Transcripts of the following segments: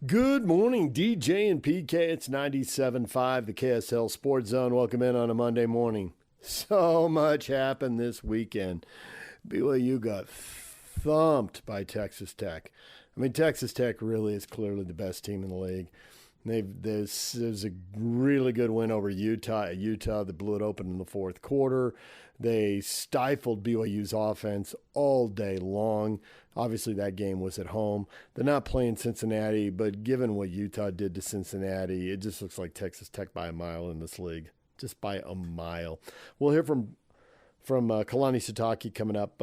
Good morning, DJ and PK. It's 97.5, the KSL Sports Zone. Welcome in on a Monday morning. So much happened this weekend. BYU got thumped by Texas Tech. I mean, Texas Tech really is clearly the best team in the league. There's a really good win over Utah. Utah that blew it open in the fourth quarter. They stifled BYU's offense all day long. Obviously, that game was at home. They're not playing Cincinnati, but given what Utah did to Cincinnati, it just looks like Texas Tech by a mile in this league, just by a mile. We'll hear from Kalani Sitake coming up.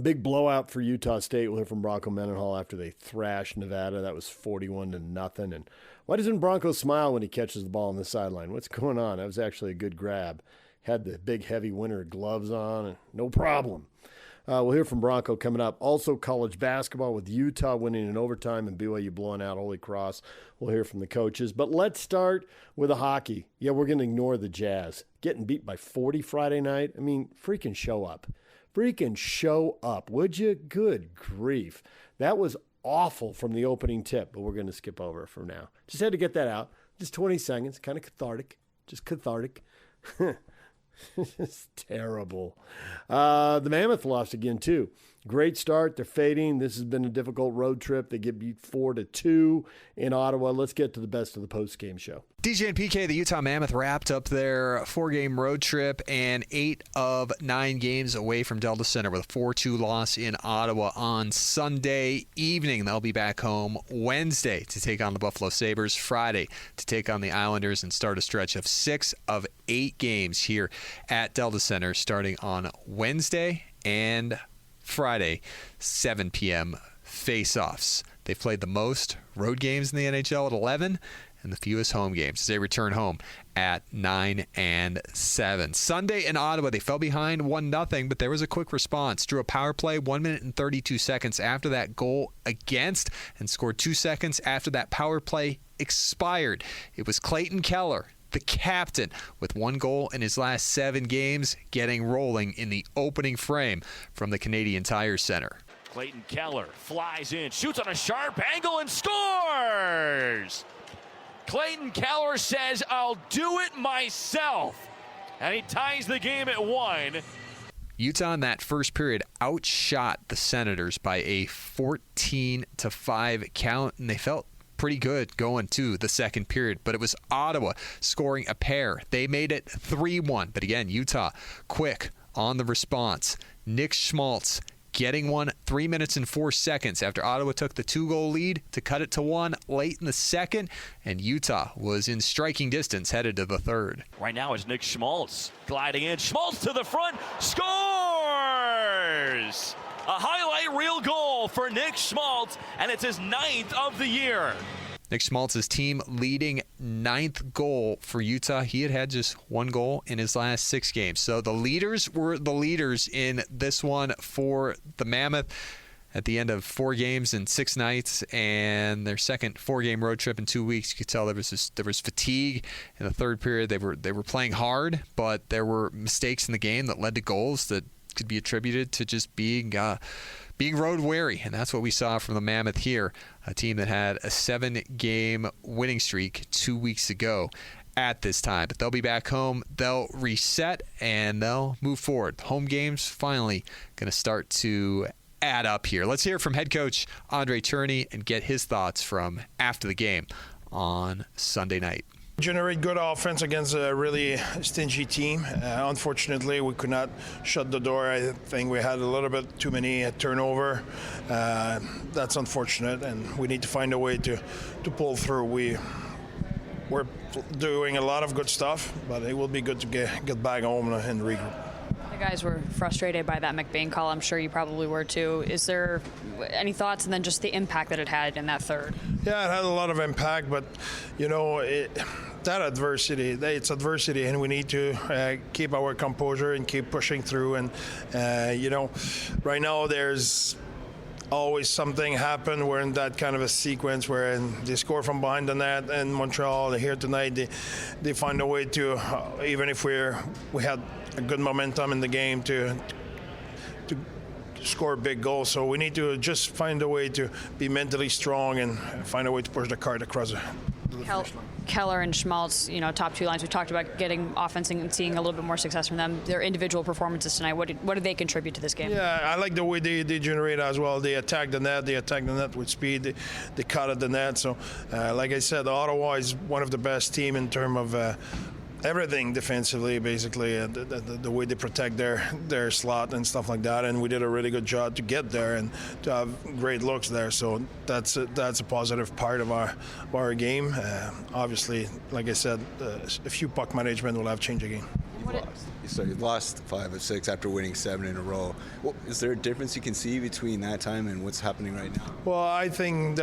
Big blowout for Utah State. We'll hear from Bronco Mendenhall after they thrashed Nevada. That was 41-0. And why doesn't Bronco smile when he catches the ball on the sideline? What's going on? That was actually a good grab. Had the big, heavy winter gloves on, and no problem. We'll hear from Bronco coming up. Also, college basketball with Utah winning in overtime and BYU blowing out Holy Cross. We'll hear from the coaches. But let's start with the hockey. Yeah, we're going to ignore the Jazz. Getting beat by 40 Friday night. I mean, freaking show up. Freaking show up, would you? Good grief. That was awful from the opening tip, but we're going to skip over it for now. Just had to get that out. Just 20 seconds. Kind of cathartic. Just cathartic. It's terrible. The Mammoth lost again, too. Great start. They're fading. This has been a difficult road trip. They get beat 4-2 in Ottawa. Let's get to the best of the post-game show. DJ and PK, the Utah Mammoth wrapped up their 4-game road trip and 8 of 9 games away from Delta Center with a 4-2 loss in Ottawa on Sunday evening. They'll be back home Wednesday to take on the Buffalo Sabres, Friday to take on the Islanders, and start a stretch of 6 of 8 games here at Delta Center starting on Wednesday and Friday, 7 p.m. face-offs. They've played the most road games in the NHL at 11 and the fewest home games as they return home at 9 and 7. Sunday in Ottawa, they fell behind 1-0, but there was a quick response. Drew a power play 1 minute and 32 seconds after that goal against and scored 2 seconds after that power play expired. It was Clayton Keller, the captain, with 1 goal in his last 7 games, getting rolling in the opening frame from the Canadian Tire Center. Clayton Keller flies in, shoots on a sharp angle, and scores! Clayton Keller says, "I'll do it myself." And he ties the game at 1. Utah in that first period outshot the Senators by a 14-5 count, and they felt pretty good going to the second period, but it was Ottawa scoring a pair. They made it 3-1, but again, Utah quick on the response. Nick Schmaltz getting one 3 minutes and 4 seconds after Ottawa took the 2-goal lead to cut it to 1 late in the second, and Utah was in striking distance headed to the third. Right now is Nick Schmaltz gliding in. Schmaltz to the front, scores! A highlight reel goal for Nick Schmaltz, and it's his 9th of the year. Nick Schmaltz's team leading 9th goal for Utah. He had just 1 goal in his last 6 games. So the leaders were the leaders in this one for the Mammoth at the end of 4 games and 6 nights, and their second 4-game road trip in 2 weeks. You could tell there was fatigue in the third period. They were playing hard, but there were mistakes in the game that led to goals that could be attributed to just being road weary, and that's what we saw from the Mammoth here, a team that had a 7-game winning streak 2 weeks ago at this time. But they'll be back home, they'll reset, and they'll move forward. Home games finally going to start to add up here. Let's hear from head coach Andre Turney and get his thoughts from after the game on Sunday night. Generate good offense against a really stingy team. Unfortunately, we could not shut the door. I think we had a little bit too many turnover. That's unfortunate, and we need to find a way to pull through. We're doing a lot of good stuff, but it will be good to get back home and regroup. The guys were frustrated by that McBain call. I'm sure you probably were too. Is there any thoughts, and then just the impact that it had in that third? Yeah, it had a lot of impact, but that adversity, it's adversity, and we need to keep our composure and keep pushing through. And right now there's always something happen. We're in that kind of a sequence where they score from behind the net in Montreal. Here tonight, they find a way to, even if we had a good momentum in the game, to score big goals. So we need to just find a way to be mentally strong and find a way to push the cart across the finish line. Keller and Schmaltz, top two lines. We talked about getting offense and seeing a little bit more success from them. Their individual performances tonight, what did they contribute to this game? Yeah, I like the way they generate as well. They attack the net. They attack the net with speed. They cut at the net. So, like I said, Ottawa is one of the best team in terms of everything defensively, basically, the way they protect their slot and stuff like that. And we did a really good job to get there and to have great looks there. So that's a positive part of our game. Obviously, like I said, a few puck management will have changed again. So you lost 5 of 6 after winning 7 in a row. Well, is there a difference you can see between that time and what's happening right now? Well, I think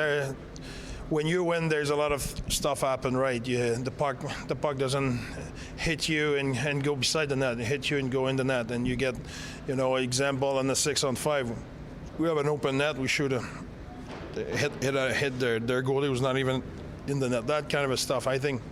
when you win, there's a lot of stuff happen, right? The puck doesn't hit you and go beside the net. It hits you and go in the net, and you get, example on the 6-on-5. We have an open net. We should have hit their goalie was not even in the net. That kind of stuff. I think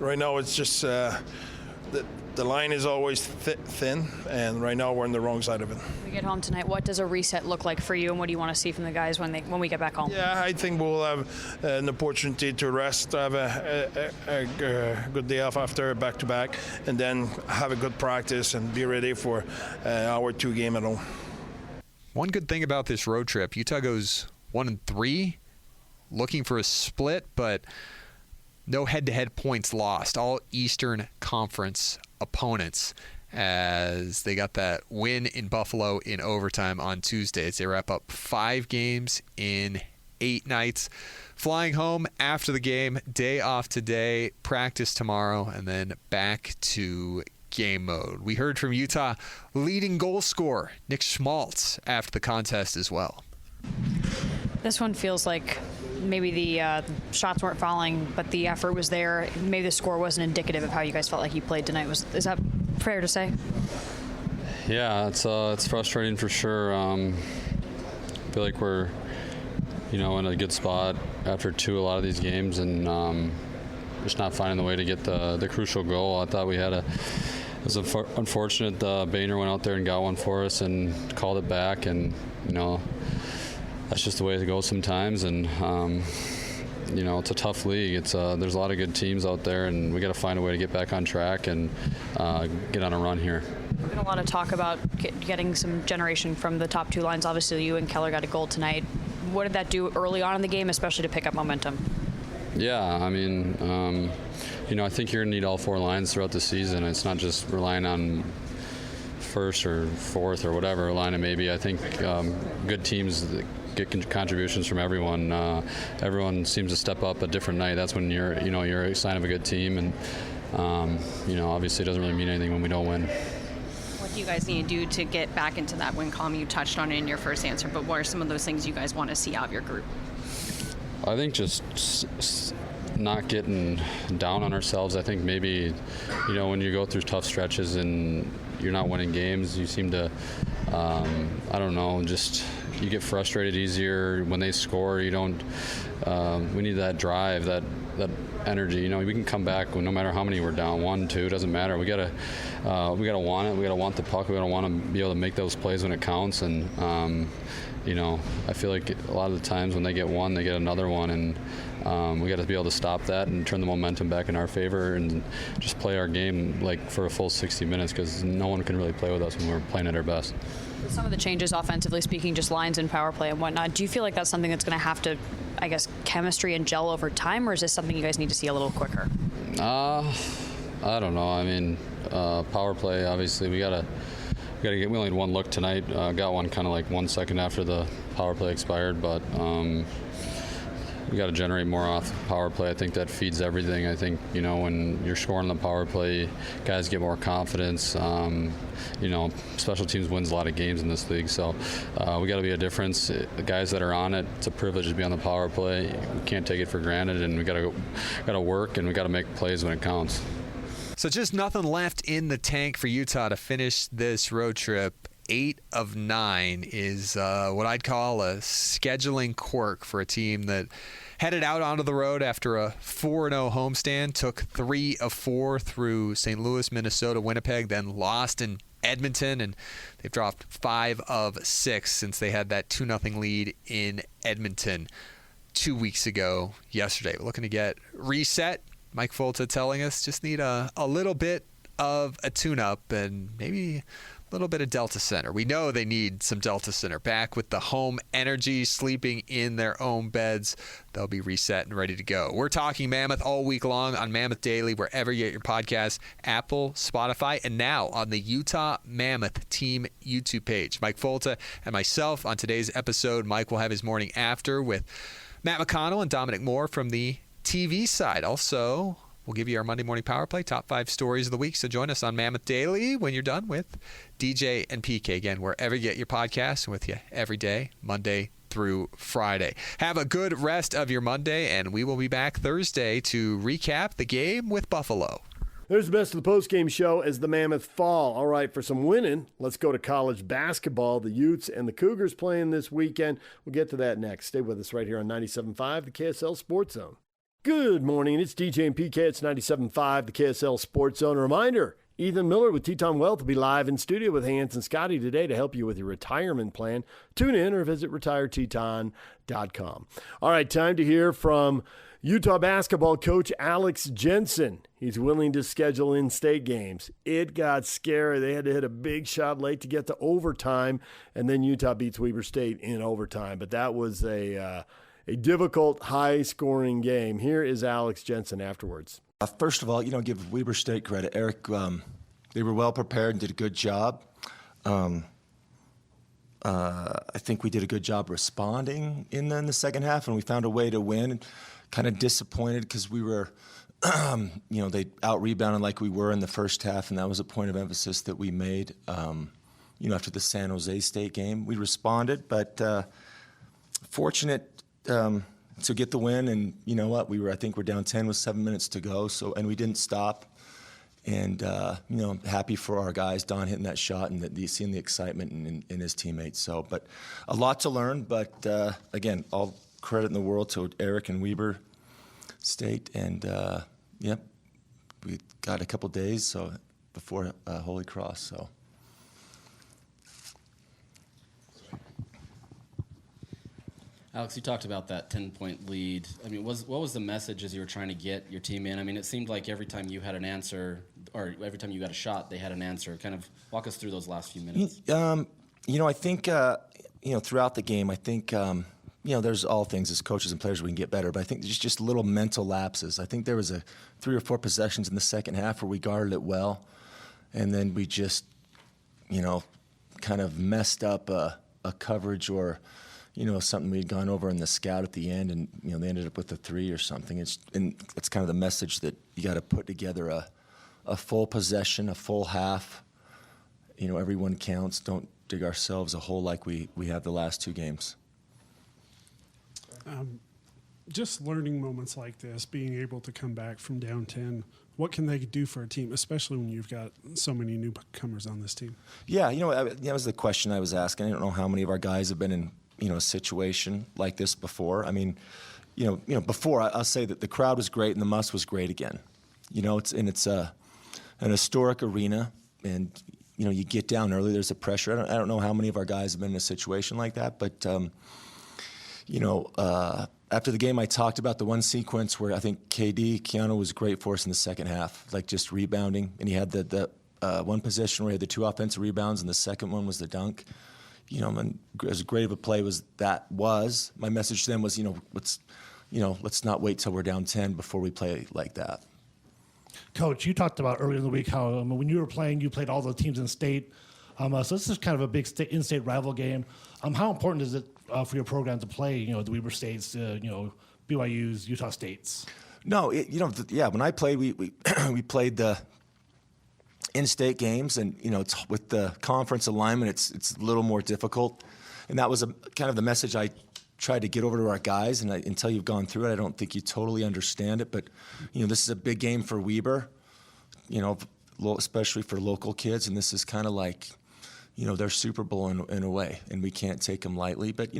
right now it's just the line is always thin, and right now we're on the wrong side of it. We get home tonight. What does a reset look like for you, and what do you want to see from the guys when we get back home? Yeah, I think we'll have an opportunity to rest, have a good day off after back-to-back, and then have a good practice and be ready for our 2 game at home. One good thing about this road trip, Utah goes 1-3, looking for a split, but no head-to-head points lost. All Eastern Conference opponents, as they got that win in Buffalo in overtime on Tuesday as they wrap up 5 games in 8 nights. Flying home after the game, day off today, practice tomorrow, and then back to game mode. We heard from Utah leading goal scorer Nick Schmaltz after the contest as well. This one feels like maybe the shots weren't falling, but the effort was there. Maybe the score wasn't indicative of how you guys felt like you played tonight. Is that fair to say? Yeah, it's frustrating for sure. I feel like we're, in a good spot after a lot of these games, and just not finding the way to get the crucial goal. I thought we had it was unfortunate. Boehner went out there and got one for us and called it back, and that's just the way it goes sometimes. And it's a tough league. There's a lot of good teams out there, and we got to find a way to get back on track and get on a run here. There's been a lot of talk about getting some generation from the top 2 lines. Obviously, you and Keller got a goal tonight. What did that do early on in the game, especially to pick up momentum? Yeah, I mean, I think you're going to need all 4 lines throughout the season. It's not just relying on first or fourth or whatever line it may be. I think good teams get contributions from everyone. Everyone seems to step up a different night. That's when you're a sign of a good team, and obviously it doesn't really mean anything when we don't win. What do you guys need to do to get back into that win column? You touched on it in your first answer, but what are some of those things you guys want to see out of your group? I think just not getting down on ourselves. I think maybe, when you go through tough stretches and you're not winning games, you seem to, you get frustrated easier when they score. You don't. We need that drive, that energy. We can come back no matter how many we're down, 1, 2, doesn't matter. We gotta want it. We gotta want the puck. We gotta want to be able to make those plays when it counts. And I feel like a lot of the times when they get one, they get another one, and we got to be able to stop that and turn the momentum back in our favor and just play our game like for a full 60 minutes, because no one can really play with us when we're playing at our best. Some of the changes offensively speaking, just lines and power play and whatnot, do you feel like that's something that's going to have to, chemistry and gel over time, or is this something you guys need to see a little quicker? I don't know. I mean, power play, obviously, we only had one look tonight. Got one kind of like 1 second after the power play expired, but we got to generate more off power play. I think that feeds everything. I think, when you're scoring on the power play, guys get more confidence. Special teams wins a lot of games in this league, so we got to be a difference. The guys that are on it, it's a privilege to be on the power play. We can't take it for granted, and we got to work, and we got to make plays when it counts. So just nothing left in the tank for Utah to finish this road trip. 8 of 9 is what I'd call a scheduling quirk for a team that headed out onto the road after a 4-0 homestand, took 3 of 4 through St. Louis, Minnesota, Winnipeg, then lost in Edmonton, and they've dropped 5 of 6 since they had that 2-0 lead in Edmonton 2 weeks ago yesterday. We're looking to get reset. Mike Folta telling us just need a little bit of a tune-up and maybe a little bit of Delta Center. We know they need some Delta Center. Back with the home energy, sleeping in their own beds. They'll be reset and ready to go. We're talking Mammoth all week long on Mammoth Daily, wherever you get your podcasts, Apple, Spotify, and now on the Utah Mammoth Team YouTube page. Mike Folta and myself on today's episode. Mike will have his morning after with Matt McConnell and Dominic Moore from the TV side. Also, we'll give you our Monday Morning Power Play, top 5 stories of the week. So join us on Mammoth Daily when you're done with DJ and PK. Again, wherever you get your podcasts, with you every day, Monday through Friday. Have a good rest of your Monday, and we will be back Thursday to recap the game with Buffalo. There's the best of the postgame show as the Mammoth fall. All right, for some winning, let's go to college basketball. The Utes and the Cougars playing this weekend. We'll get to that next. Stay with us right here on 97.5, the KSL Sports Zone. Good morning. It's DJ and PK. It's 97.5, the KSL Sports Zone. A reminder, Ethan Miller with Teton Wealth will be live in studio with Hans and Scotty today to help you with your retirement plan. Tune in or visit retireteton.com. All right, time to hear from Utah basketball coach Alex Jensen. He's willing to schedule in-state games. It got scary. They had to hit a big shot late to get to overtime, and then Utah beats Weber State in overtime. But that was a difficult, high-scoring game. Here is Alex Jensen afterwards. First of all, give Weber State credit. Eric, they were well prepared and did a good job. I think we did a good job responding in the second half, and we found a way to win. Kind of disappointed because we were, they out-rebounded like we were in the first half, and that was a point of emphasis that we made, after the San Jose State game. We responded, but fortunate to get the win, and you know what? I think we're down 10 with 7 minutes to go, and we didn't stop. And, I'm happy for our guys, Don hitting that shot and seeing the excitement in his teammates. So, but a lot to learn, but again, all credit in the world to Eric and Weber State, and we got a couple days before Holy Cross. So, Alex, you talked about that 10-point lead. I mean, what was the message as you were trying to get your team in? I mean, it seemed like every time you had an answer, or every time you got a shot, they had an answer. Kind of walk us through those last few minutes. I think throughout the game, I think. There's all things as coaches and players we can get better, but I think there's just little mental lapses. I think there was 3 or 4 possessions in the second half where we guarded it well, and then we just, kind of messed up a coverage or, something we'd gone over in the scout at the end, and, they ended up with a 3 or something. It's kind of the message that you got to put together a full possession, a full half. Everyone counts. Don't dig ourselves a hole like we have the last 2 games. Just learning moments like this, being able to come back from down 10, what can they do for a team, especially when you've got so many newcomers on this team? Yeah, that was the question I was asking. I don't know how many of our guys have been in, a situation like this before. I mean, before I'll say that the crowd was great and the muss was great again. It's an historic arena, and you get down early. There's a pressure. I don't know how many of our guys have been in a situation like that, but. After the game, I talked about the one sequence where I think Keanu was great for us in the second half, like just rebounding. And he had the one possession where he had the 2 offensive rebounds, and the second one was the dunk. And as great of a play as that was, my message to them was, let's not wait till we're down 10 before we play like that. Coach, you talked about earlier in the week how when you were playing, you played all the teams in state. So this is kind of a big in-state rival game. How important is it for your program to play, the Weber States, BYU's, Utah States? No, when I played, we played the in-state games, and it's with the conference alignment, it's a little more difficult, and that was kind of the message I tried to get over to our guys. And until you've gone through it, I don't think you totally understand it. But this is a big game for Weber, especially for local kids, and this is kind of like. Their Super Bowl in a way, and we can't take them lightly. But,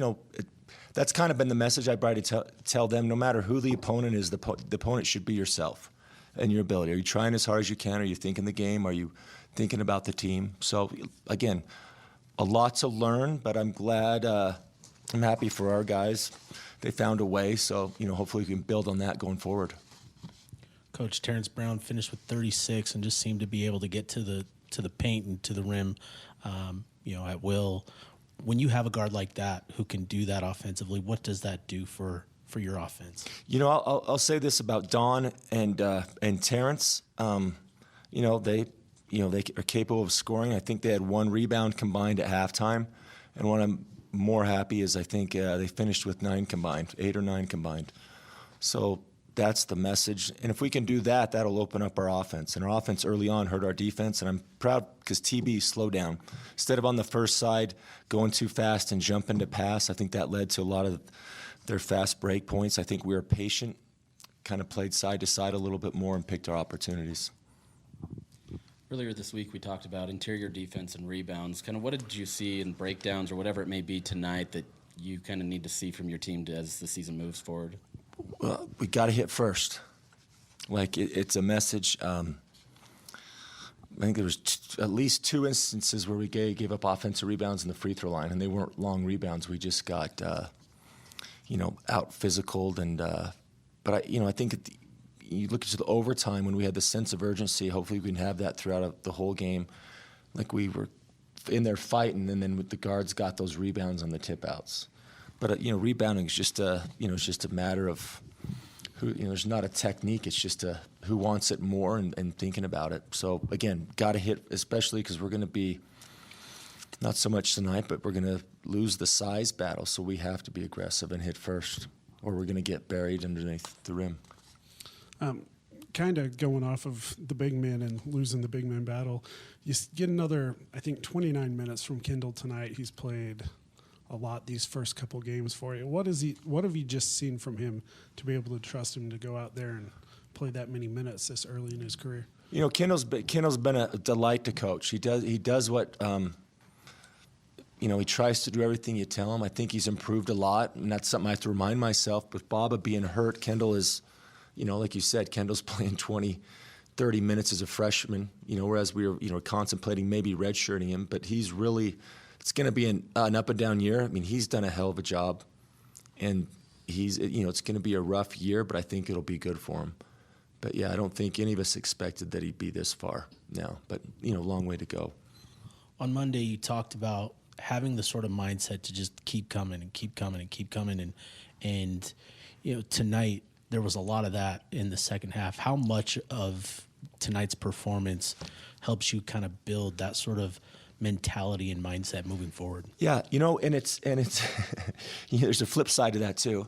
that's kind of been the message I try to tell them. No matter who the opponent is, the opponent should be yourself and your ability. Are you trying as hard as you can? Are you thinking the game? Are you thinking about the team. So, again, a lot to learn, but I'm glad, I'm happy for our guys. They found a way, so, hopefully we can build on that going forward. Coach, Terrence Brown finished with 36 and just seemed to be able to get to the paint and to the rim, at will. When you have a guard like that who can do that offensively, what does that do for your offense? I'll say this about Don and Terrence. They are capable of scoring. I think they had 1 rebound combined at halftime, and what I'm more happy is I think they finished with 9 combined, 8 or 9 combined. So that's the message. And if we can do that, that'll open up our offense. And our offense early on hurt our defense, and I'm proud because TB slowed down. Instead of on the first side going too fast and jumping to pass, I think that led to a lot of their fast break points. I think we were patient, kind of played side to side a little bit more and picked our opportunities. Earlier this week, we talked about interior defense and rebounds. Kind of what did you see in breakdowns or whatever it may be tonight that you kind of need to see from your team as the season moves forward? Well, we got to hit first. It's a message. I think there was at least 2 instances where we gave up offensive rebounds in the free throw line, and they weren't long rebounds. We just got, out physicaled. And but I think you look into the overtime when we had the sense of urgency. Hopefully, we can have that throughout the whole game. Like we were in there fighting, and then with the guards got those rebounds on the tip outs. But rebounding is just a matter of who. There's not a technique. It's just who wants it more and thinking about it. So again, got to hit, especially because we're going to be not so much tonight, but we're going to lose the size battle. So we have to be aggressive and hit first, or we're going to get buried underneath the rim. Kind of going off of the big men and losing the big men battle, you get another, I think, 29 minutes from Kendall tonight. He's played a lot these first couple games for you. What have you just seen from him to be able to trust him to go out there and play that many minutes this early in his career? Kendall's been a delight to coach. He does what he tries to do everything you tell him. I think he's improved a lot, and that's something I have to remind myself. With Baba being hurt, Kendall is, like you said, Kendall's playing 20, 30 minutes as a freshman, whereas we were, contemplating maybe redshirting him, but he's really, it's going to be an up and down year. I mean, he's done a hell of a job, and it's going to be a rough year, but I think it'll be good for him. But yeah, I don't think any of us expected that he'd be this far now, but long way to go. On Monday, you talked about having the sort of mindset to just keep coming and keep coming and keep coming, and tonight there was a lot of that in the second half. How much of tonight's performance helps you kind of build that sort of mentality and mindset moving forward? Yeah, and it's there's a flip side to that too,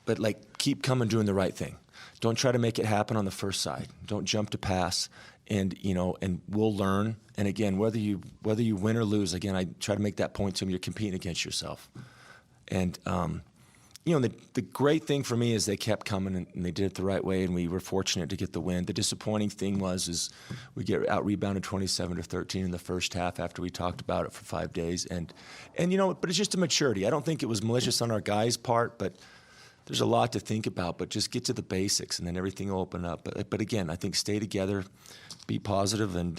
but keep coming, doing the right thing. Don't try to make it happen on the first side. Don't jump to pass, and we'll learn. And again, whether you win or lose, again, I try to make that point to them. You're competing against yourself, and the great thing for me is they kept coming and they did it the right way, and we were fortunate to get the win. The disappointing thing is we get out rebounded 27-13 in the first half after we talked about it for 5 days, and but it's just a maturity. I don't think it was malicious on our guys' part, but there's a lot to think about. But just get to the basics, and then everything will open up. But again, I think stay together, be positive, and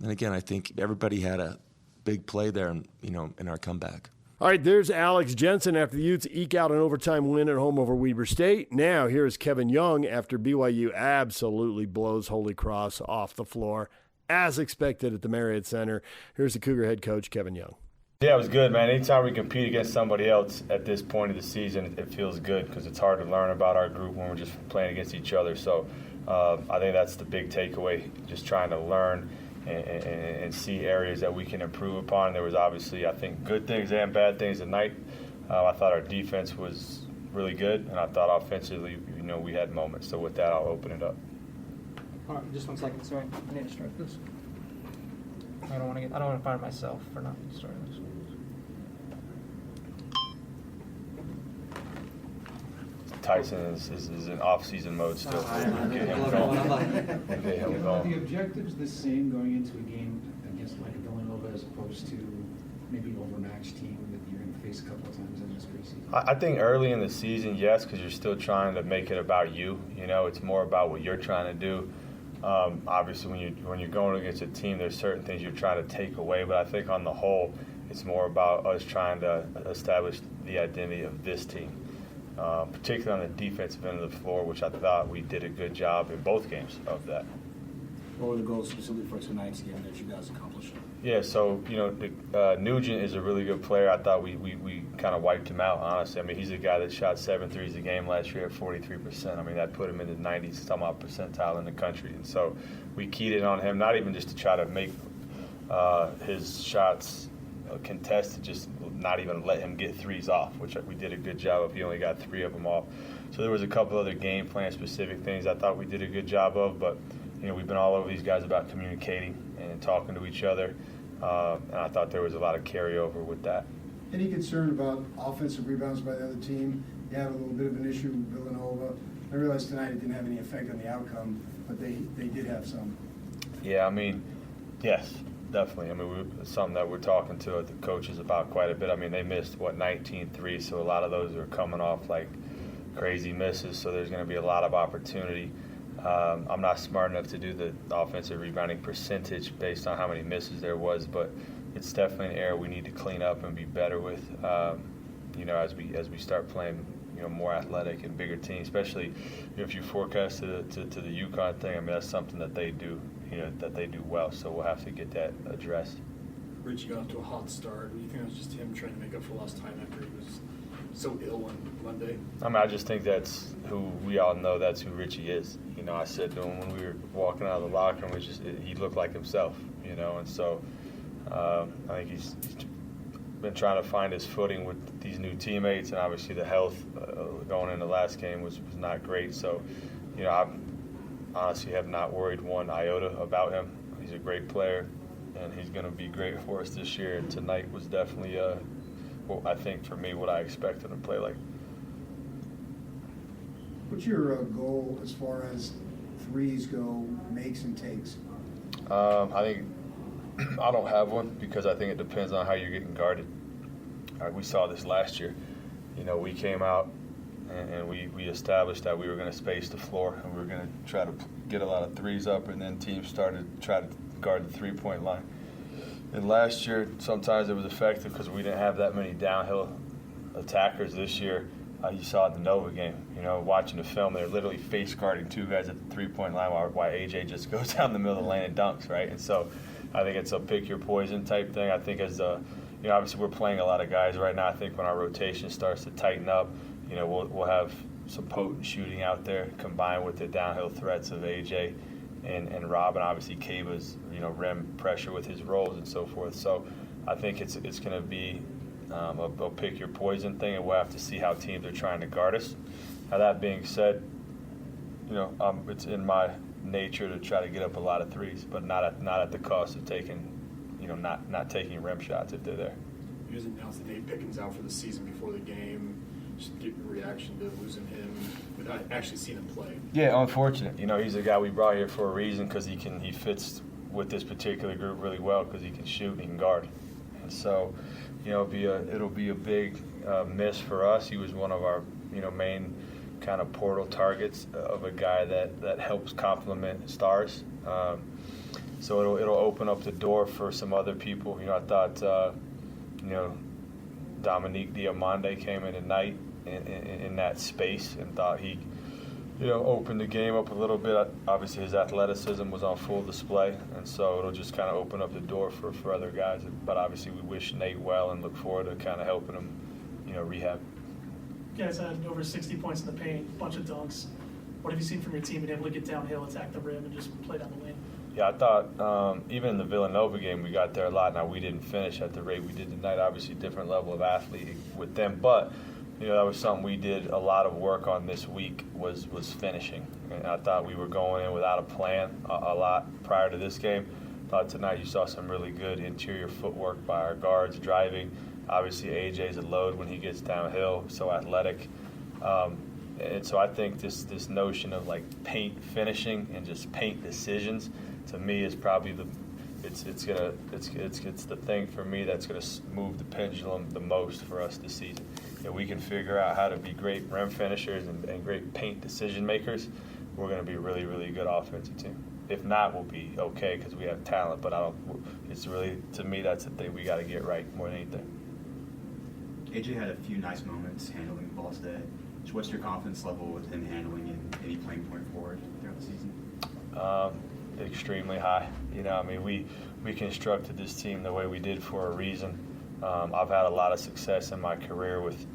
again, I think everybody had a big play there, in our comeback. All right, there's Alex Jensen after the Utes eke out an overtime win at home over Weber State. Now here's Kevin Young after BYU absolutely blows Holy Cross off the floor, as expected at the Marriott Center. Here's the Cougar head coach, Kevin Young. Yeah, it was good, man. Anytime we compete against somebody else at this point of the season, it feels good because it's hard to learn about our group when we're just playing against each other. So I think that's the big takeaway, just trying to learn and see areas that we can improve upon. There was obviously, I think, good things and bad things tonight. I thought our defense was really good, and I thought offensively, we had moments. So with that, I'll open it up. All right, just 1 second. Sorry, I need to start this. I don't want to fire myself for not starting this. Tyson is in off-season mode still. Get him going. Are the objectives the same going into a game against like a Villanova as opposed to maybe an overmatched team that you're going to face a couple of times in this preseason? I think early in the season, yes, because you're still trying to make it about you. It's more about what you're trying to do. Obviously, when you're going against a team, there's certain things you're trying to take away. But I think on the whole, it's more about us trying to establish the identity of this team, particularly on the defensive end of the floor, which I thought we did a good job in both games of that. What were the goals specifically for tonight's game that you guys accomplished? Yeah, so, Nugent is a really good player. I thought we kind of wiped him out, honestly. I mean, he's a guy that shot 7 threes a game last year at 43%. I mean, that put him in the 90-some-odd percentile in the country. And so we keyed in on him, not even just to try to make his shots contested, just not even let him get threes off, which we did a good job of. He only got 3 of them off. So there was a couple other game plan specific things I thought we did a good job of, but we've been all over these guys about communicating and talking to each other, and I thought there was a lot of carryover with that. Any concern about offensive rebounds by the other team? You had a little bit of an issue with Villanova. I realized tonight it didn't have any effect on the outcome, but they did have some. Yeah, I mean, yes, definitely. I mean, it's something that we're talking to the coaches about quite a bit. I mean, they missed, 19 threes, so a lot of those are coming off like crazy misses, so there's going to be a lot of opportunity. I'm not smart enough to do the offensive rebounding percentage based on how many misses there was, but it's definitely an area we need to clean up and be better with, as we start playing, more athletic and bigger teams, especially if you forecast to the UConn thing. I mean, that's something that they do, that they do well, so we'll have to get that addressed. Richie got off to a hot start. Do you think it was just him trying to make up for lost time after he was so ill on Monday? I mean, I just think that's who we all know. That's who Richie is. I said to him when we were walking out of the locker room, he looked like himself. And so I think he's been trying to find his footing with these new teammates, and obviously the health going into the last game was not great. So, I honestly have not worried one iota about him. He's a great player, and he's going to be great for us this year. And tonight was definitely, I think for me, what I expected him to play like. What's your goal as far as threes go, makes and takes? I think I don't have one because I think it depends on how you're getting guarded. We saw this last year. We came out and we established that we were going to space the floor and we were going to try to get a lot of threes up, and then teams started to try to guard the three-point line. And last year, sometimes it was effective because we didn't have that many downhill attackers. This year, you saw it in the Nova game. Watching the film, they're literally face guarding 2 guys at the three-point line while AJ just goes down the middle of the lane and dunks, right? And so I think it's a pick your poison type thing. I think as obviously we're playing a lot of guys right now. I think when our rotation starts to tighten up, we'll have some potent shooting out there combined with the downhill threats of AJ and Rob, and obviously Kaba's rim pressure with his rolls and so forth. So I think it's going to be a pick your poison thing, and we'll have to see how teams are trying to guard us. Now that being said, it's in my nature to try to get up a lot of threes, but not at the cost of taking, not taking rim shots if they're there. You guys announced that Nate Pickens out for the season before the game. Just get your reaction to losing him without actually seeing him play. Yeah, unfortunate. He's a guy we brought here for a reason because he fits with this particular group really well because he can shoot and he can guard. And so, it'll be a big miss for us. He was one of our main kind of portal targets of a guy that helps complement stars. So it'll open up the door for some other people. I thought Dominique Diamande came in tonight in that space and thought he opened the game up a little bit. Obviously his athleticism was on full display, and so it'll just kind of open up the door for other guys. But obviously we wish Nate well and look forward to kind of helping him rehab. You guys had over 60 points in the paint, a bunch of dunks. What have you seen from your team being able to get downhill, attack the rim, and just play down the lane? Yeah, I thought even in the Villanova game we got there a lot. Now we didn't finish at the rate we did tonight. Obviously different level of athlete with them, but that was something we did a lot of work on this week was finishing. And I thought we were going in without a plan a lot prior to this game. Thought tonight you saw some really good interior footwork by our guards driving. Obviously AJ's a load when he gets downhill, so athletic. And so I think this notion of like paint finishing and just paint decisions to me is probably it's the thing for me that's gonna move the pendulum the most for us this season. If we can figure out how to be great rim finishers and great paint decision makers, we're gonna be a really, really good offensive team. If not, we'll be okay because we have talent. But it's really, to me, that's the thing we got to get right more than anything. AJ had a few nice moments handling the ball today. So what's your confidence level with him handling and any playing point forward throughout the season? Extremely high. We constructed this team the way we did for a reason. I've had a lot of success in my career with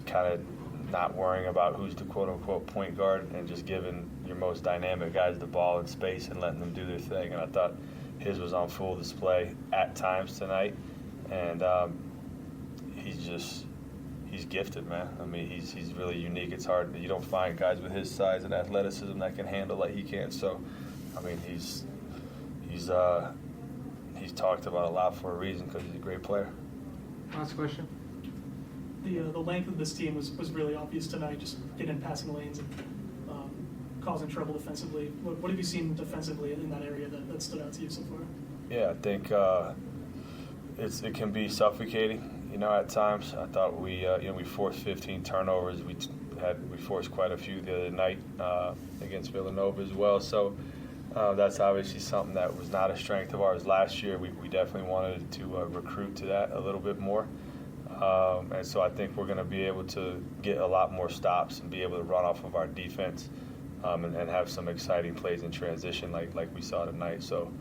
kind of not worrying about who's the quote-unquote point guard and just giving your most dynamic guys the ball in space and letting them do their thing. And I thought his was on full display at times tonight. And he's gifted, man. I mean, he's really unique. It's hard. You don't find guys with his size and athleticism that can handle like he can. So, I mean, he's talked about a lot for a reason because he's a great player. Last question. The length of this team was really obvious tonight, just getting in passing lanes and causing trouble defensively. What have you seen defensively in that area that stood out to you so far? Yeah, I think it can be suffocating. At times, I thought we forced 15 turnovers. We forced quite a few the other night against Villanova as well. So that's obviously something that was not a strength of ours last year. We definitely wanted to recruit to that a little bit more. And so I think we're going to be able to get a lot more stops and be able to run off of our defense and have some exciting plays in transition like we saw tonight. So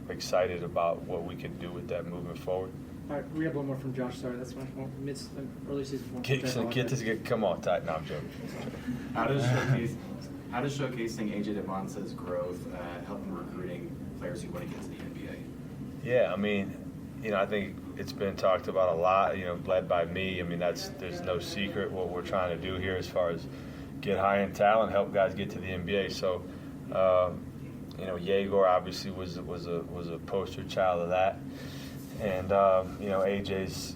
excited about what we can do with that moving forward. All right, we have one more from Josh. Sorry, that's my fault. Early season one. Come on, Ty. No, I'm joking. How does showcasing AJ Devonta's growth help in recruiting players who want to get to the NBA? Yeah, I mean, I think it's been talked about a lot, led by me. I mean, there's no secret what we're trying to do here as far as get high in talent, help guys get to the NBA. So, Yegor obviously was a poster child of that. And, AJ's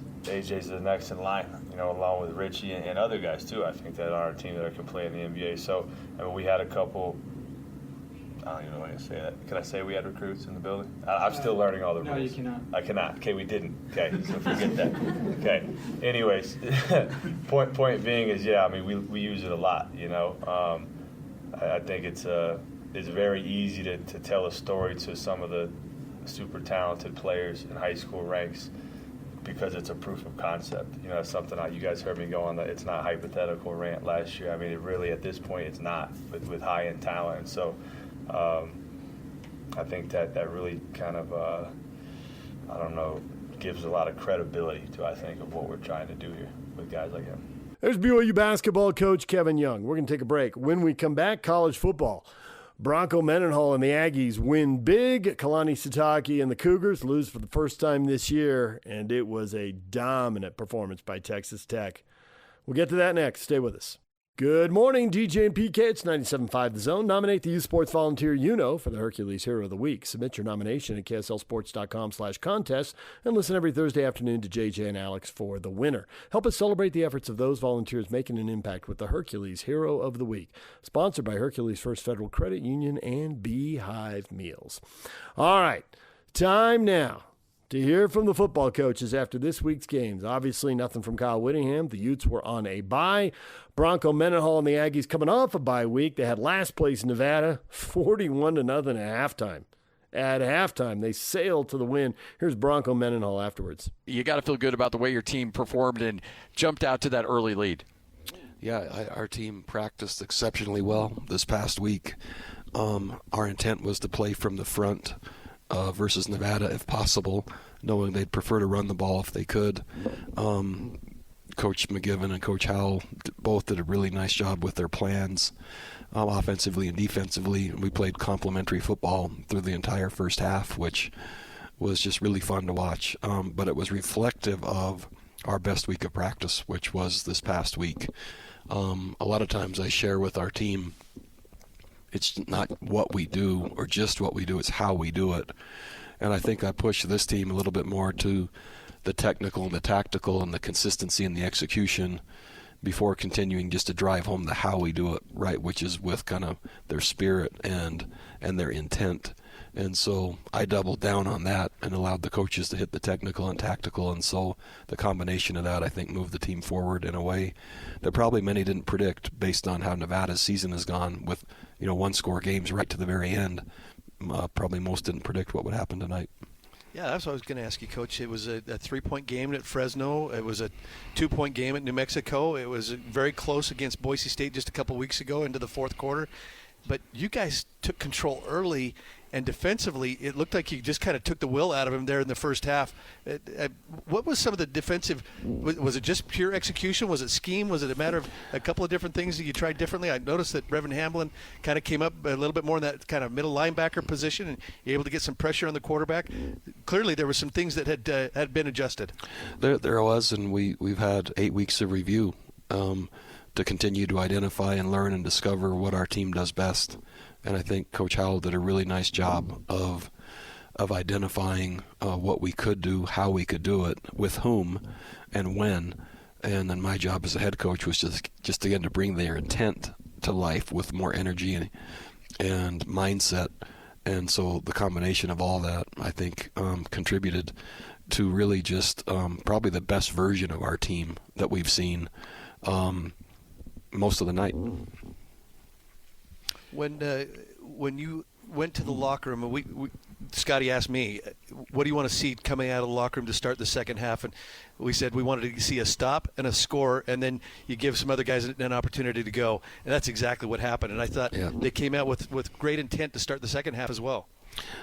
the next in line, along with Richie and other guys, too, I think, that are on our team that can play in the NBA. So, we had a couple – I don't even know when to say that. Can I say we had recruits in the building? I'm still learning all the rules. No, you cannot. I cannot. Okay, we didn't. Okay, so forget that. Okay. Anyways, point being is, yeah, I mean, we use it a lot, I think it's very easy to tell a story to some of the super talented players in high school ranks because it's a proof of concept. It's something you guys heard me go on the it's not hypothetical rant last year. I mean, it really, at this point, it's not with high-end talent. And so I think that really kind of, gives a lot of credibility to, I think, of what we're trying to do here with guys like him. There's BYU basketball coach Kevin Young. We're going to take a break. When we come back, college football. Bronco, Mendenhall, and the Aggies win big. Kalani, Sitake, and the Cougars lose for the first time this year, and it was a dominant performance by Texas Tech. We'll get to that next. Stay with us. Good morning, DJ and PK. It's 97.5 The Zone. Nominate the youth sports volunteer for the Hercules Hero of the Week. Submit your nomination at kslsports.com/contest and listen every Thursday afternoon to JJ and Alex for the winner. Help us celebrate the efforts of those volunteers making an impact with the Hercules Hero of the Week. Sponsored by Hercules First Federal Credit Union and Beehive Meals. All right, time now to hear from the football coaches after this week's games. Obviously, nothing from Kyle Whittingham. The Utes were on a bye. Bronco, Mendenhall, and the Aggies coming off a bye week. They had last place Nevada, 41-0 at halftime. At halftime, they sailed to the win. Here's Bronco, Mendenhall afterwards. You got to feel good about the way your team performed and jumped out to that early lead. Yeah, our team practiced exceptionally well this past week. Our intent was to play from the front versus Nevada if possible, knowing they'd prefer to run the ball if they could. Coach McGivern and Coach Howell both did a really nice job with their plans, offensively and defensively. We played complementary football through the entire first half, which was just really fun to watch. But it was reflective of our best week of practice, which was this past week. A lot of times I share with our team, it's not what we do or just what we do, it's how we do it. And I think I pushed this team a little bit more to the technical and the tactical and the consistency and the execution before continuing just to drive home the how we do it, right, which is with kind of their spirit and their intent And so I doubled down on that and allowed the coaches to hit the technical and tactical. And so the combination of that, I think, moved the team forward in a way that probably many didn't predict based on how Nevada's season has gone with, one-score games right to the very end. Probably most didn't predict what would happen tonight. Yeah, that's what I was going to ask you, Coach. It was a 3-point game at Fresno. It was a 2-point game at New Mexico. It was very close against Boise State just a couple weeks ago into the fourth quarter. But you guys took control early, and defensively, it looked like you just kind of took the will out of him there in the first half. What was some of the defensive – was it just pure execution? Was it scheme? Was it a matter of a couple of different things that you tried differently? I noticed that Revan Hamblin kind of came up a little bit more in that kind of middle linebacker position, and you're able to get some pressure on the quarterback. Clearly, there were some things that had been adjusted. There was, and we've had 8 weeks of review to continue to identify and learn and discover what our team does best. And I think Coach Howell did a really nice job of identifying what we could do, how we could do it, with whom, and when. And then my job as a head coach was just again to bring their intent to life with more energy and mindset. And so the combination of all that, I think, contributed to really just probably the best version of our team that we've seen most of the night. When you went to the locker room, Scotty asked me, what do you want to see coming out of the locker room to start the second half? And we said we wanted to see a stop and a score, and then you give some other guys an opportunity to go. And that's exactly what happened. And I thought they came out with great intent to start the second half as well.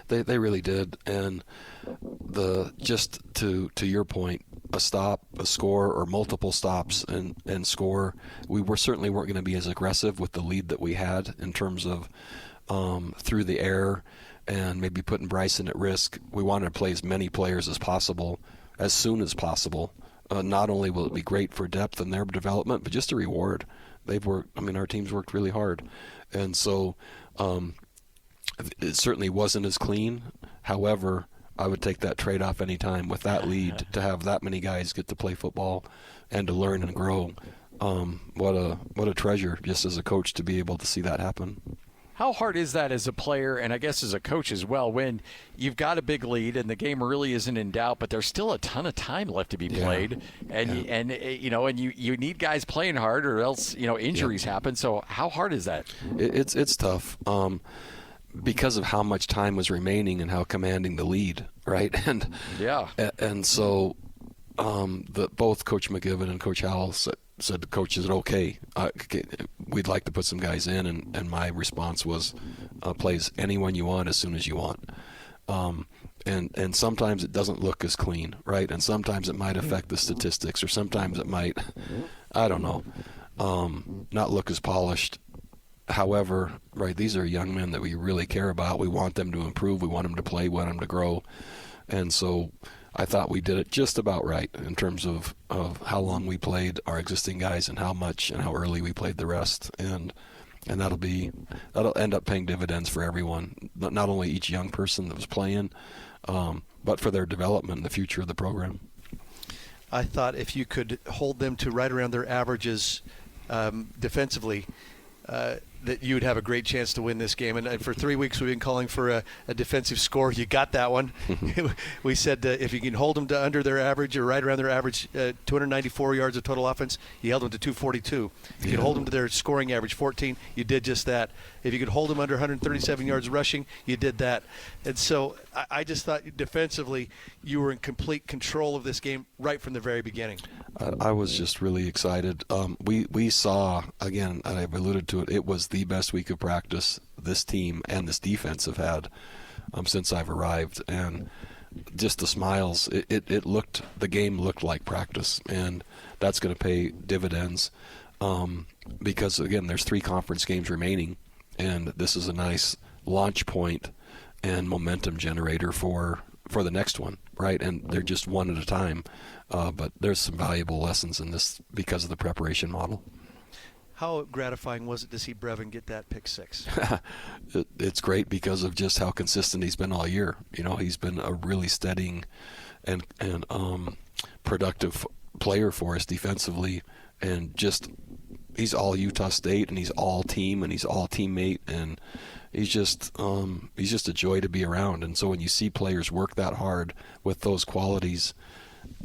They really did. And just to your point, a stop, a score, or multiple stops and score, we certainly weren't going to be as aggressive with the lead that we had in terms of through the air and maybe putting Bryson at risk. We wanted to play as many players as possible, as soon as possible. Not only will it be great for depth and their development, but just a reward. Our team's worked really hard. And so it certainly wasn't as clean. However, I would take that trade-off any time with that lead to have that many guys get to play football and to learn and grow. What a treasure just as a coach to be able to see that happen. How hard is that as a player and I guess as a coach as well when you've got a big lead and the game really isn't in doubt, but there's still a ton of time left to be played, and you need guys playing hard or else injuries happen. So how hard is that? It's tough. Because of how much time was remaining and how commanding the lead, right? And so both Coach McGiven and Coach Howell said, Coach, is it okay? We'd like to put some guys in, and my response was, play anyone you want as soon as you want. And sometimes it doesn't look as clean, right? And sometimes it might affect the statistics, or sometimes it might, I don't know, not look as polished. However, right, these are young men that we really care about. We want them to improve. We want them to play. We want them to grow. And so I thought we did it just about right in terms of how long we played our existing guys and how much and how early we played the rest. And that'll end up paying dividends for everyone, not only each young person that was playing, but for their development in the future of the program. I thought if you could hold them to right around their averages defensively, that you would have a great chance to win this game. And for 3 weeks we've been calling for a defensive score. You got that one. We said if you can hold them to under their average or right around their average, 294 yards of total offense, you held them to 242. If you could hold them to their scoring average, 14, you did just that. If you could hold them under 137 yards rushing, you did that. And so I just thought defensively you were in complete control of this game right from the very beginning. I was just really excited. We saw, again, I've alluded to it, it was the best week of practice this team and this defense have had since I've arrived. And just the smiles, the game looked like practice, and that's going to pay dividends because, again, there's 3 conference games remaining, and this is a nice launch point and momentum generator for the next one, right? And they're just one at a time. But there's some valuable lessons in this because of the preparation model. How gratifying was it to see Brevin get that pick 6? It's great because of just how consistent he's been all year. He's been a really steadying and productive player for us defensively, and just he's all Utah State, and he's all team, and he's all teammate, and he's just a joy to be around. And so when you see players work that hard with those qualities,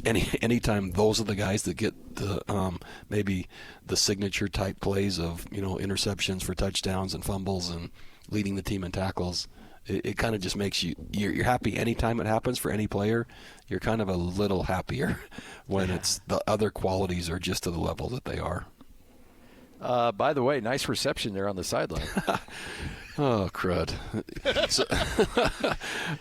anytime those are the guys that get the maybe the signature type plays of interceptions for touchdowns and fumbles and leading the team in tackles, it kind of just makes you're happy anytime it happens for any player. You're kind of a little happier when it's the other qualities are just to the level that they are. By the way, nice reception there on the sideline. Oh, crud.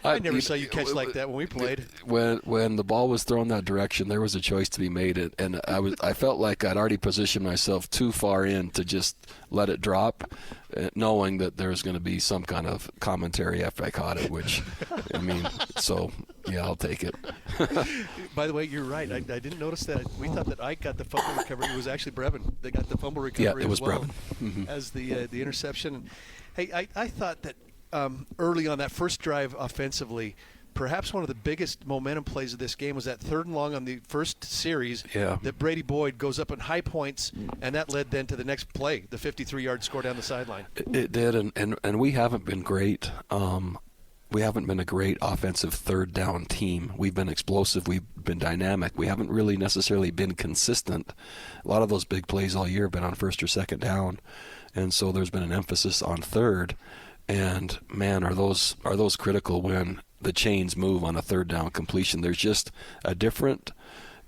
I never saw you catch like that when we played. When the ball was thrown that direction, there was a choice to be made, and I felt like I'd already positioned myself too far in to just let it drop, knowing that there was going to be some kind of commentary after I caught it, which, so, yeah, I'll take it. By the way, you're right. I didn't notice that. We thought that Ike got the fumble recovery. It was actually Brevin that got the fumble recovery it was as well Brevin. Mm-hmm. as the interception. Hey, I thought that early on that first drive offensively, perhaps one of the biggest momentum plays of this game was that 3rd and long on the first series that Brady Boyd goes up in high points, and that led then to the next play, the 53-yard score down the sideline. It did, and we haven't been great. We haven't been a great offensive 3rd down team. We've been explosive. We've been dynamic. We haven't really necessarily been consistent. A lot of those big plays all year have been on 1st or 2nd down. And so there's been an emphasis on 3rd, and man, are those critical when the chains move on a 3rd down completion. There's just a different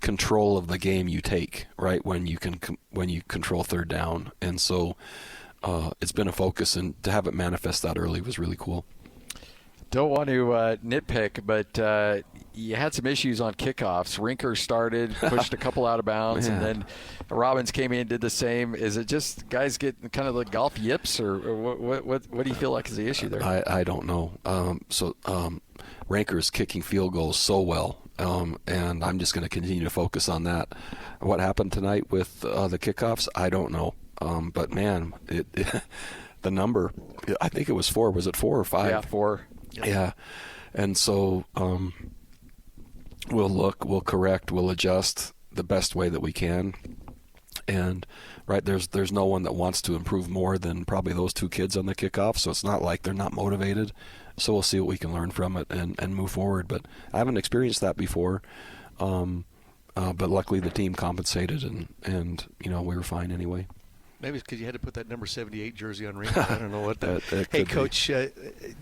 control of the game you take, right, when you control 3rd down. And so it's been a focus, and to have it manifest that early was really cool. Don't want to nitpick, but you had some issues on kickoffs. Rinker started, pushed a couple out of bounds, and then Robbins came in and did the same. Is it just guys get kind of like golf yips, or what do you feel like is the issue there? I don't know. Rinker's kicking field goals so well, and I'm just going to continue to focus on that. What happened tonight with the kickoffs, I don't know. But, man, the number, I think it was 4. Was it 4 or 5? Yeah, 4. Yeah, and so we'll look, we'll correct, we'll adjust the best way that we can. And right, there's no one that wants to improve more than probably those 2 kids on the kickoff, so it's not like they're not motivated. So we'll see what we can learn from it and move forward. But I haven't experienced that before. But luckily the team compensated, and we were fine anyway. Maybe it's because you had to put that number 78 jersey on Rinker. I don't know what that. Hey, Coach,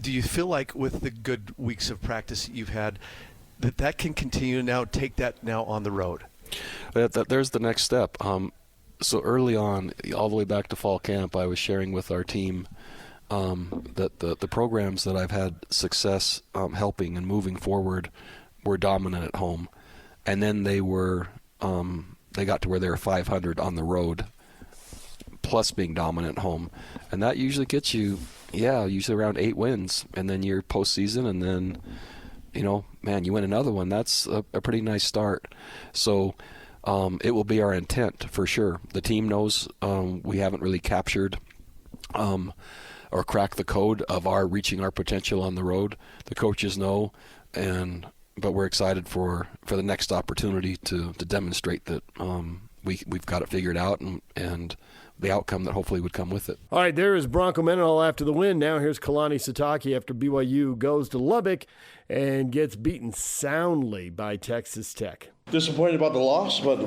do you feel like with the good weeks of practice that you've had, that can continue now? Take that now on the road. There's the next step. So early on, all the way back to fall camp, I was sharing with our team that the programs that I've had success helping and moving forward were dominant at home, and then they got to where they were 500 on the road, plus being dominant at home, and that usually gets you, usually around 8 wins, and then you're postseason, and then, you win another one. That's a pretty nice start. So it will be our intent for sure. The team knows we haven't really captured or cracked the code of our reaching our potential on the road. The coaches know, but we're excited for the next opportunity to demonstrate that we've got it figured out and the outcome that hopefully would come with it. All right, there is Bronco Mendenhall after the win. Now here's Kalani Sitake after BYU goes to Lubbock and gets beaten soundly by Texas Tech. Disappointed about the loss, but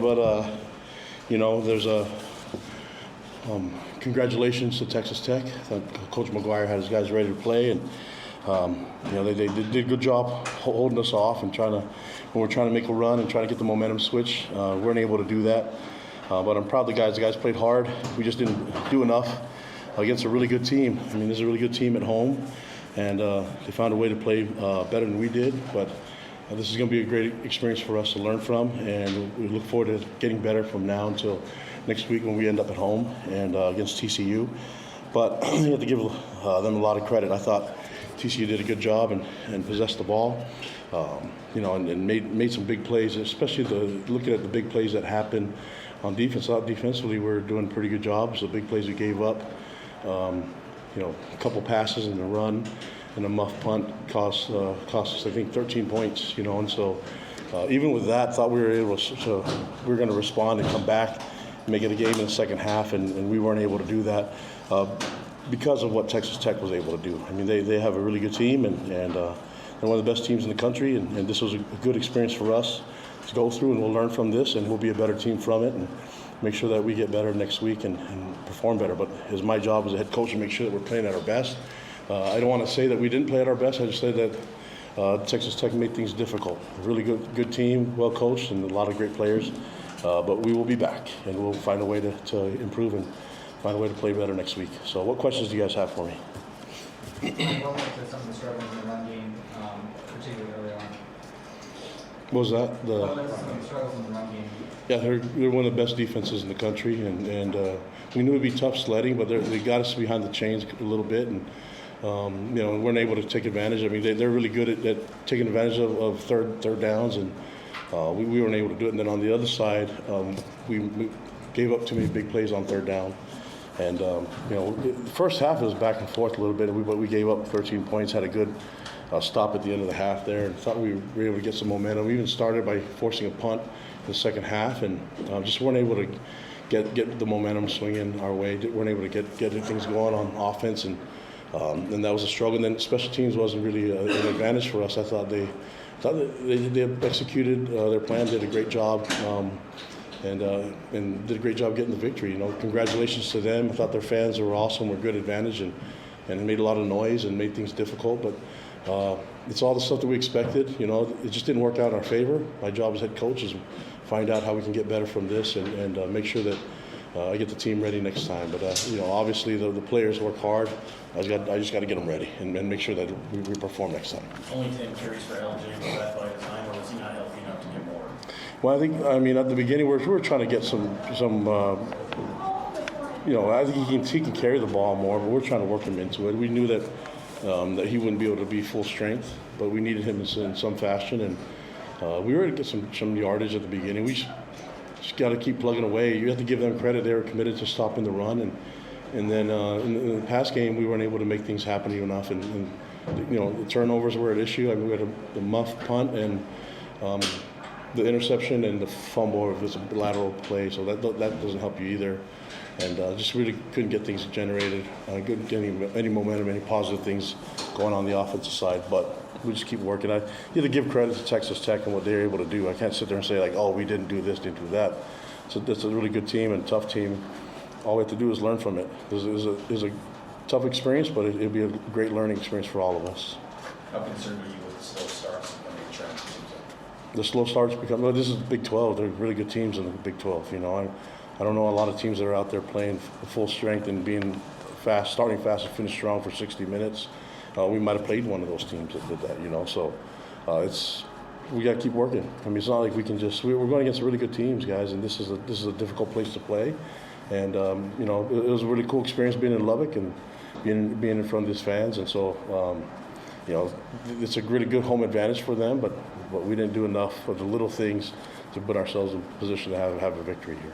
there's a congratulations to Texas Tech. I thought Coach McGuire had his guys ready to play, and they did a good job holding us off and when we're trying to make a run and trying to get the momentum switch. Weren't able to do that. But I'm proud of the guys. The guys played hard. We just didn't do enough against a really good team. This is a really good team at home, and they found a way to play better than we did. But this is going to be a great experience for us to learn from, and we look forward to getting better from now until next week when we end up at home and against TCU. But you have to give them a lot of credit. I thought TCU did a good job and possessed the ball, and made some big plays, especially looking at the big plays that happened on defense. Defensively, we're doing a pretty good job. So the big plays we gave up, a couple passes in the run and a muff punt cost us, I think, 13 points, and so even with that, thought we were going to respond and come back and make it a game in the second half, and we weren't able to do that. because of what Texas Tech was able to do. I mean, they have a really good team, and they're one of the best teams in the country, and this was a good experience for us to go through, and we'll learn from this, and we'll be a better team from it, and make sure that we get better next week and perform better. But it's my job as a head coach to make sure that we're playing at our best. I don't want to say that we didn't play at our best. I just say that Texas Tech made things difficult. A really good team, well coached, and a lot of great players. But we will be back, and we'll find a way to improve and find a way to play better next week. So what questions do you guys have for me? Welcome to some of the struggles in the run game, particularly early on. What was that? Some of the struggles in the run game. Yeah, they're one of the best defenses in the country, and we knew it'd be tough sledding, but they got us behind the chains a little bit, and weren't able to take advantage. I mean, they're really good at taking advantage of third downs, and we weren't able to do it. And then on the other side, we gave up too many big plays on third down. And, the first half was back and forth a little bit, but we gave up 13 points, had a good stop at the end of the half there, and thought we were able to get some momentum. We even started by forcing a punt in the second half, and just weren't able to get the momentum swinging our way. Weren't able to get things going on offense, and that was a struggle. And then special teams wasn't really an advantage for us. I thought they executed their plan, did a great job. And did a great job getting the victory. Congratulations to them. I thought their fans were awesome, were good advantage, and made a lot of noise and made things difficult. But it's all the stuff that we expected. It just didn't work out in our favor. My job as head coach is find out how we can get better from this and make sure that I get the team ready next time. But obviously the players work hard. I just got to get them ready and make sure that we perform next time. Only 10 carries for LJ. Was that by design, or was he not healthy enough to get more? Well, I think at the beginning we were trying to get some. I think he can carry the ball more, but we're trying to work him into it. We knew that he wouldn't be able to be full strength, but we needed him in some fashion, and we were able to get some yardage at the beginning. We just got to keep plugging away. You have to give them credit; they were committed to stopping the run, and then in the pass game we weren't able to make things happen enough, and the turnovers were an issue. I mean, we had the muff punt and. The interception and the fumble was a lateral play, so that doesn't help you either. And just really couldn't get things generated, couldn't get any momentum, any positive things going on the offensive side. But we just keep working. You have to give credit to Texas Tech and what they're able to do. I can't sit there and say, we didn't do this, didn't do that. So it's a really good team and tough team. All we have to do is learn from it. It was a tough experience, but it'll be a great learning experience for all of us. How concerned are you with the slow starts and the trend? The slow starts this is Big 12. They're really good teams in the Big 12. I don't know a lot of teams that are out there playing full strength and being fast, starting fast and finish strong for 60 minutes. We might have played one of those teams that did that. So we got to keep working. I mean, it's not like we can we're going against really good teams, guys, and this is a difficult place to play. And it was a really cool experience being in Lubbock and being in front of these fans. And so it's a really good home advantage for them, but we didn't do enough of the little things to put ourselves in position to have a victory here.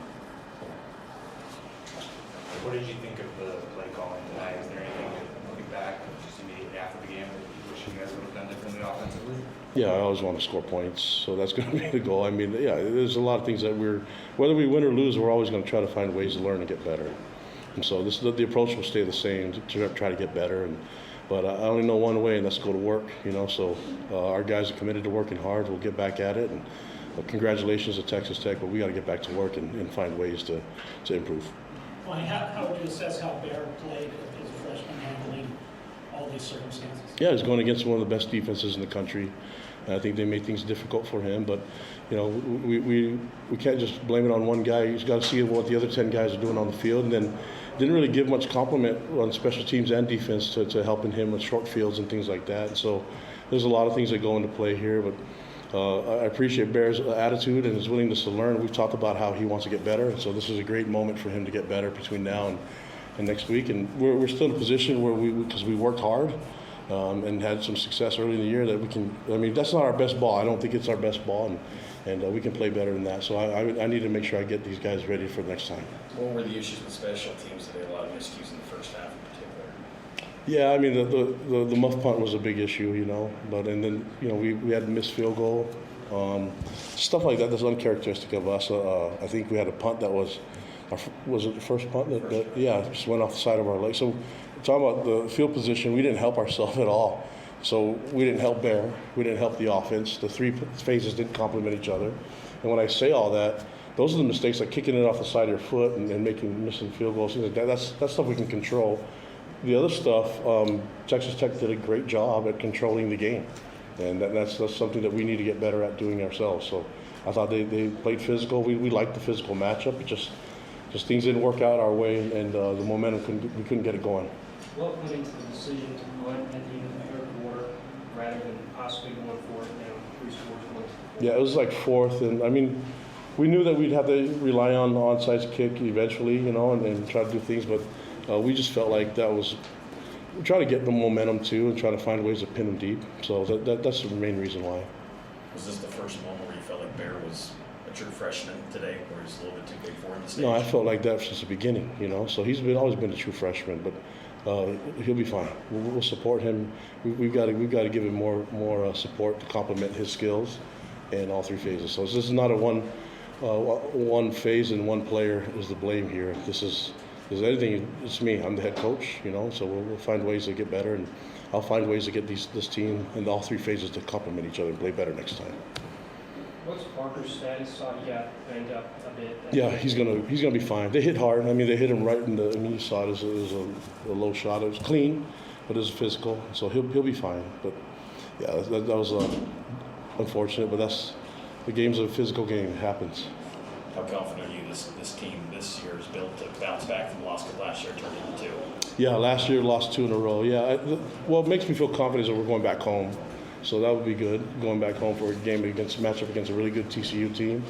What did you think of the play calling tonight? Is there anything looking back just immediately after the game that you wish you guys would have done differently offensively? Yeah, I always want to score points, so that's going to be the goal. I mean, there's a lot of things that whether we win or lose, we're always going to try to find ways to learn and get better. And so the approach will stay the same to try to get better. But I only know one way, and that's go to work. So our guys are committed to working hard. We'll get back at it. And congratulations to Texas Tech, but we got to get back to work and find ways to improve. Well, how would you assess how Bear played as a freshman, handling all these circumstances? Yeah, he's going against one of the best defenses in the country. And I think they made things difficult for him. But we can't just blame it on one guy. He's got to see what the other 10 guys are doing on the field, and then. Didn't really give much compliment on special teams and defense to helping him with short fields and things like that. And so there's a lot of things that go into play here, but I appreciate Bear's attitude and his willingness to learn. We've talked about how he wants to get better, and so this is a great moment for him to get better between now and next week. And we're still in a position where because we worked hard and had some success early in the year that we can. I mean, that's not our best ball. I don't think it's our best ball, and we can play better than that. So I need to make sure I get these guys ready for next time. What were the issues with special teams today? A lot of miscues in the first half in particular. Yeah, I mean the muff punt was a big issue, But and then we had a missed field goal, stuff like that. That's uncharacteristic of us. I think we had a punt that was it the first punt that just went off the side of our leg. So talking about the field position, we didn't help ourselves at all. So we didn't help Bear. We didn't help the offense. The three phases didn't complement each other. And when I say all that, those are the mistakes, like kicking it off the side of your foot and missing field goals, things like that. That's stuff we can control. The other stuff, Texas Tech did a great job at controlling the game. And that's something that we need to get better at doing ourselves. So I thought they played physical. We liked the physical matchup. It just things didn't work out our way, and the momentum, we couldn't get it going. What went into the decision to run at the end of the third quarter rather than possibly going for it down 3 scores? Yeah, it was like fourth, and I mean, we knew that we'd have to rely on the onside kick eventually, and try to do things, but we just felt like that was – we try to get the momentum too and try to find ways to pin them deep. So that's the main reason why. Was this the first moment where you felt like Bear was a true freshman today, or he's a little bit too big for him to stage? No, I felt like that since the beginning, So he's always been a true freshman, but he'll be fine. We'll support him. We've got to give him more support to complement his skills in all 3 phases. So this is not a one phase and one player is the blame here. This is anything. It's me. I'm the head coach. So we'll find ways to get better, and I'll find ways to get this team in all 3 phases to complement each other and play better next time. What's Parker's status? Saw he got banged up a bit. Yeah, he's gonna be fine. They hit hard. I mean, they hit him right in the knee side. It was a low shot. It was clean, but it was physical. So he'll be fine. But yeah, that was unfortunate. But the game's a physical game. It happens. How confident are you this team this year is built to bounce back from the loss of last year, turned into 2? Yeah, last year lost 2 in a row. Yeah, what makes me feel confident is that we're going back home. So that would be good, going back home for a matchup against a really good TCU team.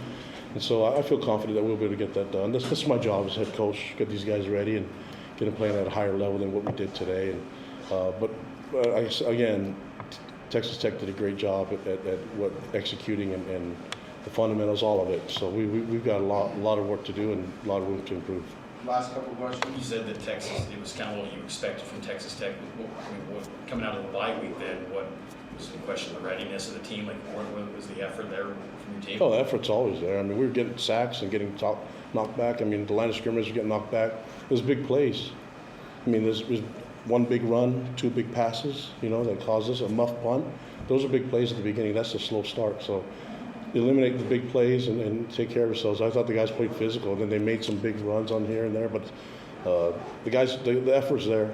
And so I feel confident that we'll be able to get that done. That's my job as head coach, get these guys ready and get them playing at a higher level than what we did today. And but again, Texas Tech did a great job at executing and the fundamentals, all of it. So we've got a lot of work to do and a lot of room to improve. Last couple of questions. You said that it was kind of what you expected from Texas Tech. Coming out of the bye week then, what was the question of the readiness of the team? Like, what was the effort there from your team? Oh, the effort's always there. I mean, we were getting sacks and getting knocked back. I mean, the line of scrimmage was getting knocked back. It was big plays. I mean, there's one big run, 2 big passes, that caused us a muff punt. Those are big plays at the beginning. That's a slow start. So eliminate the big plays and take care of ourselves. I thought the guys played physical. Then they made some big runs on here and there, but the effort's there.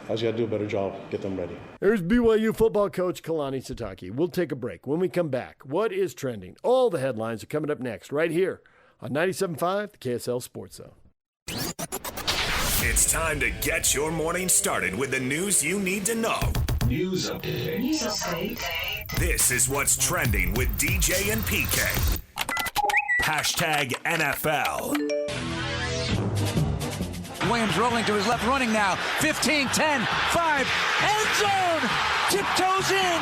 I just got to do a better job, get them ready. There's BYU football coach Kalani Sitake. We'll take a break. When we come back, what is trending? All the headlines are coming up next, right here on 97.5, the KSL Sports Zone. It's time to get your morning started with the news you need to know. News update. News update. This is what's trending with DJ and PK. Hashtag NFL. Williams rolling to his left, running now. 15, 10, 5, end zone! Tiptoes in!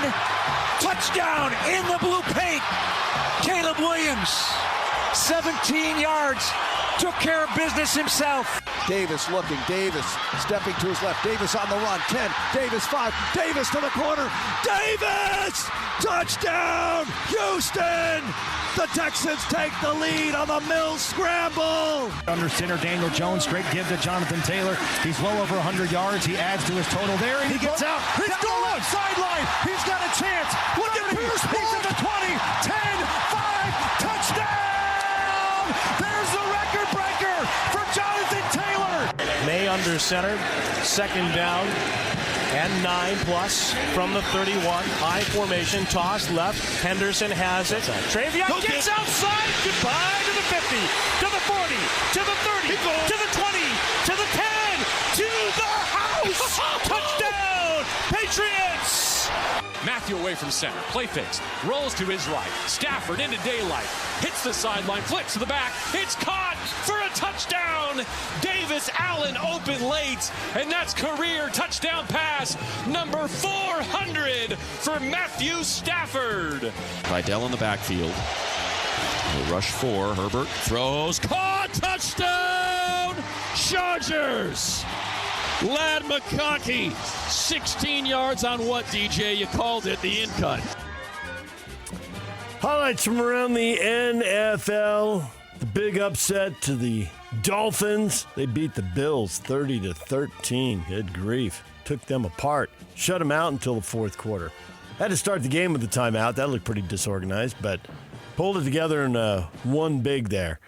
Touchdown in the blue paint! Caleb Williams, 17 yards, took care of business himself. Davis looking, Davis stepping to his left, Davis on the run, 10, Davis 5, Davis to the corner, Davis! Touchdown, Houston! The Texans take the lead on the Mills scramble. Under center, Daniel Jones, straight give to Jonathan Taylor. He's well over 100 yards. He adds to his total there, and he gets out. He's going sideline. He's got a chance. Look at Pierce. He's at the 20, 10, 5, touchdown! There's the record breaker for Jonathan Taylor. May under center, second down. And 9+ from the 31. High formation, toss left. Henderson has it. Travion gets outside. Goodbye to the 50, to the 40, to the 30, to the 20, to the 10, to the house. Touchdown, Patriots. Matthew away from center. Play fakes. Rolls to his right. Stafford into daylight. Hits the sideline. Flips to the back. It's caught for a touchdown. Davis Allen open late. And that's career touchdown pass number 400 for Matthew Stafford. Vidal in the backfield. The rush 4. Herbert throws. Caught. Touchdown. Chargers. Lad McConkey, 16 yards on what, DJ? You called it, the in-cut. Highlights from around the NFL. The big upset to the Dolphins, they beat the Bills 30-13. Good grief. Took them apart. Shut them out until the fourth quarter. Had to start the game with a timeout. That looked pretty disorganized, but pulled it together and won big there.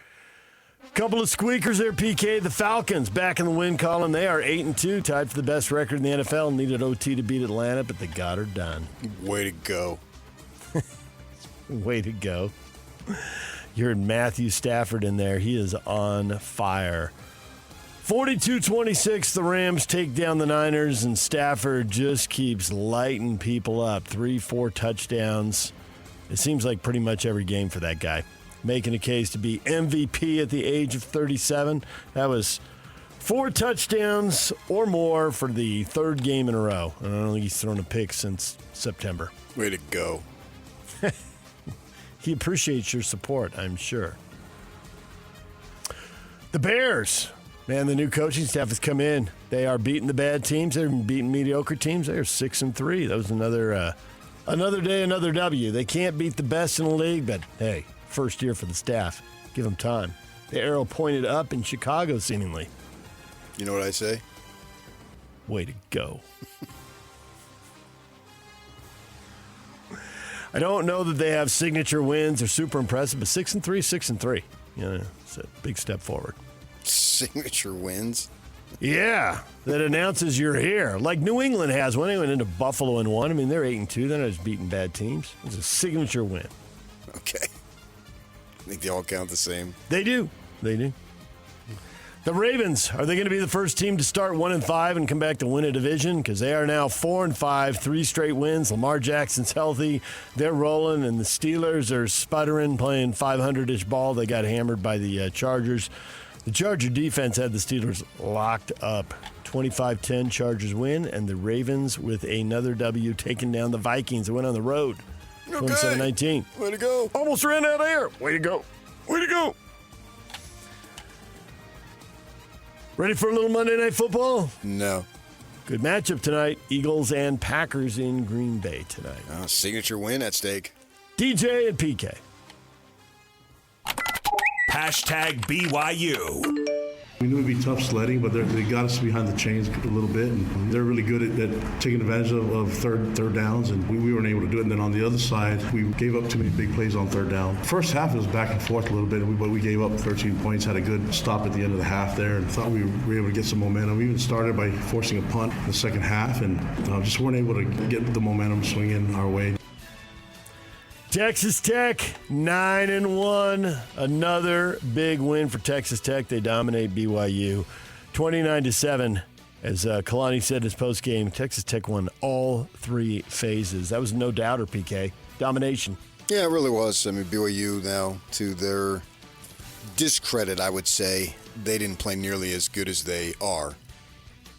Couple of squeakers there, PK. The Falcons back in the win column. They are 8-2, tied for the best record in the NFL. Needed OT to beat Atlanta, but they got her done. Way to go. Way to go. You heard Matthew Stafford in there. He is on fire. 42-26, the Rams take down the Niners, and Stafford just keeps lighting people up. 3-4 touchdowns. It seems like pretty much every game for that guy. Making a case to be MVP at the age of 37. That was 4 touchdowns or more for the third game in a row. I don't think he's thrown a pick since September. Way to go. He appreciates your support, I'm sure. The Bears. Man, the new coaching staff has come in. They are beating the bad teams. They're beating mediocre teams. They are 6-3. That was another day, another W. They can't beat the best in the league, but hey, first year for the staff. Give them time. The arrow pointed up in Chicago, seemingly. You know what I say? Way to go. I don't know that they have signature wins or super impressive, but 6-3, 6-3. Yeah, it's a big step forward. Signature wins? Yeah, that announces you're here. Like New England has one. They went into Buffalo and won. I mean, they're 8-2. They're not just beating bad teams. It's a signature win. Okay. I think they all count the same. They do. They do. The Ravens, are they going to be the first team to start 1-5 and come back to win a division? Because they are now 4-5, 3 straight wins. Lamar Jackson's healthy. They're rolling, and the Steelers are sputtering, playing 500-ish ball. They got hammered by the Chargers. The Charger defense had the Steelers locked up. 25-10 Chargers win, and the Ravens with another W taking down the Vikings. They went on the road. Okay. 27-19. Way to go. Almost ran out of air. Way to go. Way to go. Ready for a little Monday Night Football? No. Good matchup tonight. Eagles and Packers in Green Bay tonight. Signature win at stake. DJ and PK. Hashtag BYU. We knew it'd be tough sledding, but they got us behind the chains a little bit, and they're really good at taking advantage of third downs, and we weren't able to do it. And then on the other side, we gave up too many big plays on third down. First half, it was back and forth a little bit, but we gave up 13 points, had a good stop at the end of the half there, and thought we were able to get some momentum. We even started by forcing a punt in the second half, and just weren't able to get the momentum swinging our way. Texas Tech, 9-1. Another big win for Texas Tech. They dominate BYU, 29-7. As Kalani said in his postgame, Texas Tech won all 3 phases. That was no doubter, PK. Domination. Yeah, it really was. I mean, BYU now, to their discredit, I would say, they didn't play nearly as good as they are.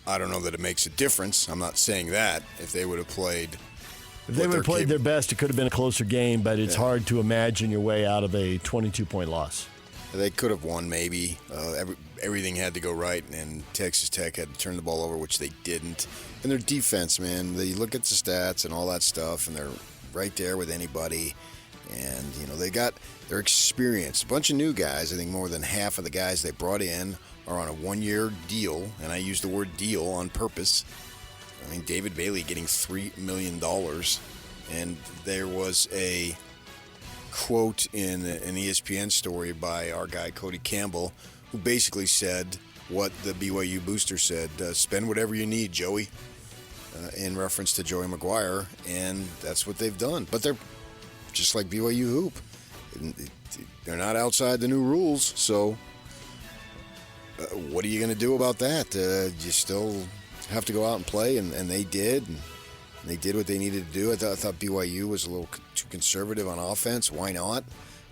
I don't know that it makes a difference. I'm not saying that. If they would have played... If they would have played their best, it could have been a closer game, but it's hard to imagine your way out of a 22-point loss. They could have won, maybe. Everything had to go right, and Texas Tech had to turn the ball over, which they didn't. And their defense, man, they look at the stats and all that stuff, and they're right there with anybody. And, they got their experience. A bunch of new guys. I think more than half of the guys they brought in are on a 1-year deal, and I use the word deal on purpose. I mean, David Bailey getting $3 million. And there was a quote in an ESPN story by our guy, Cody Campbell, who basically said what the BYU booster said, spend whatever you need, Joey, in reference to Joey Maguire. And that's what they've done. But they're just like BYU hoop. They're not outside the new rules. So what are you going to do about that? You still... have to go out and play, and they did. And they did what they needed to do. I thought BYU was a little too conservative on offense. Why not?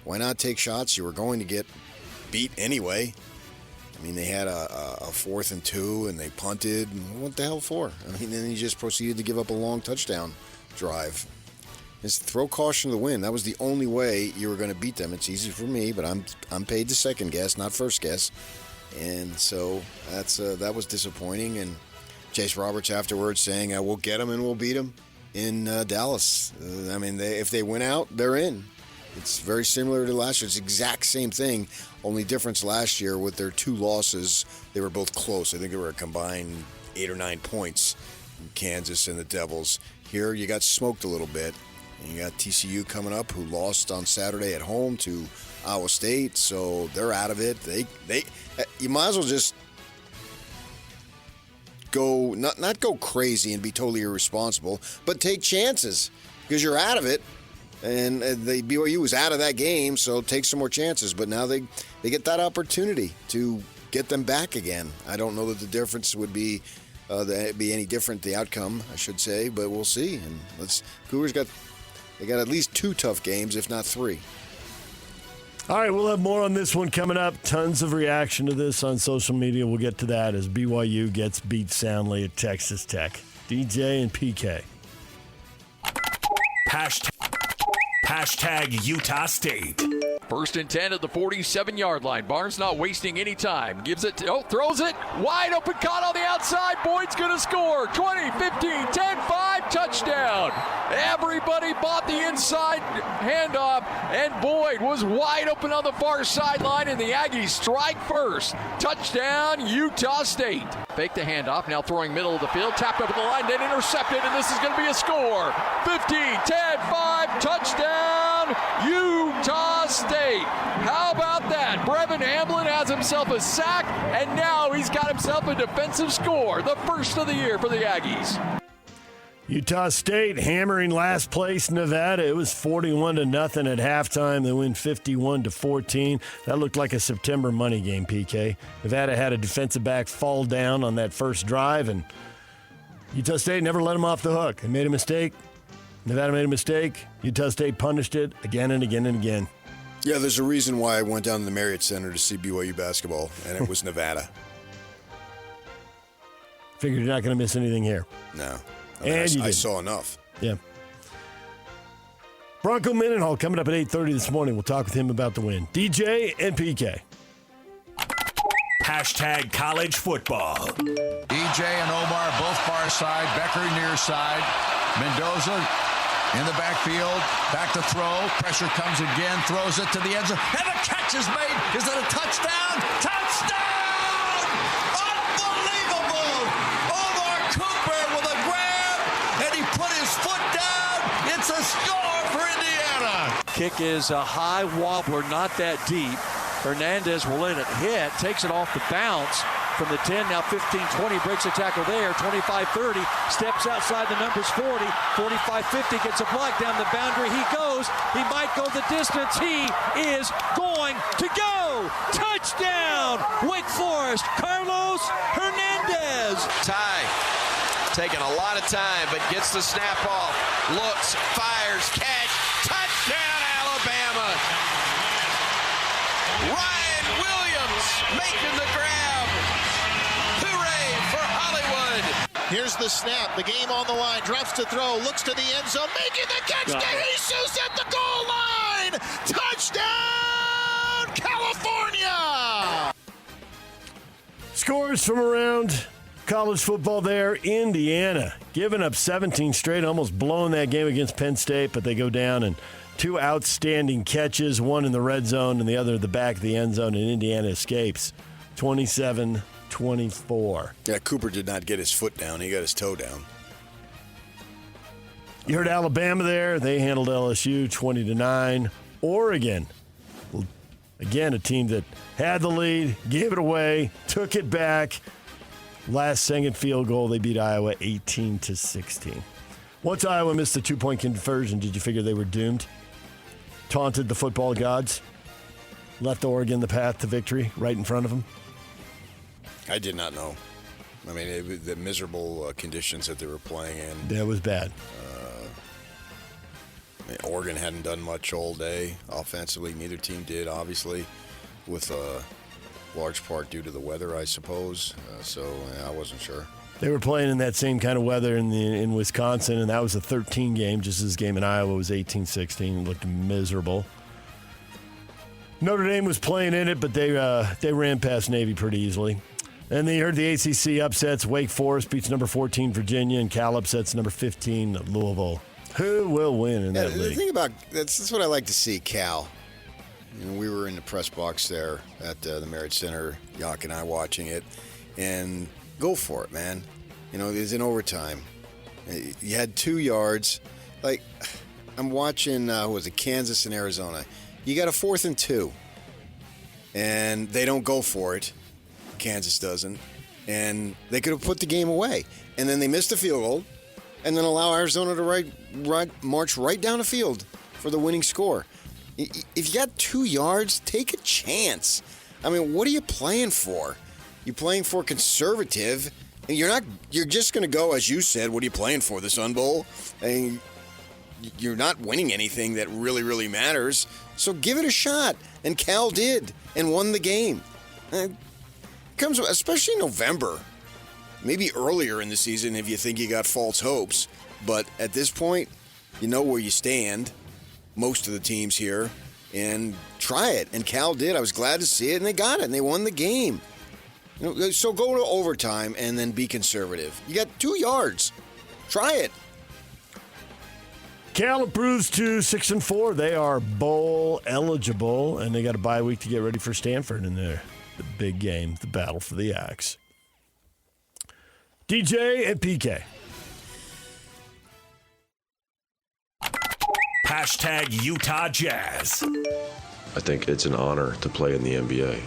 Why not take shots? You were going to get beat anyway. I mean, they had a 4th and 2, and they punted. And what the hell for? I mean, then he just proceeded to give up a long touchdown drive. Just throw caution to the wind. That was the only way you were going to beat them. It's easy for me, but I'm paid to second guess, not first guess. And so that was disappointing. And Chase Roberts afterwards saying, we'll get them and we'll beat them in Dallas. I mean, if they win out, they're in. It's very similar to last year. It's the exact same thing. Only difference last year with their 2 losses, they were both close. I think they were a combined 8 or 9 points, Kansas and the Devils. Here you got smoked a little bit. And you got TCU coming up, who lost on Saturday at home to Iowa State, so they're out of it. You might as well just go, not go crazy and be totally irresponsible, but take chances because you're out of it. And the BYU was out of that game, so take some more chances. But now they get that opportunity to get them back again. I don't know that the difference would be any different, the outcome, I should say, but we'll see. And Cougars got at least 2 tough games, if not 3. All right, we'll have more on this one coming up. Tons of reaction to this on social media. We'll get to that as BYU gets beat soundly at Texas Tech. DJ and PK. Hashtag Utah State. 1st and 10 at the 47-yard line. Barnes not wasting any time. Gives it, throws it. Wide open, caught on the outside. Boyd's going to score. 20, 15, 10, 5, touchdown. Everybody bought the inside handoff, and Boyd was wide open on the far sideline, and the Aggies strike first. Touchdown, Utah State. Fake the handoff, now throwing middle of the field. Tapped up at the line, then intercepted, and this is going to be a score. 15, 10, 5, touchdown, Utah State. How about that? Brevin Hamlin has himself a sack, and now he's got himself a defensive score, the first of the year for the Aggies. Utah State hammering last place Nevada. It was 41-0 at halftime. They win 51-14. That looked like a September money game, PK. Nevada had a defensive back fall down on that first drive, and Utah State never let them off the hook. They made a mistake. Nevada made a mistake. Utah State punished it again and again and again. Yeah, there's a reason why I went down to the Marriott Center to see BYU basketball, and it was Nevada. Figured you're not going to miss anything here. No. I saw enough. Yeah. Bronco Mendenhall coming up at 8:30 this morning. We'll talk with him about the win. DJ and PK. Hashtag college football. EJ and Omar both far side. Becker near side. Mendoza in the backfield. Back to throw. Pressure comes again. Throws it to the end zone. And the catch is made. Is it a touchdown? Touchdown! Unbelievable! Omar Cooper with a grab. And he put his foot down. It's a score for Indiana. Kick is a high wobbler, not that deep. Hernandez will let it hit, takes it off the bounce from the 10, now 15-20, breaks a tackle there, 25-30, steps outside the numbers 40, 45-50, gets a block down the boundary, he goes, he might go the distance, he is going to go! Touchdown! Wake Forest, Carlos Hernandez! Ty, taking a lot of time, but gets the snap off, looks, fires, catch, touchdown Alabama! Ryan Williams making the grab. Hooray for Hollywood. Here's the snap. The game on the line. Drops to throw. Looks to the end zone. Making the catch. DeJesus at the goal line. Touchdown, California. Scores from around college football there. Indiana giving up 17 straight, almost blowing that game against Penn State, but they go down and 2 outstanding catches, one in the red zone and the other at the back of the end zone, and Indiana escapes 27-24. Yeah, Cooper did not get his foot down. He got his toe down. You heard Alabama there. They handled LSU 20-9. Oregon, again, a team that had the lead, gave it away, took it back. Last second field goal, they beat Iowa 18-16. Once Iowa missed the 2-point conversion, did you figure they were doomed? Taunted the football gods, left Oregon the path to victory right in front of them? I did not know. I mean, the miserable conditions that they were playing in. That was bad. Oregon hadn't done much all day offensively. Neither team did, obviously, with a large part due to the weather, I suppose. I wasn't sure. They were playing in that same kind of weather in Wisconsin, and that was a 13 game, just as this game in Iowa was 18-16. It looked miserable. Notre Dame was playing in it, but they ran past Navy pretty easily. And then you heard the ACC upsets. Wake Forest beats number 14 Virginia, and Cal upsets number 15 Louisville. Who will win in that league? The thing about that's what I like to see, Cal. we were in the press box there at the Marriott Center, Yawk and I watching it, and go for it, man. It was in overtime. You had 2 yards. Like, I'm watching, Kansas and Arizona. You got a 4th and 2, and they don't go for it. Kansas doesn't, and they could have put the game away. And then they missed the field goal, and then allow Arizona to march right down the field for the winning score. If you got 2 yards, take a chance. I mean, what are you playing for? You're playing for conservative, and you're just going to go, as you said, what are you playing for, the Sun Bowl? And you're not winning anything that really, really matters. So give it a shot. And Cal did, and won the game. It comes, especially in November, maybe earlier in the season if you think you got false hopes. But at this point, you know where you stand, most of the teams here, and try it. And Cal did. I was glad to see it, and they got it, and they won the game. So go to overtime and then be conservative. You got 2 yards. Try it. Cal improves to 6-4. They are bowl eligible, and they got a bye week to get ready for Stanford in the big game, the battle for the Axe. DJ and PK. Hashtag Utah Jazz. I think it's an honor to play in the NBA.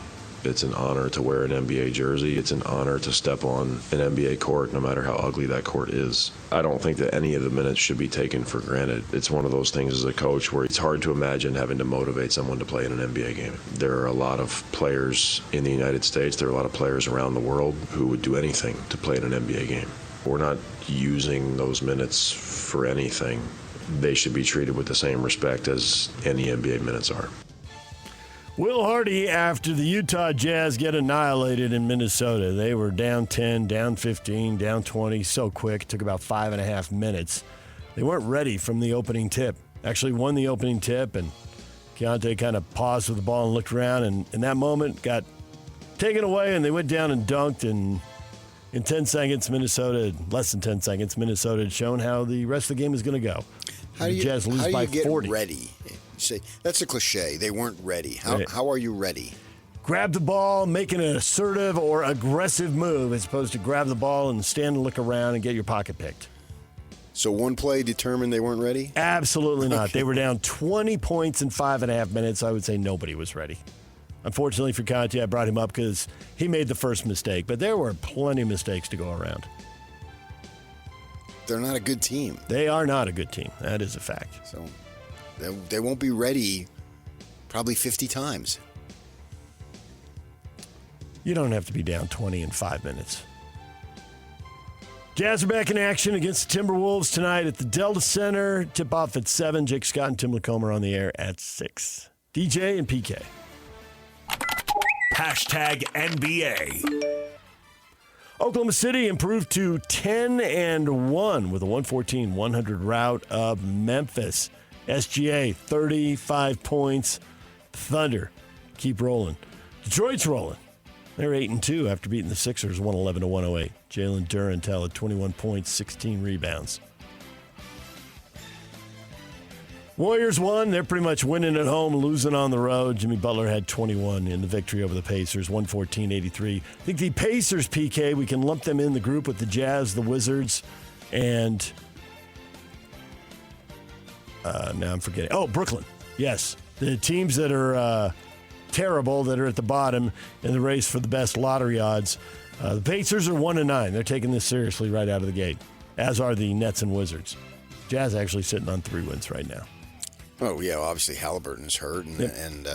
It's an honor to wear an NBA jersey. It's an honor to step on an NBA court, no matter how ugly that court is. I don't think that any of the minutes should be taken for granted. It's one of those things as a coach where it's hard to imagine having to motivate someone to play in an NBA game. There are a lot of players in the United States, there are a lot of players around the world who would do anything to play in an NBA game. We're not using those minutes for anything. They should be treated with the same respect as any NBA minutes are. Will Hardy, after the Utah Jazz get annihilated in Minnesota, they were down 10, down 15, down 20 so quick. It took about 5.5 minutes. They weren't ready from the opening tip. Actually won the opening tip, and Keontae kind of paused with the ball and looked around, and in that moment got taken away, and they went down and dunked, and in 10 seconds, less than 10 seconds, Minnesota had shown how the rest of the game is going to go. How do you Jazz lose by get 40. ready? Say, that's a cliche. They weren't ready. How are you ready? Grab the ball, make an assertive or aggressive move as opposed to grab the ball and stand and look around and get your pocket picked. So one play determined they weren't ready? Absolutely not. Okay. They were down 20 points in 5.5 minutes. I would say nobody was ready. Unfortunately for Conte, I brought him up because he made the first mistake, but there were plenty of mistakes to go around. They're not a good team. They are not a good team. That is a fact. So they won't be ready probably 50 times. You don't have to be down 20 in 5 minutes. Jazz are back in action against the Timberwolves tonight at the Delta Center. Tip-off at 7. Jake Scott and Tim Lacombe on the air at 6. DJ and PK. Hashtag NBA. Oklahoma City improved to 10-1 with a 114-100 rout of Memphis. SGA, 35 points. Thunder keep rolling. Detroit's rolling. They're 8-2 after beating the Sixers 111-108. Jalen Durantel had 21 points, 16 rebounds. Warriors won. They're pretty much winning at home, losing on the road. Jimmy Butler had 21 in the victory over the Pacers, 114-83. I think the Pacers, PK, we can lump them in the group with the Jazz, the Wizards, and now I'm forgetting. Oh, Brooklyn. Yes. The teams that are terrible, that are at the bottom in the race for the best lottery odds. The Pacers are 1-9. They're taking this seriously right out of the gate, as are the Nets and Wizards. Jazz actually sitting on 3 wins right now. Oh, yeah, obviously Halliburton's hurt, and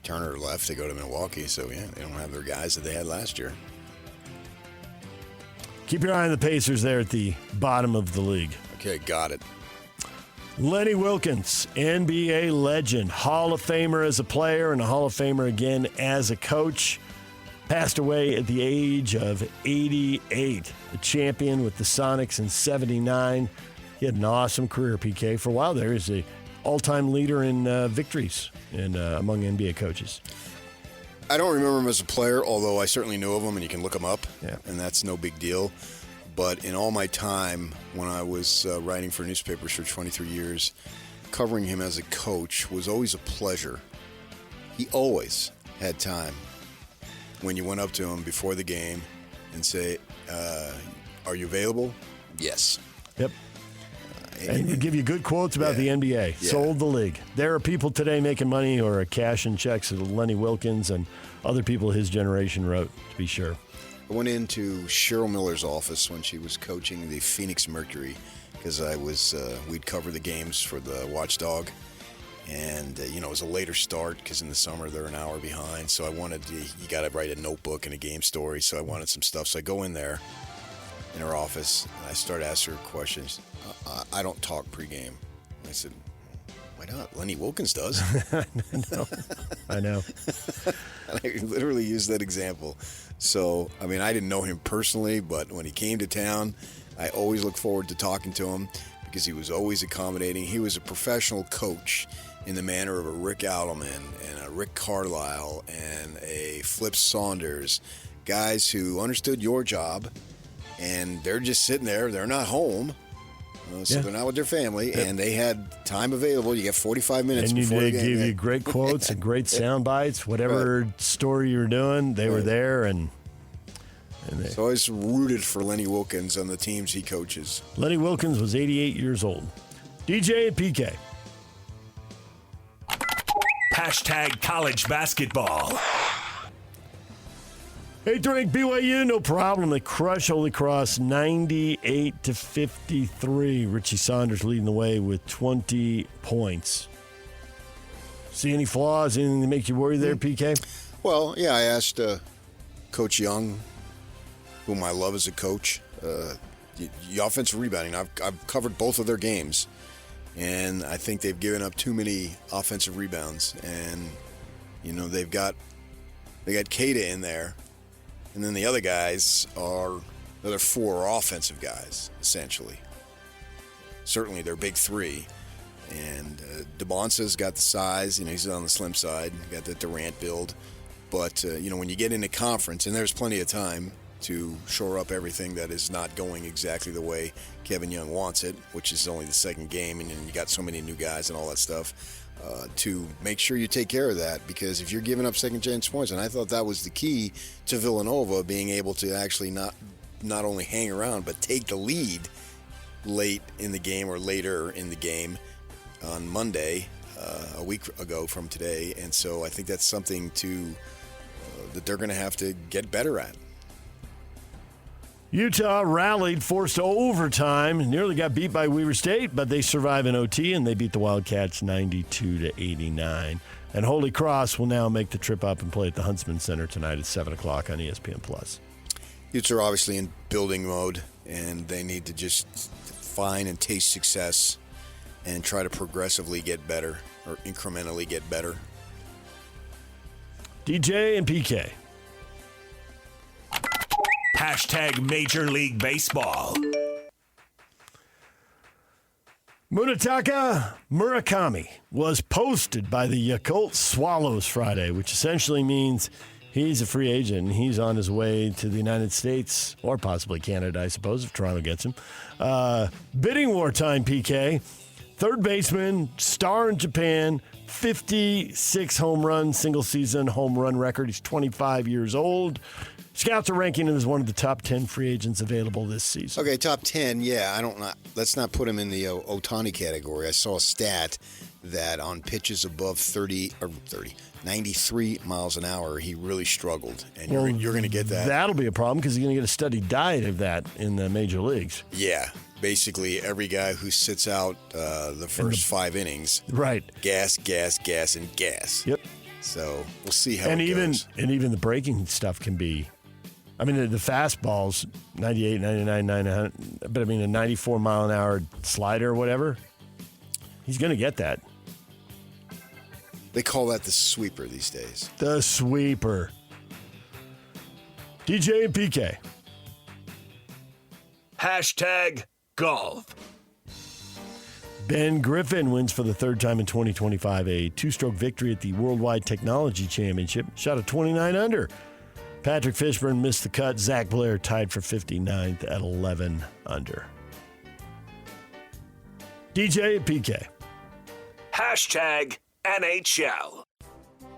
Turner left to go to Milwaukee, so, yeah, they don't have their guys that they had last year. Keep your eye on the Pacers there at the bottom of the league. Okay, got it. Lenny Wilkens, NBA legend, Hall of Famer as a player and a Hall of Famer again as a coach, passed away at the age of 88. A champion with the Sonics in 79. He had an awesome career, PK. For a while there, he's the all-time leader in victories among NBA coaches. I don't remember him as a player, although I certainly knew of him, and you can look him up, yeah. And that's no big deal. But in all my time, when I was writing for newspapers for 23 years, covering him as a coach was always a pleasure. he always had time when you went up to him before the game and say, are you available? Yes. Yep. And he'd give you good quotes about the NBA. Yeah. Sold the league. There are people today making money or cashing checks that Lenny Wilkens and other people his generation wrote, to be sure. I went into Cheryl Miller's office when she was coaching the Phoenix Mercury because we'd cover the games for the Watchdog. And, it was a later start because in the summer they're an hour behind. So you got to write a notebook and a game story. So I wanted some stuff. So I go in there in her office and I start asking her questions. I don't talk pregame. I said, why not? Lenny Wilkens does. I know. And I literally used that example. So, I didn't know him personally, but when he came to town, I always looked forward to talking to him because he was always accommodating. He was a professional coach in the manner of a Rick Alderman and a Rick Carlisle and a Flip Saunders, guys who understood your job, and they're just sitting there. They're not home. So they're not with their family, and they had time available. You get 45 minutes before the game. And they give you great quotes and great sound bites. Whatever story you're doing, they were there. So I always rooted for Lenny Wilkens on the teams he coaches. Lenny Wilkens was 88 years old. DJ and PK. Hashtag college basketball. 8th ranked BYU, no problem. They crush Holy Cross 98-53. Richie Saunders leading the way with 20 points. See any flaws? Anything that make you worry there, PK? Well, yeah, I asked Coach Young, whom I love as a coach, the offensive rebounding. I've covered both of their games, and I think they've given up too many offensive rebounds. And they got Keita in there. And then the other guys the other four are offensive guys, essentially. Certainly they're big three. And DeBonsa's got the size. He's on the slim side. Got the Durant build. But, when you get into conference, and there's plenty of time to shore up everything that is not going exactly the way Kevin Young wants it, which is only the second game, and you got so many new guys and all that stuff. To make sure you take care of that, because if you're giving up second chance points, and I thought that was the key to Villanova being able to actually not only hang around but take the lead late in the game or later in the game on Monday, a week ago from today. And so I think that's something that they're going to have to get better at. Utah rallied, forced overtime, nearly got beat by Weber State, but they survive in OT, and they beat the Wildcats 92-89. And Holy Cross will now make the trip up and play at the Huntsman Center tonight at 7 o'clock on ESPN+. Utes are obviously in building mode, and they need to just find and taste success and try to progressively get better or incrementally get better. DJ and PK. Hashtag Major League Baseball. Munetaka Murakami was posted by the Yakult Swallows Friday, which essentially means he's a free agent and he's on his way to the United States or possibly Canada, I suppose, if Toronto gets him. Bidding war time, PK. Third baseman, star in Japan, 56 home run, single season home run record. He's 25 years old. Scouts are ranking him as one of the top 10 free agents available this season. Okay, top 10, yeah. Let's not put him in the Ohtani category. I saw a stat that on pitches above 93 miles an hour, he really struggled. And you're going to get that. That'll be a problem because he's going to get a steady diet of that in the major leagues. Yeah. Basically, every guy who sits out the first 5 innings, right? Gas, and gas. Yep. So we'll see how it goes. And even the breaking stuff can be, the fastball's 98, 99, 900, but a 94 mile an hour slider or whatever, he's going to get that. They call that the sweeper these days. The sweeper. DJ and PK. Hashtag golf. Ben Griffin wins for the third time in 2025 a 2-stroke victory at the Worldwide Technology Championship. Shot a 29 under. Patrick Fishburne missed the cut. Zach Blair tied for 59th at 11 under. DJ and PK. Hashtag NHL.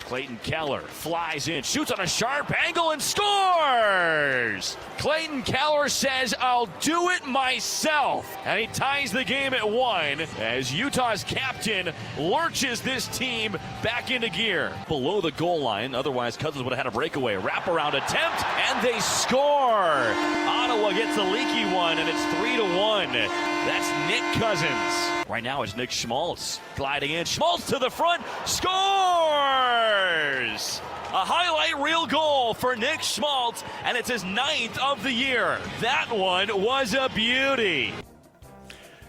Clayton Keller flies in, shoots on a sharp angle, and scores! Clayton Keller says, I'll do it myself. And he ties the game at 1 as Utah's captain lurches this team back into gear. Below the goal line, otherwise Cousins would have had a breakaway. Wraparound attempt, and they score! Ottawa gets a leaky one, and it's 3-1. That's Nick Cousins. Right now it's Nick Schmaltz gliding in. Schmaltz to the front, scores! A highlight reel goal for Nick Schmaltz, and it's his 9th of the year. That one was a beauty.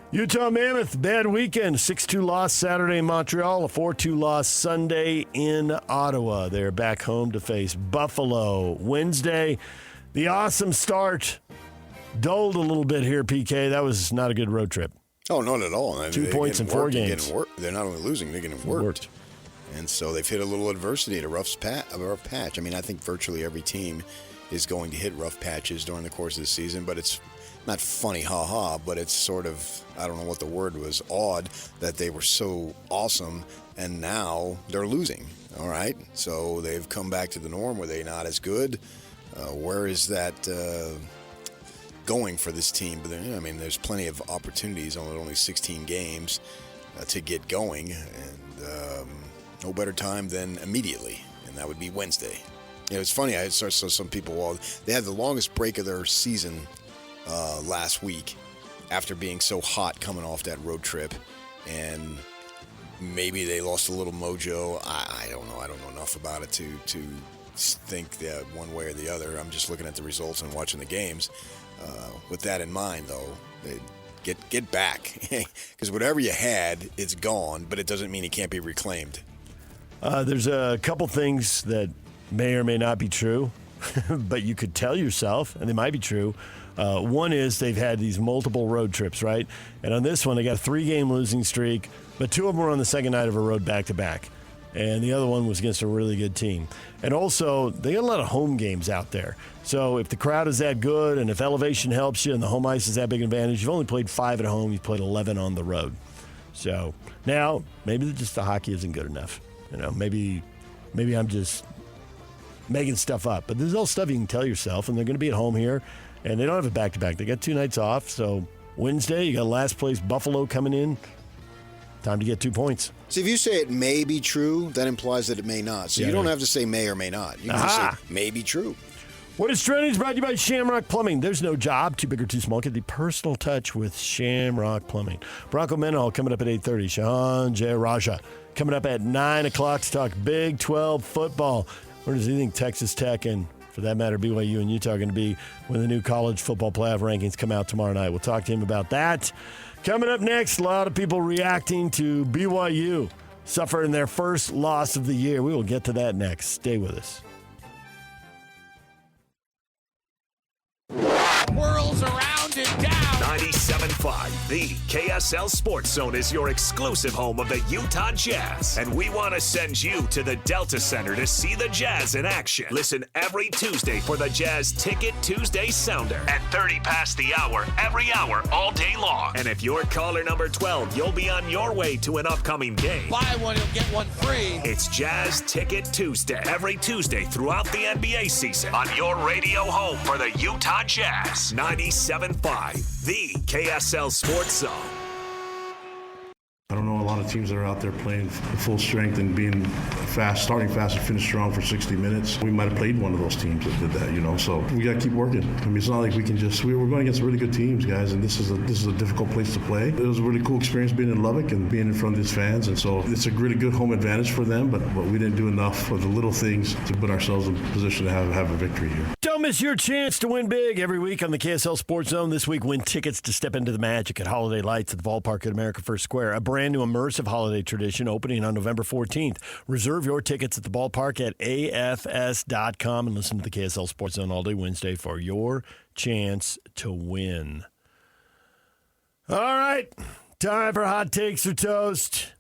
Utah Mammoth, bad weekend. 6-2 loss Saturday in Montreal, a 4-2 loss Sunday in Ottawa. They're back home to face Buffalo. Wednesday, the awesome start. Dulled a little bit here, PK. That was not a good road trip. Oh, not at all. I mean, 2 points in 4 games. They're not only losing, they're getting worked. And so they've hit a little adversity at a rough patch. I mean, I think virtually every team is going to hit rough patches during the course of the season, but it's not funny, ha-ha, but it's sort of, I don't know what the word was, odd that they were so awesome and now they're losing, all right? So they've come back to the norm. Were they not as good? Where is that going for this team? But I mean, there's plenty of opportunities on only 16 games to get going, and no better time than immediately, and that would be Wednesday. You know, it's funny. I saw some people, they had the longest break of their season last week after being so hot coming off that road trip, and maybe they lost a little mojo. I don't know. I don't know enough about it to think that one way or the other. I'm just looking at the results and watching the games. With that in mind, though, get back, because whatever you had, it's gone, but it doesn't mean it can't be reclaimed. There's a couple things that may or may not be true, but you could tell yourself, and they might be true. One is they've had these multiple road trips, right? And on this one, they got a 3-game losing streak, but 2 of them were on the second night of a road back-to-back. And the other one was against a really good team. And also, they got a lot of home games out there. So if the crowd is that good and if elevation helps you and the home ice is that big advantage, you've only played 5 at home, you've played 11 on the road. So now, maybe just the hockey isn't good enough. You know, maybe I'm just making stuff up. But there's all stuff you can tell yourself, and they're going to be at home here. And they don't have a back-to-back. They got 2 nights off. So Wednesday, you got last place Buffalo coming in. Time to get 2 points. See, if you say it may be true, that implies that it may not. So you don't have to say may or may not. You can just say may be true. What is trending is brought to you by Shamrock Plumbing. There's no job too big or too small. Get the personal touch with Shamrock Plumbing. Bronco Mendenhall coming up at 8:30. Shehan Jeyarajah coming up at 9 o'clock to talk Big 12 football. Where does he think Texas Tech and, for that matter, BYU and Utah are going to be when the new college football playoff rankings come out tomorrow night? We'll talk to him about that. Coming up next, a lot of people reacting to BYU suffering their first loss of the year. We will get to that next. Stay with us. Whirls around and down. 97.5, the KSL Sports Zone is your exclusive home of the Utah Jazz. And we want to send you to the Delta Center to see the Jazz in action. Listen every Tuesday for the Jazz Ticket Tuesday Sounder at 30 past the hour, every hour, all day long. And if you're caller number 12, you'll be on your way to an upcoming game. Buy one, you'll get one free. It's Jazz Ticket Tuesday, every Tuesday throughout the NBA season on your radio home for the Utah Jazz. 97.5, the KSL Sports Zone. I don't know a lot of teams that are out there playing full strength and being fast, starting fast and finish strong for 60 minutes. We might have played one of those teams that did that, you know. So we got to keep working. I mean, it's not like we can just. We're going against really good teams, guys, and this is a difficult place to play. It was a really cool experience being in Lubbock and being in front of these fans, and so it's a really good home advantage for them. But we didn't do enough of the little things to put ourselves in position to have a victory here. Don't miss your chance to win big every week on the KSL Sports Zone. This week, win tickets to step into the magic at Holiday Lights at the ballpark at America First Square. A brand new immersive holiday tradition opening on November 14th. Reserve your tickets at the ballpark at afs.com and listen to the KSL Sports Zone all day Wednesday for your chance to win. All right, time for hot takes or toast.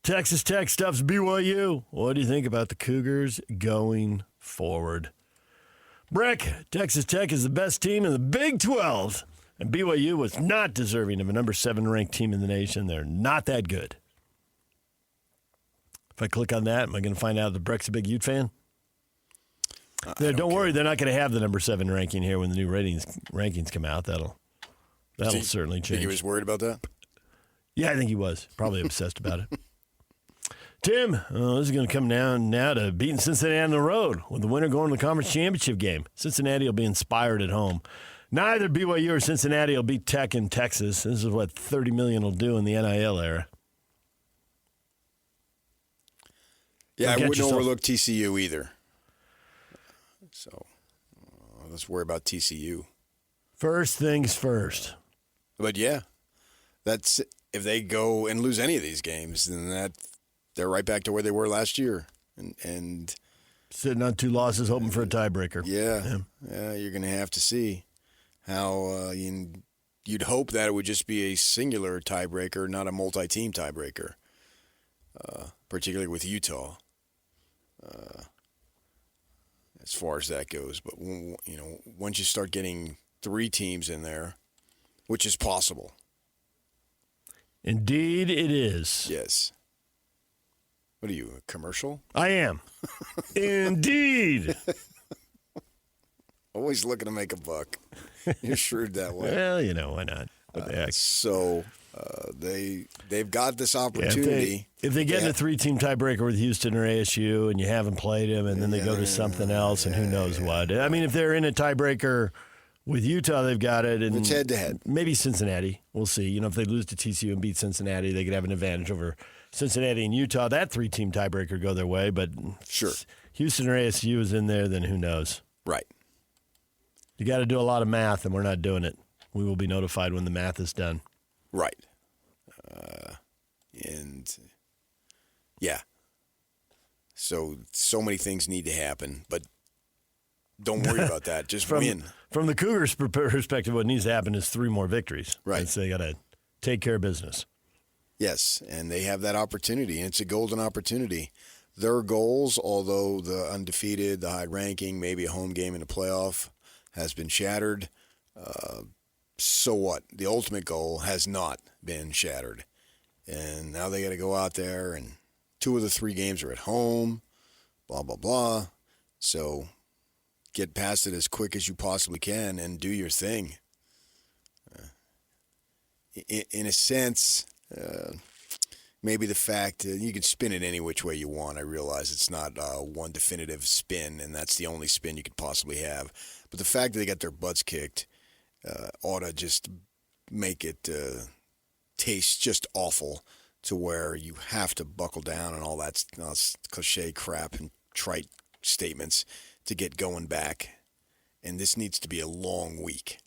Texas Tech stuffs BYU. What do you think about the Cougars going forward? Brick, Texas Tech is the best team in the Big 12. And BYU was not deserving of a number 7 ranked team in the nation. They're not that good. If I click on that, am I going to find out that Breck's a big Ute fan? Don't worry, they're not going to have the number 7 ranking here when the new rankings come out. That'll certainly change. Think he was worried about that? Yeah, I think he was. Probably obsessed about it. Tim, this is going to come down now to beating Cincinnati on the road with the winner going to the conference championship game. Cincinnati will be inspired at home. Neither BYU or Cincinnati will beat Tech in Texas. This is what $30 million will do in the NIL era. Yeah, I wouldn't overlook TCU either. So let's worry about TCU. First things first. But yeah, that's if they go and lose any of these games, then they're right back to where they were last year, and sitting on 2 losses, hoping for a tiebreaker. Yeah, you're going to have to see how you'd hope that it would just be a singular tiebreaker, not a multi-team tiebreaker, particularly with Utah. As far as that goes, but once you start getting 3 teams in there, which is possible. Indeed, it is. Yes. What are you, a commercial? I am. Indeed. Always looking to make a buck. You're shrewd that way. Well, why not? They've got this opportunity. If they get in a 3-team tiebreaker with Houston or ASU and you haven't played them and then they go to something else and who knows what. I mean, if they're in a tiebreaker with Utah, they've got it. And it's head-to-head. Maybe Cincinnati. We'll see. If they lose to TCU and beat Cincinnati, they could have an advantage over Cincinnati and Utah. That 3-team tiebreaker go their way. But sure, Houston or ASU is in there, then who knows? Right. You got to do a lot of math, and we're not doing it. We will be notified when the math is done. Right. And yeah. So many things need to happen, but don't worry about that. Just win. From the Cougars' perspective, what needs to happen is 3 more victories. Right. So they got to take care of business. Yes, and they have that opportunity, and it's a golden opportunity. Their goals, although the undefeated, the high ranking, maybe a home game in the playoff, has been shattered. So what? The ultimate goal has not been shattered. And now they got to go out there, and 2 of the 3 games are at home, blah, blah, blah. So get past it as quick as you possibly can and do your thing. In a sense, maybe the fact you can spin it any which way you want. I realize it's not one definitive spin, and that's the only spin you could possibly have. But the fact that they got their butts kicked ought to just make it taste just awful to where you have to buckle down and all that cliche crap and trite statements to get going back. And this needs to be a long week,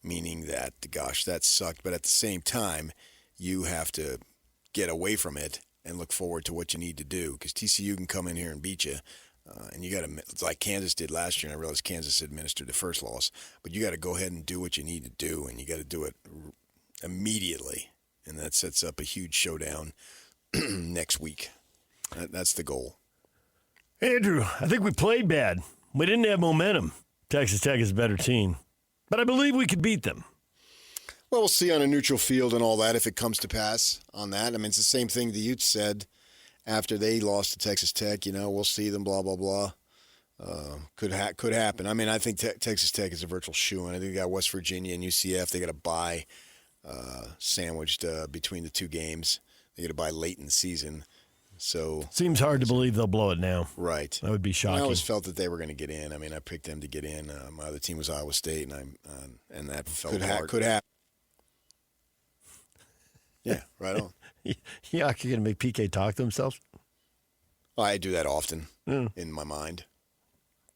meaning that, gosh, that sucked. But at the same time, you have to get away from it and look forward to what you need to do, because TCU can come in here and beat you. And you got to, it's like Kansas did last year, and I realize Kansas administered the first loss, but you got to go ahead and do what you need to do, and you got to do it immediately, and that sets up a huge showdown next week. That's the goal. Andrew, I think we played bad. We didn't have momentum. Texas Tech is a better team, but I believe we could beat them. Well, we'll see on a neutral field and all that if it comes to pass on that. I mean, it's the same thing the Utes said after they lost to Texas Tech. We'll see them, blah, blah, blah. Could happen. I mean, I think Texas Tech is a virtual shoo-in. I think they got West Virginia and UCF. They got a bye sandwiched between the 2 games. They got a bye late in the season. So seems hard to believe they'll blow it now. Right. That would be shocking. I always felt that they were going to get in. I mean, I picked them to get in. My other team was Iowa State, and that felt hard. Could happen. Yeah, right on. Yawk, you're going to make PK talk to himself? Well, I do that often in my mind,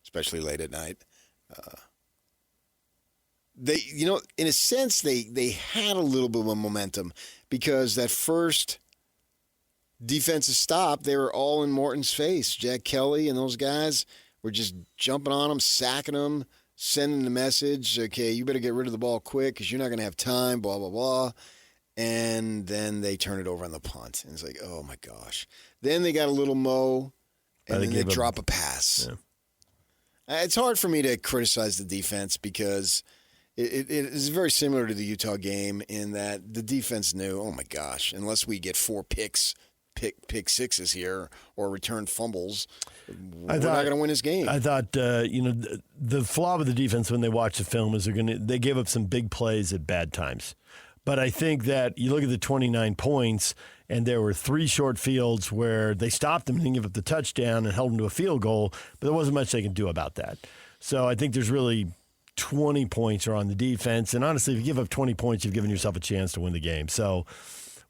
especially late at night. They, in a sense, they had a little bit of momentum because that first defensive stop, they were all in Morton's face. Jack Kelly and those guys were just jumping on him, sacking him, sending the message, okay, you better get rid of the ball quick because you're not going to have time, blah, blah, blah. And then they turn it over on the punt. And it's like, oh, my gosh. Then they got a little mo, and then they drop a pass. Yeah. It's hard for me to criticize the defense because it is very similar to the Utah game in that the defense knew, oh, my gosh, unless we get 4 picks pick sixes here or return fumbles, we're not going to win this game. I thought, the flaw with the defense when they watch the film is they gave up some big plays at bad times. But I think that you look at the 29 points, and there were 3 short fields where they stopped them and didn't give up the touchdown and held them to a field goal, but there wasn't much they could do about that. So I think there's really 20 points are on the defense. And honestly, if you give up 20 points, you've given yourself a chance to win the game. So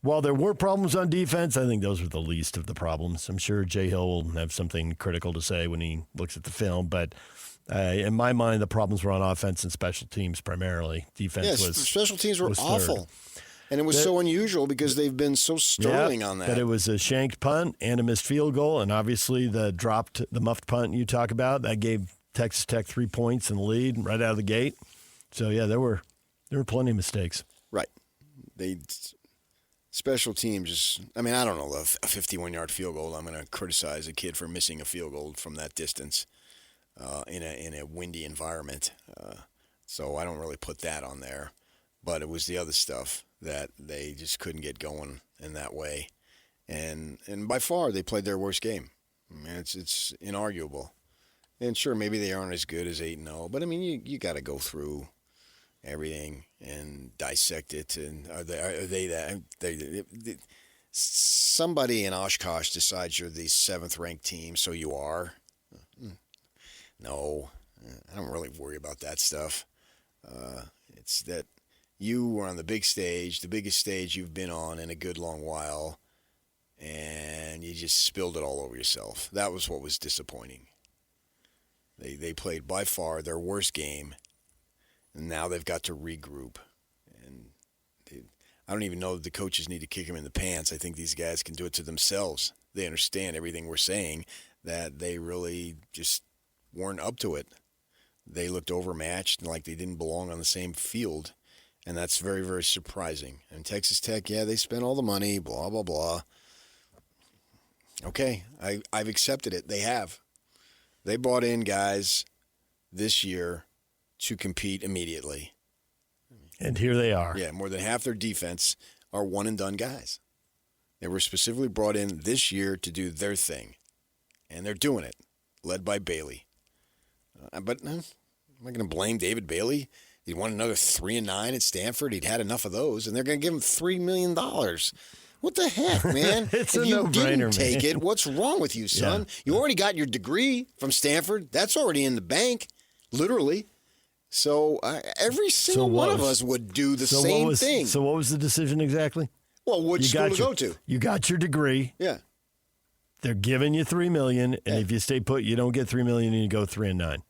while there were problems on defense, I think those were the least of the problems. I'm sure Jay Hill will have something critical to say when he looks at the film, but in my mind, the problems were on offense and special teams primarily. Defense special teams were awful. And it was so unusual because they've been so sterling on that. But it was a shanked punt and a missed field goal, and obviously the muffed punt you talk about, that gave Texas Tech 3 points in the lead right out of the gate. So, yeah, there were plenty of mistakes. Right. Special teams I don't know, a 51-yard field goal. I'm going to criticize a kid for missing a field goal from that distance in a windy environment. So I don't really put that on there. But it was the other stuff that they just couldn't get going in that way. And by far, they played their worst game. I mean, it's inarguable. And sure, maybe they aren't as good as 8-0, but I mean, you got to go through everything and dissect it. And are they that? Somebody in Oshkosh decides you're the 7th-ranked team, so you are. No, I don't really worry about that stuff. It's that you were on the big stage, the biggest stage you've been on in a good long while, and you just spilled it all over yourself. That was what was disappointing. They played by far their worst game, and now they've got to regroup. And I don't even know that the coaches need to kick them in the pants. I think these guys can do it to themselves. They understand everything we're saying, that they really just weren't up to it. They looked overmatched and like they didn't belong on the same field, and that's very, very surprising. And Texas Tech, they spent all the money, blah, blah, blah. Okay, I've accepted it. They have. They brought in guys this year to compete immediately. And here they are. Yeah, more than half their defense are one-and-done guys. They were specifically brought in this year to do their thing, and they're doing it, led by Bailey. But am I going to blame David Bailey? He won another 3-9 at Stanford. He'd had enough of those, and they're going to give him $3 million. What the heck, man? It's if a you no-brainer, didn't take man. it, what's wrong with you, son? Yeah. You already got your degree from Stanford. That's already in the bank, literally. So every single one of us would do the same thing. So what was the decision exactly? Well, which school to go to? You got your degree. Yeah. They're giving you $3 million, and if you stay put, you don't get $3 million, and you go 3-9.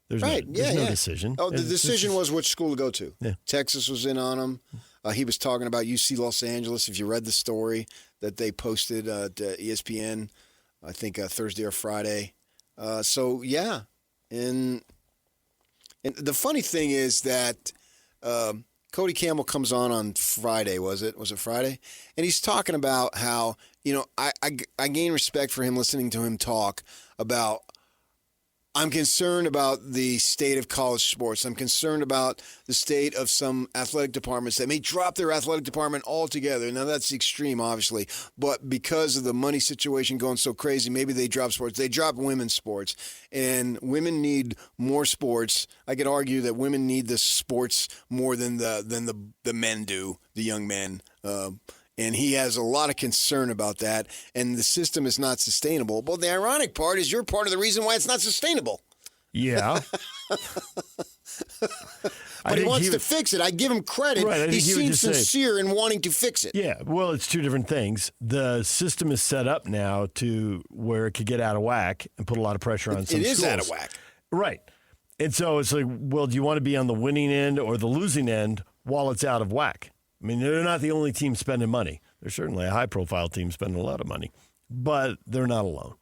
There's no decision. Oh, the decision was which school to go to. Yeah. Texas was in on him. He was talking about UC Los Angeles. If you read the story that they posted at ESPN, I think Thursday or Friday. So yeah, and the funny thing is that Cody Campbell comes on Friday. Was it Friday? And he's talking about how I gain respect for him listening to him talk about. I'm concerned about the state of college sports. I'm concerned about the state of some athletic departments that may drop their athletic department altogether. Now, that's extreme, obviously, but because of the money situation going so crazy, maybe they drop sports. They drop women's sports, and women need more sports. I could argue that women need the sports more than the men do, the young men. And he has a lot of concern about that, and the system is not sustainable. But the ironic part is you're part of the reason why it's not sustainable. Yeah. But he wants to fix it. I give him credit. Right, he seems sincere in wanting to fix it. Yeah, well, it's two different things. The system is set up now to where it could get out of whack and put a lot of pressure on some schools. It is out of whack. Right. And so it's like, well, do you want to be on the winning end or the losing end while it's out of whack? I mean, they're not the only team spending money. They're certainly a high-profile team spending a lot of money, but they're not alone.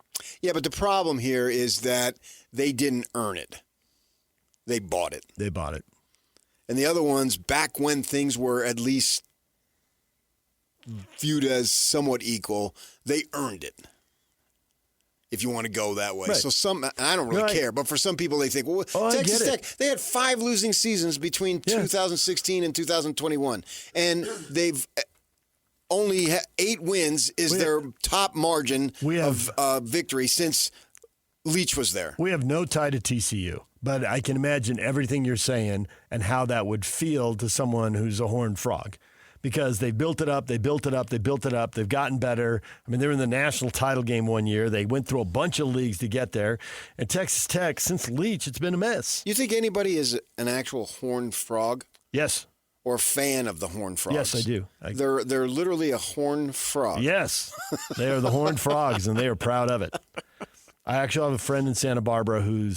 Yeah, but the problem here is that they didn't earn it. They bought it. They bought it. And the other ones, back when things were at least viewed as somewhat equal, they earned it. If you want to go that way. Right. So I don't really care, but for some people they think, well, Texas Tech, they had 5 losing seasons between 2016 and 2021. And only 8 wins is their top margin of victory since Leach was there. We have no tie to TCU, but I can imagine everything you're saying and how that would feel to someone who's a Horned Frog. Because they built it up, they've gotten better. I mean, they were in the national title game one year. They went through a bunch of leagues to get there. And Texas Tech, since Leach, it's been a mess. You think anybody is an actual Horned Frog? Yes. Or fan of the Horned Frogs? Yes, I do. They're literally a Horned Frog. Yes. They are the Horned Frogs, and they are proud of it. I actually have a friend in Santa Barbara whose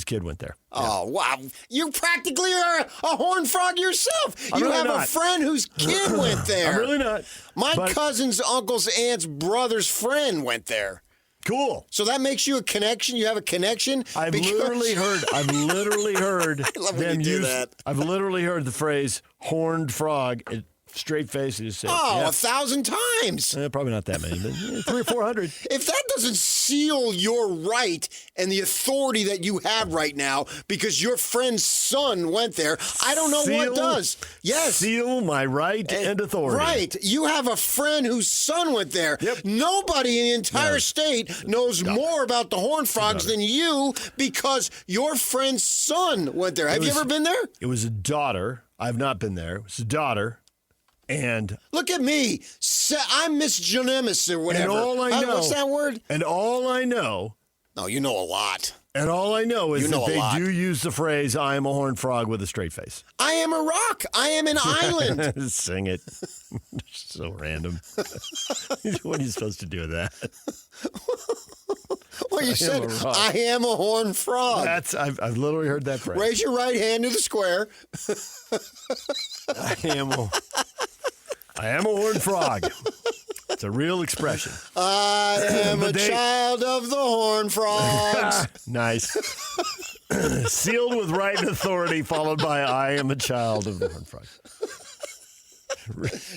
kid went there. Oh, wow. You practically are a Horned Frog yourself. I'm you really have not. a friend whose kid went there. I'm really not. My cousin's uncle's aunt's brother's friend went there. Cool. So that makes you a connection? You have a connection? I've literally heard I love when you do that. I've literally heard the phrase Horned Frog. Straight face, you say. 1,000 times. Probably not that many, but 300 or 400. If that doesn't seal your right and the authority that you have right now because your friend's son went there, I don't know what does. Yes. Seal my right and authority. Right. You have a friend whose son went there. Yep. Nobody in the entire state knows more about the Horned Frogs than you because your friend's son went there. Have you ever been there? It was a daughter. I've not been there. It was a daughter. And look at me. I'm Miss Jonemus or whatever. And all I know, what's that word? And all I know. No, you know a lot. And all I know is that they do use the phrase, I am a Horned Frog with a straight face. I am a rock. I am an island. Sing it. So random. What are you supposed to do with that? Well, you said, I am a Horned Frog. I've literally heard that phrase. Raise your right hand to the square. I am a Horned Frog. It's a real expression. I am a child of the Horned Frogs. Nice. Sealed with right and authority, followed by I am a child of the Horned Frogs.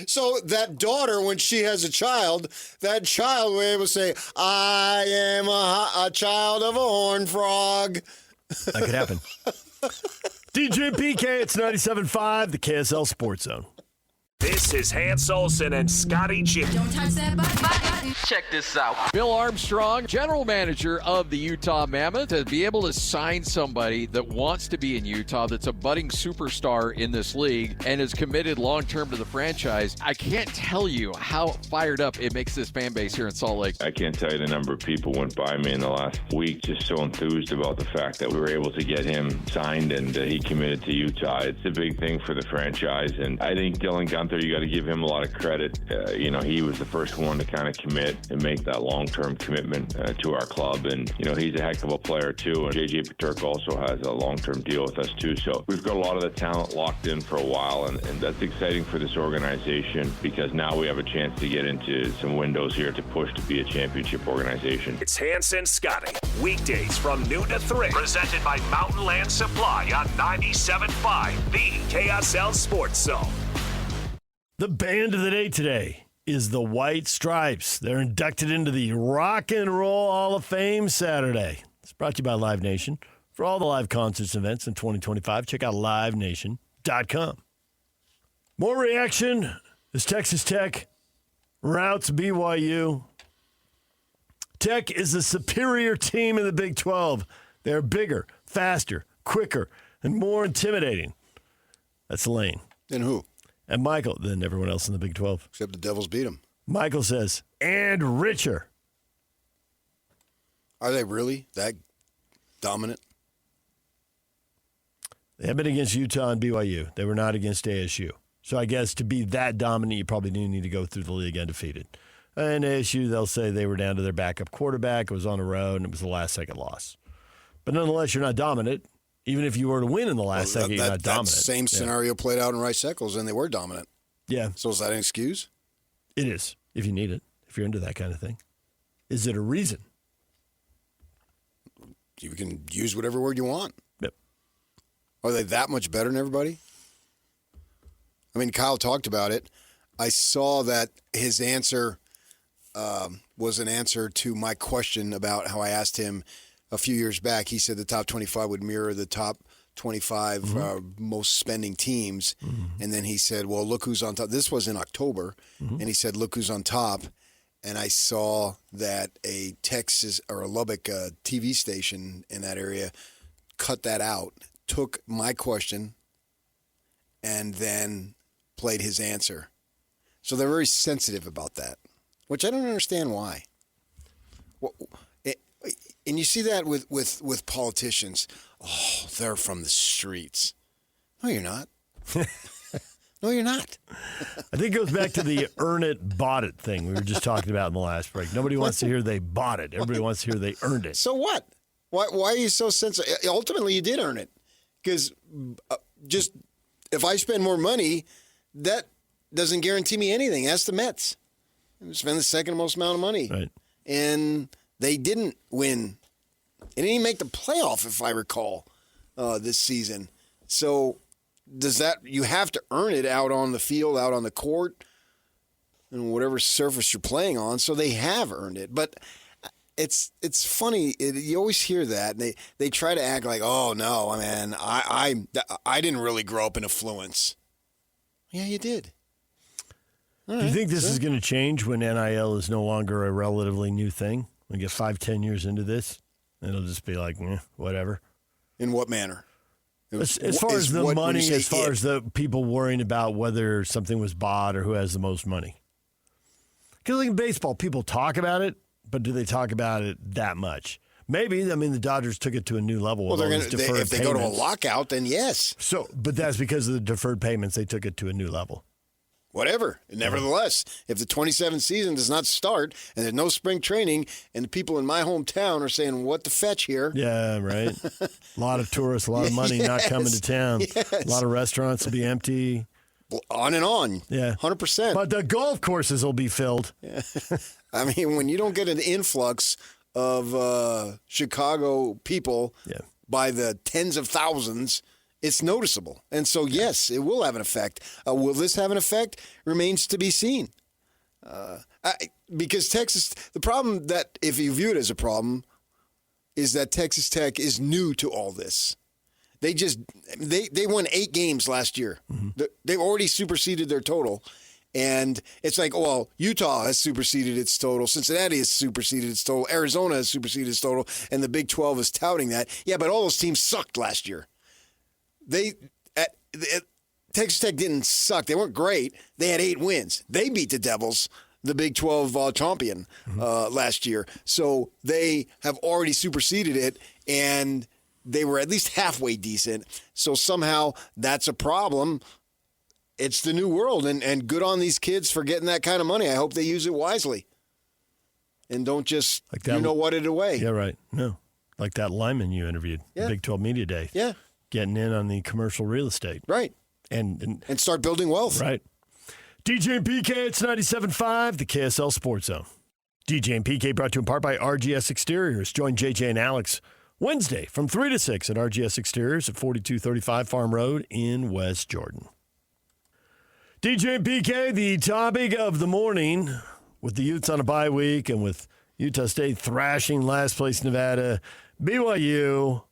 So that daughter, when she has a child, that child will be able to say, I am a child of a Horned Frog. That could happen. DJ PK, it's 97.5, the KSL Sports Zone. This is Hans Olsen and Scotty G. Don't touch that button. Check this out. Bill Armstrong, general manager of the Utah Mammoth, to be able to sign somebody that wants to be in Utah, that's a budding superstar in this league and is committed long-term to the franchise. I can't tell you how fired up it makes this fan base here in Salt Lake. I can't tell you the number of people went by me in the last week just so enthused about the fact that we were able to get him signed and he committed to Utah. It's a big thing for the franchise, and I think Dylan Gunther, you got to give him a lot of credit. He was the first one to kind of commit and make that long-term commitment to our club, and he's a heck of a player too. And JJ Paterk also has a long-term deal with us too. So we've got a lot of the talent locked in for a while, and that's exciting for this organization because now we have a chance to get into some windows here to push to be a championship organization. It's Hans and Scotty, weekdays from noon to 3, presented by Mountain Land Supply on 97.5, the KSL Sports Zone. The band of the day today is the White Stripes. They're inducted into the Rock and Roll Hall of Fame Saturday. It's brought to you by Live Nation. For all the live concerts and events in 2025, check out livenation.com. More reaction as Texas Tech routs BYU. Tech is a superior team in the Big 12. They're bigger, faster, quicker, and more intimidating. That's Lane. And who? And Michael, then everyone else in the Big 12. Except the Devils beat them. Michael says, and richer. Are they really that dominant? They have been against Utah and BYU. They were not against ASU. So I guess to be that dominant, you probably do need to go through the league undefeated. And ASU, they'll say they were down to their backup quarterback. It was on the road, and it was the last-second loss. But nonetheless, you're not dominant. Even if you were to win in the last second, you're not dominant. That same scenario played out in Rice-Eccles, and they were dominant. Yeah. So is that an excuse? It is, if you need it, if you're into that kind of thing. Is it a reason? You can use whatever word you want. Yep. Are they that much better than everybody? I mean, Kyle talked about it. I saw that his answer was an answer to my question about how I asked him a few years back. He said the top 25 would mirror the top 25 most spending teams. And then he said, well, look who's on top. This was in October. And he said, look who's on top. And I saw that a Texas or a Lubbock TV station in that area cut that out, took my question, and then played his answer. So they're very sensitive about that, which I don't understand why. Well, and you see that with politicians. Oh, they're from the streets. No, you're not. No, you're not. I think it goes back to the earn it, bought it thing we were just talking about in the last break. Nobody wants to hear they bought it. Everybody wants to hear they earned it. So what? Why are you so sensitive? Ultimately, you did earn it. Because just if I spend more money, that doesn't guarantee me anything. Ask the Mets. Spend the second most amount of money. Right. And they didn't win. They didn't even make the playoff, if I recall, this season. So does that you have to earn it out on the field, out on the court, and whatever surface you're playing on? So they have earned it. But it's funny. You always hear that. And they try to act like, oh, no, man, I didn't really grow up in affluence. Yeah, you did. Do you think this is going to change when NIL is no longer a relatively new thing? We get 5-10 years into this, it'll just be like, whatever. In what manner? As far as the money, as far as the people worrying about whether something was bought or who has the most money. Because like in baseball, people talk about it, but do they talk about it that much? Maybe. I mean, the Dodgers took it to a new level. Well, if they go to a lockout, then yes. So, but that's because of the deferred payments. They took it to a new level. Whatever. Nevertheless, if the 27th season does not start and there's no spring training and the people in my hometown are saying, what the fetch here? Yeah, right. A lot of tourists, a lot of money not coming to town. Yes. A lot of restaurants will be empty. On and on. Yeah. 100%. But the golf courses will be filled. Yeah. I mean, when you don't get an influx of Chicago people by the tens of thousands, it's noticeable. And so, yes, it will have an effect. Will this have an effect? Remains to be seen. Because Texas, the problem that, if you view it as a problem, is that Texas Tech is new to all this. They won 8 games last year. They've already superseded their total. And it's like, well, Utah has superseded its total. Cincinnati has superseded its total. Arizona has superseded its total. And the Big 12 is touting that. Yeah, but all those teams sucked last year. Texas Tech didn't suck. They weren't great. They had 8 wins. They beat the Devils, the Big 12 champion, last year. So they have already superseded it, and they were at least halfway decent. So somehow that's a problem. It's the new world, and good on these kids for getting that kind of money. I hope they use it wisely and don't just what it away. Yeah, right. No, like that lineman you interviewed, the Big 12 Media Day. Yeah. Getting in on the commercial real estate. Right. And start building wealth. Right. DJ and PK, it's 97.5, the KSL Sports Zone. DJ and PK brought to you in part by RGS Exteriors. Join JJ and Alex Wednesday from 3 to 6 at RGS Exteriors at 4235 Farm Road in West Jordan. DJ and PK, the topic of the morning, with the Utes on a bye week and with Utah State thrashing last place Nevada, BYU,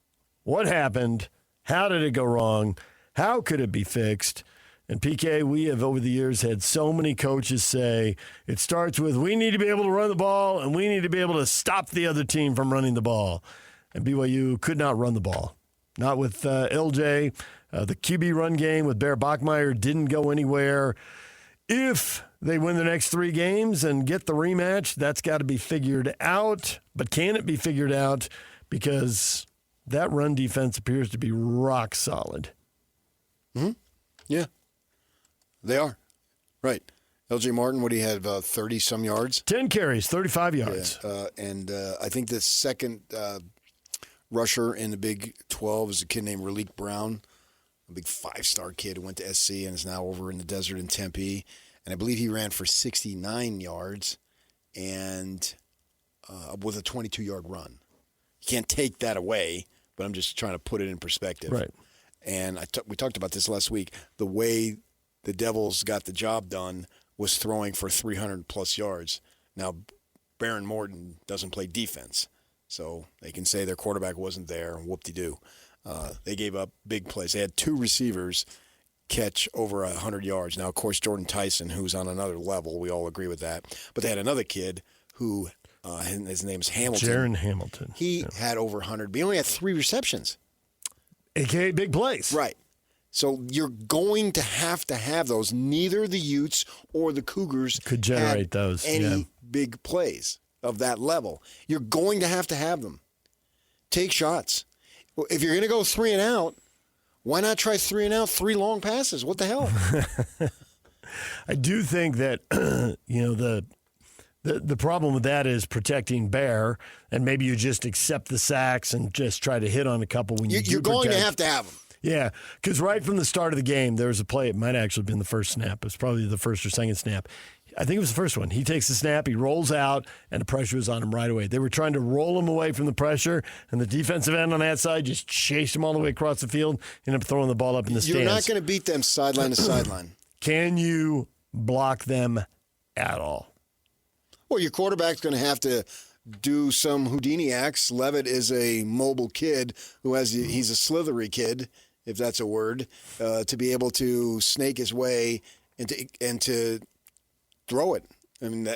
what happened? How did it go wrong? How could it be fixed? And PK, we have over the years had so many coaches say it starts with we need to be able to run the ball and we need to be able to stop the other team from running the ball. And BYU could not run the ball. Not with LJ. The QB run game with Bear Bachmeier didn't go anywhere. If they win the next 3 games and get the rematch, that's got to be figured out. But can it be figured out? Because that run defense appears to be rock solid. Yeah, they are. Right. LJ Martin, what do you have, 30-some yards? 10 carries, 35 yards. Yeah. And I think the second rusher in the Big 12 is a kid named Raleek Brown, a big 5-star kid who went to SC and is now over in the desert in Tempe. And I believe he ran for 69 yards and with a 22-yard run. You can't take that away, but I'm just trying to put it in perspective. Right. And we talked about this last week. The way the Devils got the job done was throwing for 300-plus yards. Now, Baron Morton doesn't play defense, so they can say their quarterback wasn't there, and whoop-de-doo. They gave up big plays. They had 2 receivers catch over 100 yards. Now, of course, Jordan Tyson, who's on another level. We all agree with that. But they had another kid who, his name's Hamilton. Jaron Hamilton. He had over 100, but he only had 3 receptions. AKA big plays. Right. So you're going to have those. Neither the Utes or the Cougars could generate those. Any big plays of that level. You're going to have them. Take shots. If you're going to go 3 and out, why not try 3 and out, 3 long passes? What the hell? I do think that the problem with that is protecting Bear, and maybe you just accept the sacks and just try to hit on a couple when you're going to have them. Yeah, because right from the start of the game, there was a play. It might actually have been the first snap. It was probably the first or second snap. I think it was the first one. He takes the snap, he rolls out, and the pressure was on him right away. They were trying to roll him away from the pressure, and the defensive end on that side just chased him all the way across the field, ended up throwing the ball up in the stands. You're not going to beat them sideline to sideline. Can you block them at all? Well, your quarterback's going to have to do some Houdini acts. Levitt is a mobile kid he's a slithery kid, if that's a word, to be able to snake his way and to throw it. I mean,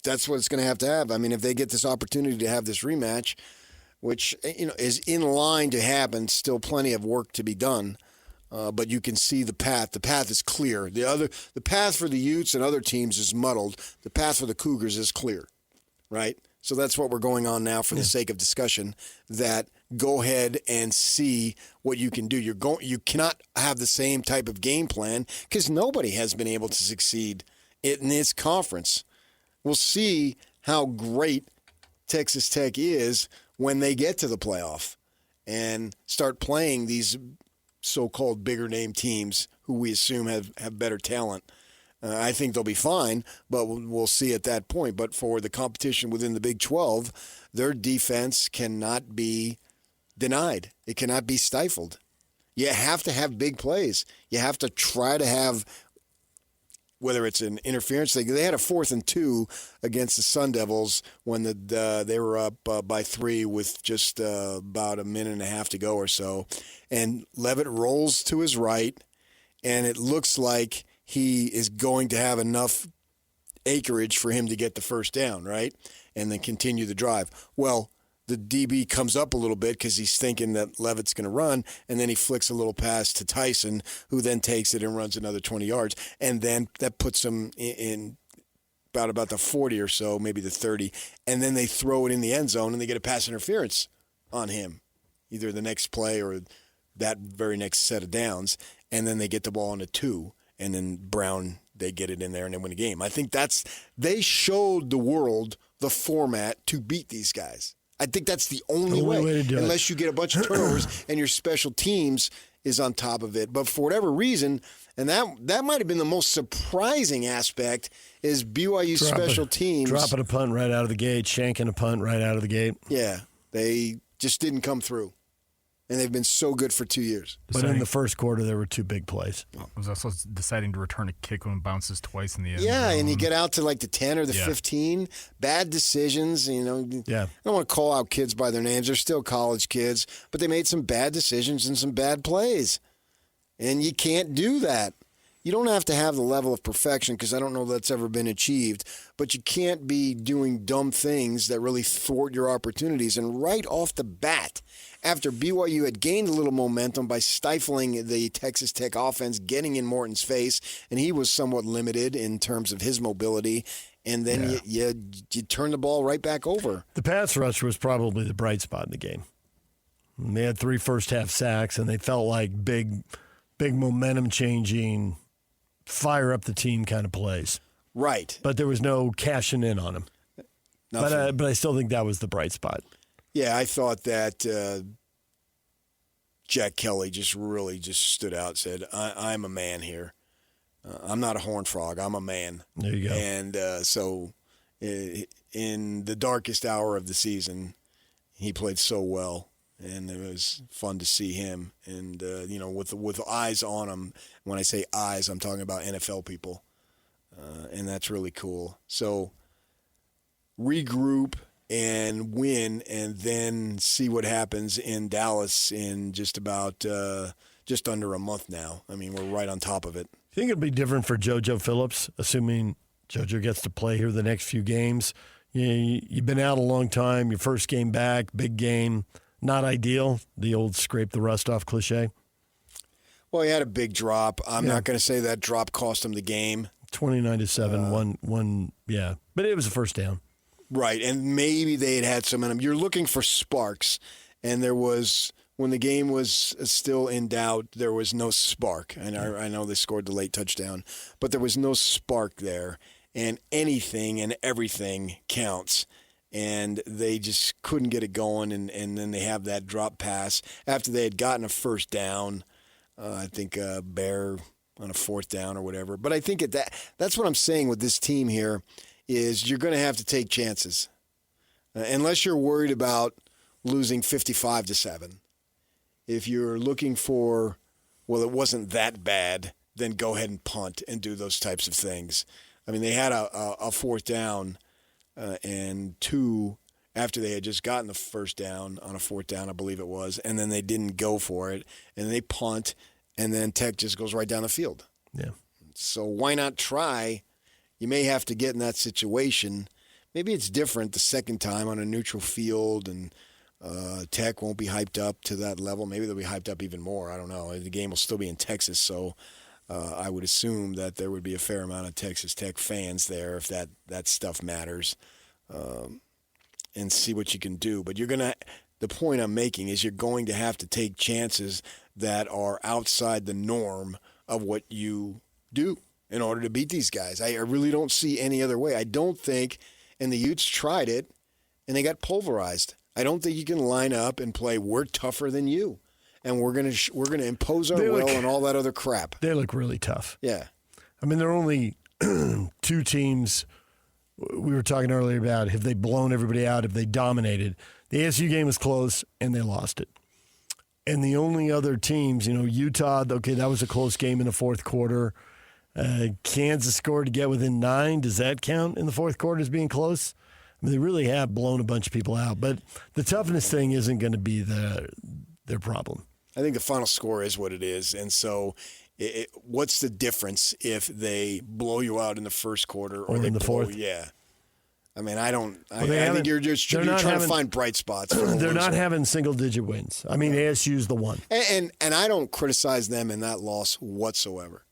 that's what it's going to have. I mean, if they get this opportunity to have this rematch, which is in line to happen, still plenty of work to be done. But you can see the path. The path is clear. The path for the Utes and other teams is muddled. The path for the Cougars is clear, right? So that's what we're going on now for the sake of discussion. That go ahead and see what you can do. You cannot have the same type of game plan because nobody has been able to succeed in this conference. We'll see how great Texas Tech is when they get to the playoff and start playing these so-called bigger name teams who we assume have better talent. I think they'll be fine, but we'll see at that point. But for the competition within the Big 12, their defense cannot be denied. It cannot be stifled. You have to have big plays. You have to try to have, whether it's an interference. They had a 4th and 2 against the Sun Devils when they were up by 3 with just about a minute and a half to go or so. And Levitt rolls to his right, and it looks like he is going to have enough acreage for him to get the first down, right? And then continue the drive. Well, the DB comes up a little bit because he's thinking that Levitt's going to run, and then he flicks a little pass to Tyson, who then takes it and runs another 20 yards. And then that puts him in about the 40 or so, maybe the 30. And then they throw it in the end zone, and they get a pass interference on him, either the next play or that very next set of downs. And then they get the ball on a 2. And then Brown, they get it in there and they win the game. I think they showed the world the format to beat these guys. I think that's the only way to do unless you get a bunch of turnovers and your special teams is on top of it. But for whatever reason, and that might have been the most surprising aspect, is BYU special teams. Dropping a punt right out of the gate, shanking a punt right out of the gate. Yeah, they just didn't come through. And they've been so good for 2 years. But in the first quarter, there were 2 big plays. It was also deciding to return a kick when it bounces twice in the end. Yeah, and you get out to like the 10 or the 15. Bad decisions, Yeah. I don't want to call out kids by their names. They're still college kids. But they made some bad decisions and some bad plays. And you can't do that. You don't have to have the level of perfection because I don't know that's ever been achieved. But you can't be doing dumb things that really thwart your opportunities. And right off the bat, after BYU had gained a little momentum by stifling the Texas Tech offense, getting in Morton's face, and he was somewhat limited in terms of his mobility, and then you turn the ball right back over. The pass rush was probably the bright spot in the game. They had 3 first-half sacks, and they felt like big momentum-changing, fire-up-the-team kind of plays. Right. But there was no cashing in on them. But I still think that was the bright spot. Yeah, I thought that Jack Kelly just stood out and said, I'm a man here. I'm not a horned frog. I'm a man. There you go. And so in the darkest hour of the season, he played so well. And it was fun to see him. And, with eyes on him, when I say eyes, I'm talking about NFL people. And that's really cool. So regroup and win, and then see what happens in Dallas in just under a month now. I mean, we're right on top of it. You think it'll be different for JoJo Phillips, assuming JoJo gets to play here the next few games? You've been out a long time. Your first game back, big game, not ideal. The old scrape the rust off cliche. Well, he had a big drop. I'm not going to say that drop cost him the game. 29-7, one, yeah. But it was a first down. Right, and maybe they had some in them. You're looking for sparks, and there was, when the game was still in doubt, there was no spark. And I know they scored the late touchdown, but there was no spark there. And anything and everything counts. And they just couldn't get it going, and then they have that drop pass. After they had gotten a first down, I think Bear on a fourth down or whatever. But I think that's what I'm saying with this team here is you're going to have to take chances. Unless you're worried about losing 55-7. If you're looking for, well, it wasn't that bad, then go ahead and punt and do those types of things. I mean, they had a fourth down and two after they had just gotten the first down on a fourth down, I believe it was, and then they didn't go for it, and they punt, and then Tech just goes right down the field. Yeah. So why not try? You may have to get in that situation. Maybe it's different the second time on a neutral field, and Tech won't be hyped up to that level. Maybe they'll be hyped up even more. I don't know. The game will still be in Texas, so I would assume that there would be a fair amount of Texas Tech fans there if that stuff matters, and see what you can do. But the point I'm making is you're going to have to take chances that are outside the norm of what you do in order to beat these guys. I really don't see any other way. I don't think, and the Utes tried it, and they got pulverized. I don't think you can line up and play, we're tougher than you, and we're gonna impose our will and all that other crap. They look really tough. Yeah. I mean, there are only two teams we were talking earlier about. Have they blown everybody out? Have they dominated? The ASU game was close, and they lost it. And the only other teams, Utah, okay, that was a close game in the fourth quarter. Kansas scored to get within 9. Does that count in the fourth quarter as being close? I mean, they really have blown a bunch of people out. But the toughness thing isn't going to be their problem. I think the final score is what it is. And so what's the difference if they blow you out in the first quarter or they in the fourth? Yeah. I mean, I think you're trying to find bright spots. They're not having single-digit wins. I mean, ASU's the one. And I don't criticize them in that loss whatsoever.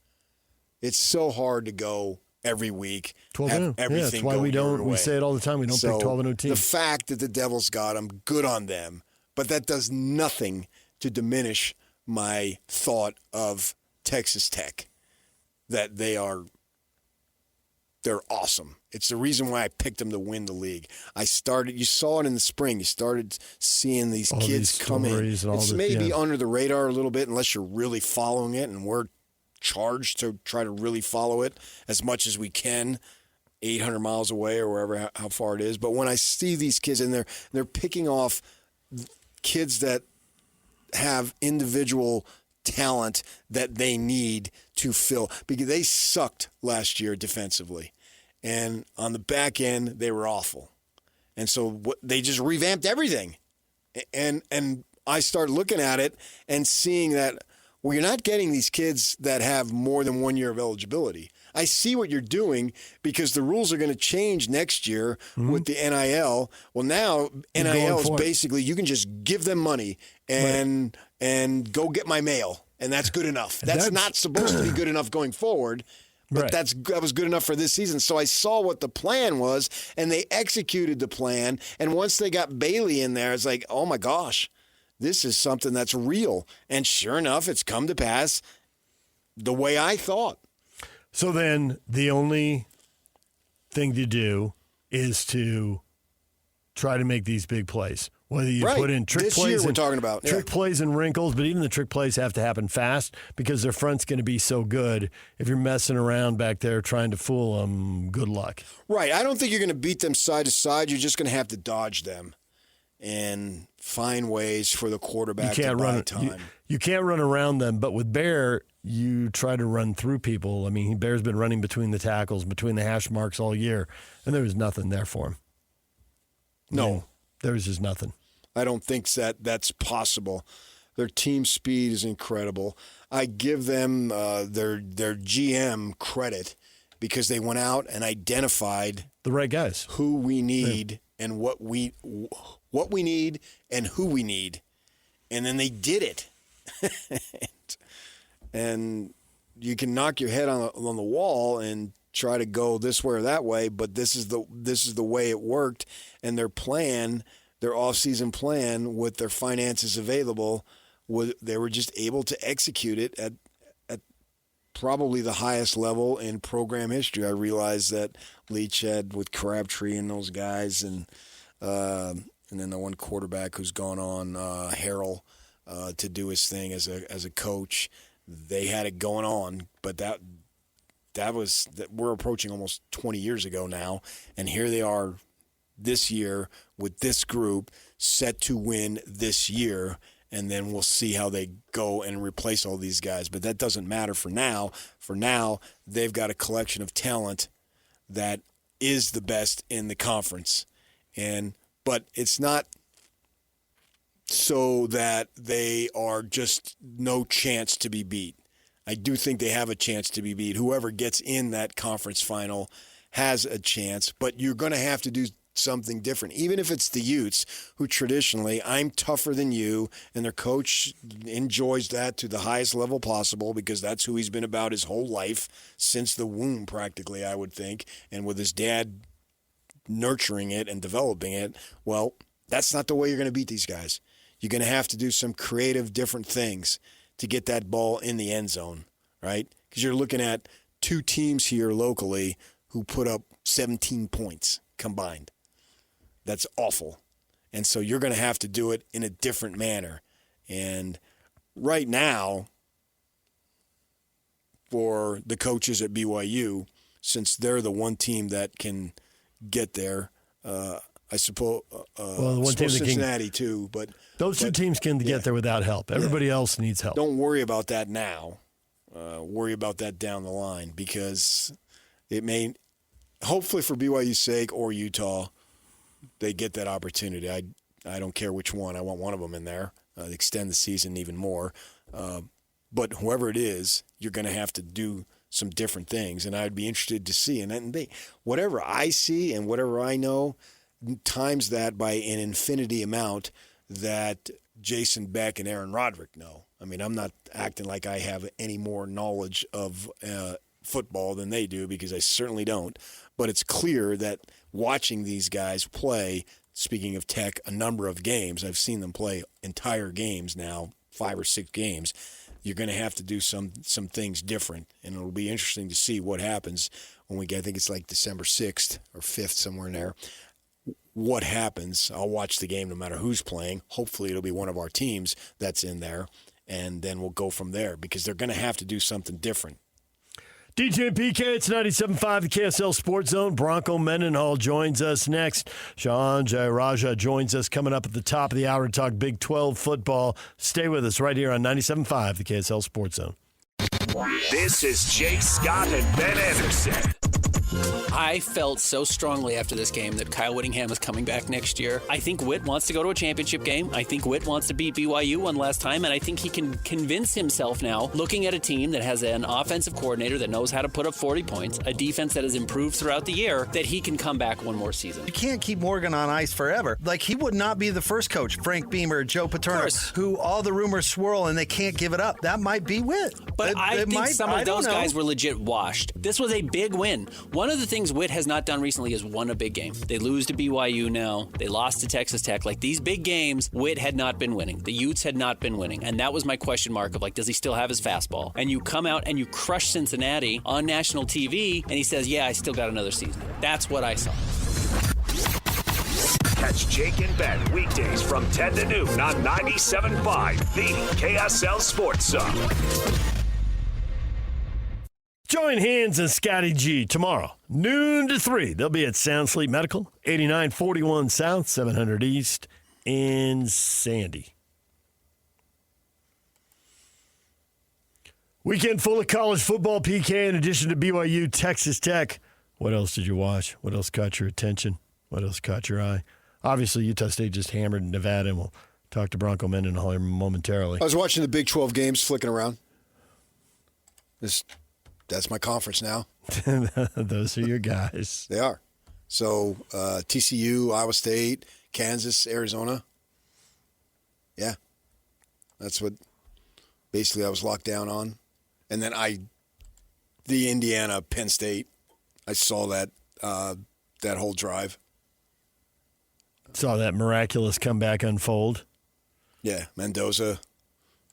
It's so hard to go every week. 12-0. That's why we say it all the time. We don't pick 12-0 teams. The fact that the Devils got them, good on them. But that does nothing to diminish my thought of Texas Tech, that they're awesome. It's the reason why I picked them to win the league. You saw it in the spring. You started seeing these kids come in. It's maybe under the radar a little bit unless you're really following it, and we're charged to try to really follow it as much as we can, 800 miles away or wherever, how far it is. But when I see these kids, and they're picking off kids that have individual talent that they need to fill, because they sucked last year defensively, and on the back end they were awful, and so they just revamped everything, and I started looking at it and seeing that, well, you're not getting these kids that have more than 1 year of eligibility. I see what you're doing because the rules are going to change next year with the NIL. Well, now NIL is basically you can just give them money and go get my mail, and that's good enough. That's not supposed to be good enough going forward, but that was good enough for this season. So I saw what the plan was, and they executed the plan. And once they got Bailey in there, it's like, oh my gosh, this is something that's real. And sure enough, it's come to pass the way I thought. So then the only thing to do is to try to make these big plays. Whether you put in trick plays, we're talking about trick plays and wrinkles, but even the trick plays have to happen fast because their front's going to be so good. If you're messing around back there trying to fool them, good luck. Right. I don't think you're going to beat them side to side. You're just going to have to dodge them and find ways for the quarterback to buy time. You can't run around them, but with Bear, you try to run through people. I mean, Bear's been running between the tackles, between the hash marks all year, and there was nothing there for him. No. There's just nothing. I don't think that's possible. Their team speed is incredible. I give them their GM credit because they went out and identified the right guys, who we need and what we need and who we need, and then they did it. And you can knock your head on the wall and try to go this way or that way, but this is the way it worked, and their plan, their off-season plan with their finances available, they were just able to execute it at probably the highest level in program history. I realized that Leach had with Crabtree and those guys, and then the one quarterback who's gone on, Harrell, to do his thing as a coach. They had it going on, but that we're approaching almost 20 years ago now, and here they are this year with this group set to win this year. And then we'll see how they go and replace all these guys. But that doesn't matter for now. For now, they've got a collection of talent that is the best in the conference. But it's not so that they are just no chance to be beat. I do think they have a chance to be beat. Whoever gets in that conference final has a chance. But you're going to have to do something different, even if it's the Utes, who traditionally, I'm tougher than you, and their coach enjoys that to the highest level possible because that's who he's been about his whole life, since the womb practically, I would think, and with his dad nurturing it and developing it. Well, that's not the way you're going to beat these guys. You're going to have to do some creative, different things to get that ball in the end zone, right? Because you're looking at two teams here locally who put up 17 points combined. That's awful. And so you're going to have to do it in a different manner. And right now, for the coaches at BYU, since they're the one team that can get there, I suppose, the one team Cincinnati too. But those two teams can get there without help. Everybody else needs help. Don't worry about that now. Worry about that down the line, because it may, hopefully for BYU's sake or Utah, they get that opportunity. I don't care which one. I want one of them in there. Extend the season even more. But whoever it is, you're going to have to do some different things, and I'd be interested to see. And whatever I see and whatever I know, times that by an infinity amount that Jason Beck and Aaron Roderick know. I mean, I'm not acting like I have any more knowledge of football than they do, because I certainly don't. But it's clear that watching these guys play, speaking of Tech, a number of games, I've seen them play entire games now, 5 or 6 games. You're going to have to do some things different, and it'll be interesting to see what happens when we get, I think it's like December 6th or 5th, somewhere in there. What happens? I'll watch the game no matter who's playing. Hopefully it'll be one of our teams that's in there, and then we'll go from there, because they're going to have to do something different. DJ and PK, it's 97.5, the KSL Sports Zone. Bronco Mendenhall joins us next. Shehan Jeyarajah joins us coming up at the top of the hour to talk Big 12 football. Stay with us right here on 97.5, the KSL Sports Zone. This is Jake Scott and Ben Anderson. I felt so strongly after this game that Kyle Whittingham is coming back next year. I think Whit wants to go to a championship game. I think Whit wants to beat BYU one last time, and I think he can convince himself now, looking at a team that has an offensive coordinator that knows how to put up 40 points, a defense that has improved throughout the year, that he can come back one more season. You can't keep Morgan on ice forever. Like, he would not be the first coach, Frank Beamer, Joe Paterno, who all the rumors swirl and they can't give it up. That might be Whit. But I think some of those guys were legit washed. This was a big win. One of the things Whit has not done recently is won a big game. They lose to BYU now. They lost to Texas Tech. Like, these big games, Whit had not been winning. The Utes had not been winning. And that was my question mark of, like, does he still have his fastball? And you come out and you crush Cincinnati on national TV, and he says, yeah, I still got another season. That's what I saw. Catch Jake and Ben weekdays from 10 to noon on 97.5, the KSL Sports Zone. Join Hands and Scotty G tomorrow, noon to 3. They'll be at Sound Sleep Medical, 8941 South, 700 East in Sandy. Weekend full of college football, PK, in addition to BYU, Texas Tech. What else did you watch? What else caught your attention? What else caught your eye? Obviously, Utah State just hammered Nevada, and we'll talk to Bronco Mendenhall here momentarily. I was watching the Big 12 games, flicking around. That's my conference now. Those are your guys. They are. So TCU, Iowa State, Kansas, Arizona. Yeah. That's what basically I was locked down on. And then the Indiana, Penn State, I saw that whole drive. Saw that miraculous comeback unfold. Yeah, Mendoza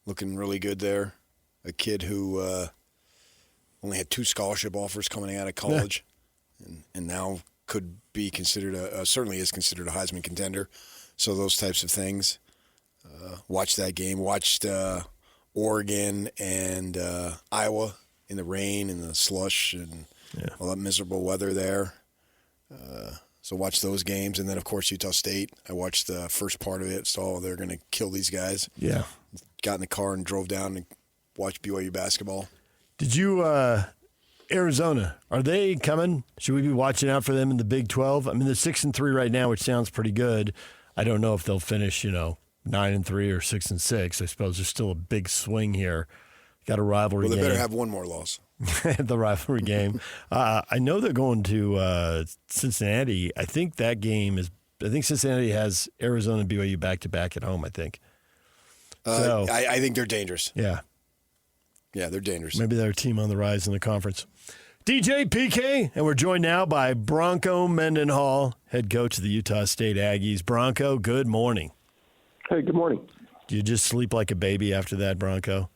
looking really good there. A kid who only had 2 scholarship offers coming out of college, and now could be considered certainly is considered a Heisman contender. So those types of things. Watched that game. Watched Oregon and Iowa in the rain and the slush and all that miserable weather there. So watched those games, and then of course Utah State. I watched the first part of it. Saw they're going to kill these guys. Yeah. Got in the car and drove down and watched BYU basketball. Did you, Arizona, are they coming? Should we be watching out for them in the Big 12? I mean, they're 6-3 right now, which sounds pretty good. I don't know if they'll finish, 9-3 or 6-6. I suppose there's still a big swing here. Got a rivalry game. Well, they better have one more loss. The rivalry game. I know they're going to Cincinnati. I think Cincinnati has Arizona and BYU back-to-back at home, I think. I think they're dangerous. Yeah. Yeah, they're dangerous. Maybe they're a team on the rise in the conference. DJ PK, and we're joined now by Bronco Mendenhall, head coach of the Utah State Aggies. Bronco, good morning. Hey, good morning. Do you just sleep like a baby after that, Bronco?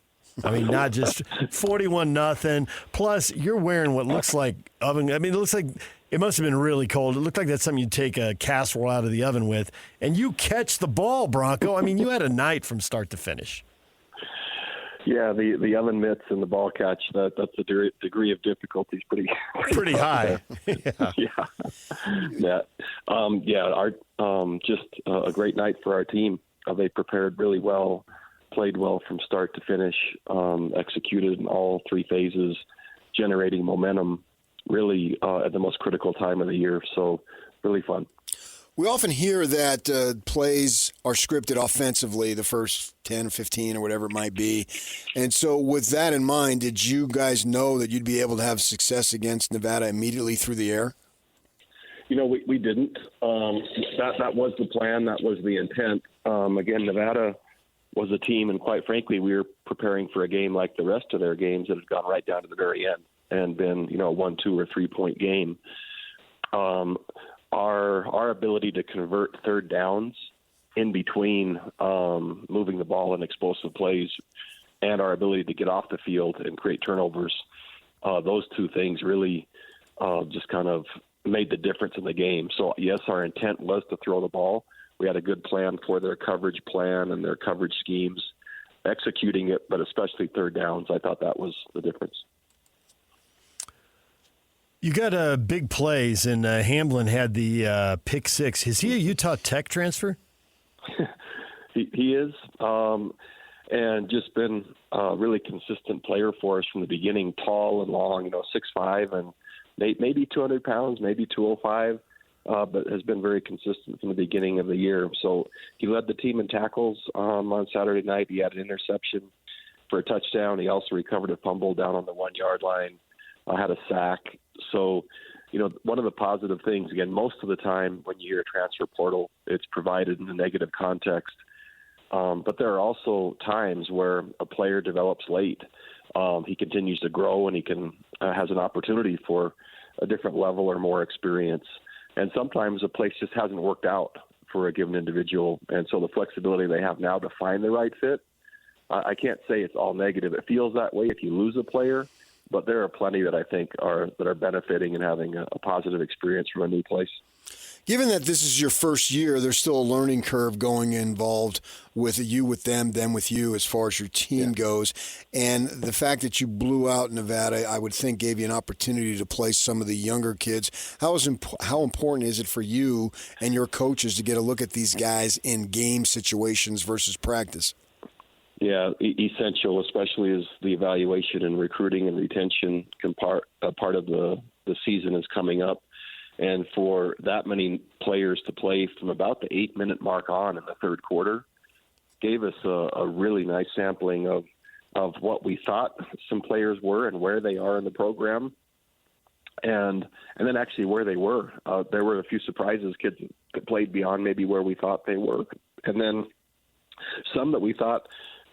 I mean, not just 41-0. Plus, you're wearing what looks like oven. I mean, it looks like it must have been really cold. It looked like that's something you'd take a casserole out of the oven with. And you catch the ball, Bronco. I mean, you had a night from start to finish. Yeah, the oven mitts and the ball catch, that's the degree of difficulty is pretty high. Yeah. Just a great night for our team. They prepared really well, played well from start to finish, executed in all 3 phases, generating momentum really at the most critical time of the year. So really fun. We often hear that plays are scripted offensively, the first 10, 15, or whatever it might be. And so with that in mind, did you guys know that you'd be able to have success against Nevada immediately through the air? We didn't. That was the plan. That was the intent. Again, Nevada was a team, and quite frankly, we were preparing for a game like the rest of their games that had gone right down to the very end and been, a 1, 2, or 3 point game. Our ability to convert third downs in between moving the ball in explosive plays and our ability to get off the field and create turnovers, those 2 things really just kind of made the difference in the game. So, yes, our intent was to throw the ball. We had a good plan for their coverage plan and their coverage schemes, executing it, but especially third downs. I thought that was the difference. You got big plays, and Hamblin had the pick 6. Is he a Utah Tech transfer? He is, and just been a really consistent player for us from the beginning, tall and long, 6'5", and maybe 200 pounds, maybe 205, but has been very consistent from the beginning of the year. So he led the team in tackles on Saturday night. He had an interception for a touchdown. He also recovered a fumble down on the 1-yard line, had a sack. So, one of the positive things, again, most of the time when you hear transfer portal, it's provided in a negative context. But there are also times where a player develops late. He continues to grow, and he has an opportunity for a different level or more experience. And sometimes a place just hasn't worked out for a given individual. And so the flexibility they have now to find the right fit, I can't say it's all negative. It feels that way if you lose a player. But there are plenty that I think are benefiting and having a positive experience from a new place. Given that this is your first year, there's still a learning curve going involved with you, with them with you as far as your team goes. And the fact that you blew out Nevada, I would think, gave you an opportunity to play some of the younger kids. How important is it for you and your coaches to get a look at these guys in game situations versus practice? Yeah, essential, especially as the evaluation and recruiting and retention part of the season is coming up. And for that many players to play from about the 8-minute mark on in the third quarter gave us a really nice sampling of what we thought some players were and where they are in the program, and then actually where they were. There were a few surprises, kids that played beyond maybe where we thought they were, and then some that we thought,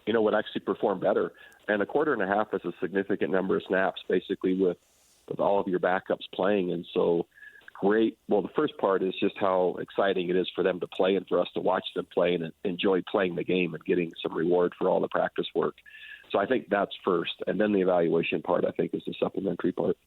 would actually perform better. And a quarter and a half is a significant number of snaps, basically with all of your backups playing. And so great. Well, the first part is just how exciting it is for them to play and for us to watch them play and enjoy playing the game and getting some reward for all the practice work. So I think that's first. And then the evaluation part, I think, is the supplementary part.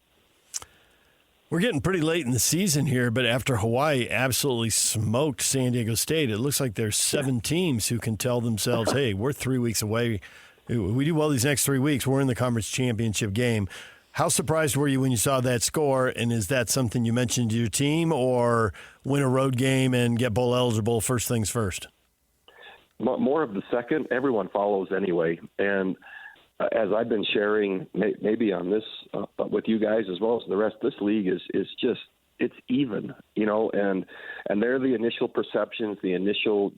We're getting pretty late in the season here, but after Hawaii absolutely smoked San Diego State, it looks like there's 7 teams who can tell themselves, hey, we're 3 weeks away. We do well these next 3 weeks. We're in the conference championship game. How surprised were you when you saw that score, and is that something you mentioned to your team, or win a road game and get bowl eligible first things first? More of the second. Everyone follows anyway, and as I've been sharing maybe on this with you guys as well as the rest, this league is just, it's even, and they're the initial perceptions, the initial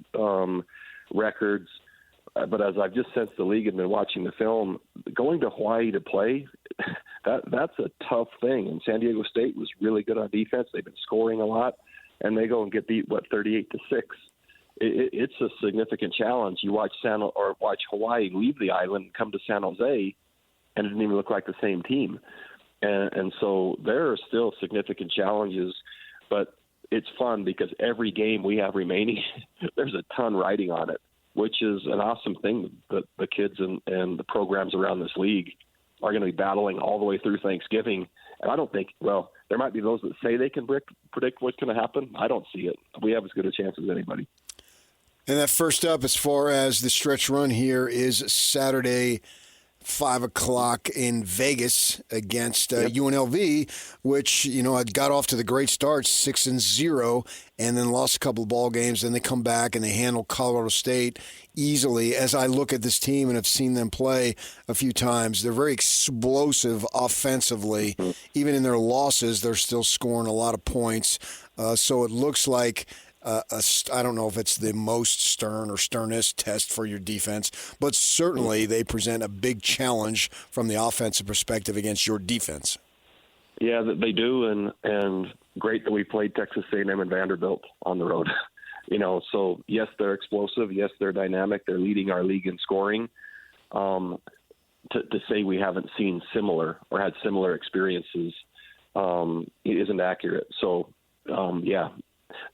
records. But as I've just sensed the league and been watching the film, going to Hawaii to play, that's a tough thing. And San Diego State was really good on defense. They've been scoring a lot, and they go and get beat, 38-6. It's a significant challenge. You watch Hawaii leave the island, come to San Jose, and it didn't even look like the same team. And so there are still significant challenges, but it's fun because every game we have remaining, there's a ton riding on it, which is an awesome thing that the kids and the programs around this league are going to be battling all the way through Thanksgiving. And I don't think, there might be those that say they can predict what's going to happen. I don't see it. We have as good a chance as anybody. And that first up, as far as the stretch run here, is Saturday, 5 o'clock in Vegas against UNLV, which, had got off to the great start, 6-0, and then lost a couple of ball games. Then they come back and they handle Colorado State easily. As I look at this team and have seen them play a few times, they're very explosive offensively. Even in their losses, they're still scoring a lot of points. So it looks like I don't know if it's the most stern or sternest test for your defense, but certainly they present a big challenge from the offensive perspective against your defense. Yeah, they do, and great that we played Texas A&M and Vanderbilt on the road. So yes, they're explosive. Yes, they're dynamic. They're leading our league in scoring. To say we haven't seen similar or had similar experiences isn't accurate. So, yeah.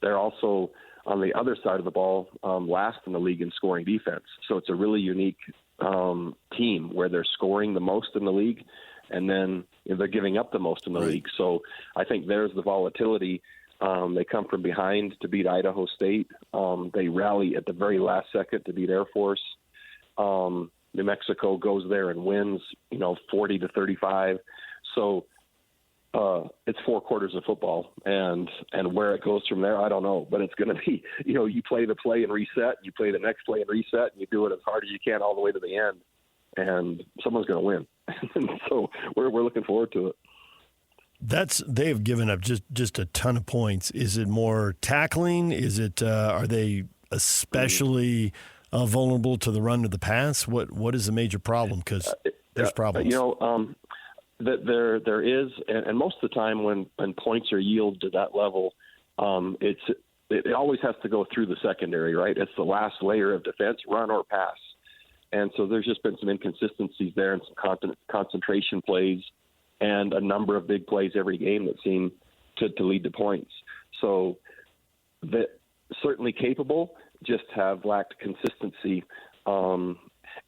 They're also, on the other side of the ball, last in the league in scoring defense. So it's a really unique team where they're scoring the most in the league, and then they're giving up the most in the league. So I think there's the volatility. They come from behind to beat Idaho State. They rally at the very last second to beat Air Force. New Mexico goes there and wins, 40-35. So it's 4 quarters of football, and where it goes from there, I don't know. But it's going to be, you play the play and reset, you play the next play and reset, and you do it as hard as you can all the way to the end, and someone's going to win. So we're looking forward to it. They have given up just a ton of points. Is it more tackling? Is it are they especially vulnerable to the run of the pass? What is the major problem? Because there's problems. That there is, and most of the time when points are yielded to that level, it always has to go through the secondary, right? It's the last layer of defense, run or pass. And so there's just been some inconsistencies there and some concentration plays and a number of big plays every game that seem to lead to points. So that certainly capable, just have lacked consistency.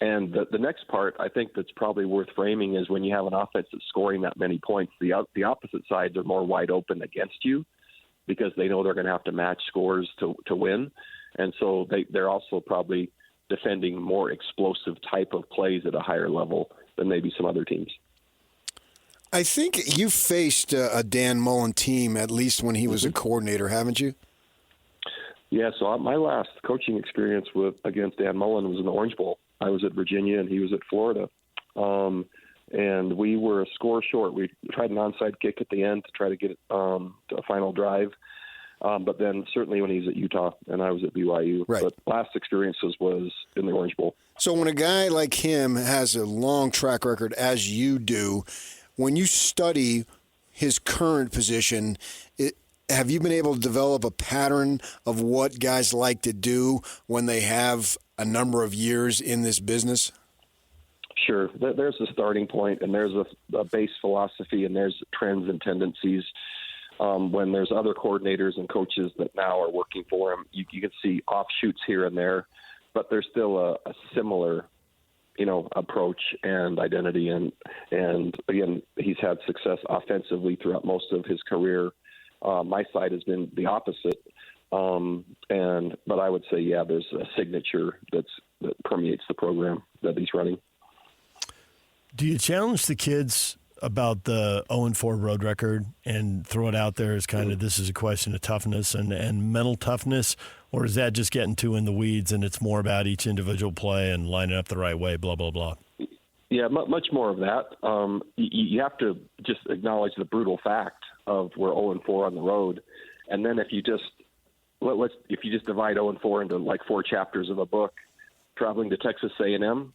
And the next part, I think that's probably worth framing is when you have an offense that's scoring that many points, the opposite sides are more wide open against you because they know they're going to have to match scores to win. And so they're also probably defending more explosive type of plays at a higher level than maybe some other teams. I think you faced a Dan Mullen team, at least when he was a coordinator, haven't you? Yeah, so my last coaching experience against Dan Mullen was in the Orange Bowl. I was at Virginia and he was at Florida. and we were a score short. We tried an onside kick at the end to try to get it to a final drive. But then certainly when he was at Utah and I was at BYU. Right. But last experiences was in the Orange Bowl. So when a guy like him has a long track record, as you do, when you study his current position, have you been able to develop a pattern of what guys like to do when they have a number of years in this business? Sure. There's a starting point, and there's a base philosophy, and there's trends and tendencies. When there's other coordinators and coaches that now are working for him, you can see offshoots here and there, but there's still a similar, approach and identity. And again, he's had success offensively throughout most of his career. My side has been the opposite. But I would say, there's a signature that permeates the program that he's running. Do you challenge the kids about the 0-4 road record and throw it out there as kind of this is a question of toughness and mental toughness, or is that just getting too in the weeds and it's more about each individual play and lining up the right way, blah, blah, blah? Yeah, much more of that. You have to just acknowledge the brutal fact of we're 0-4 on the road, and then if you just divide 0-4 into like 4 chapters of a book, traveling to Texas A&M,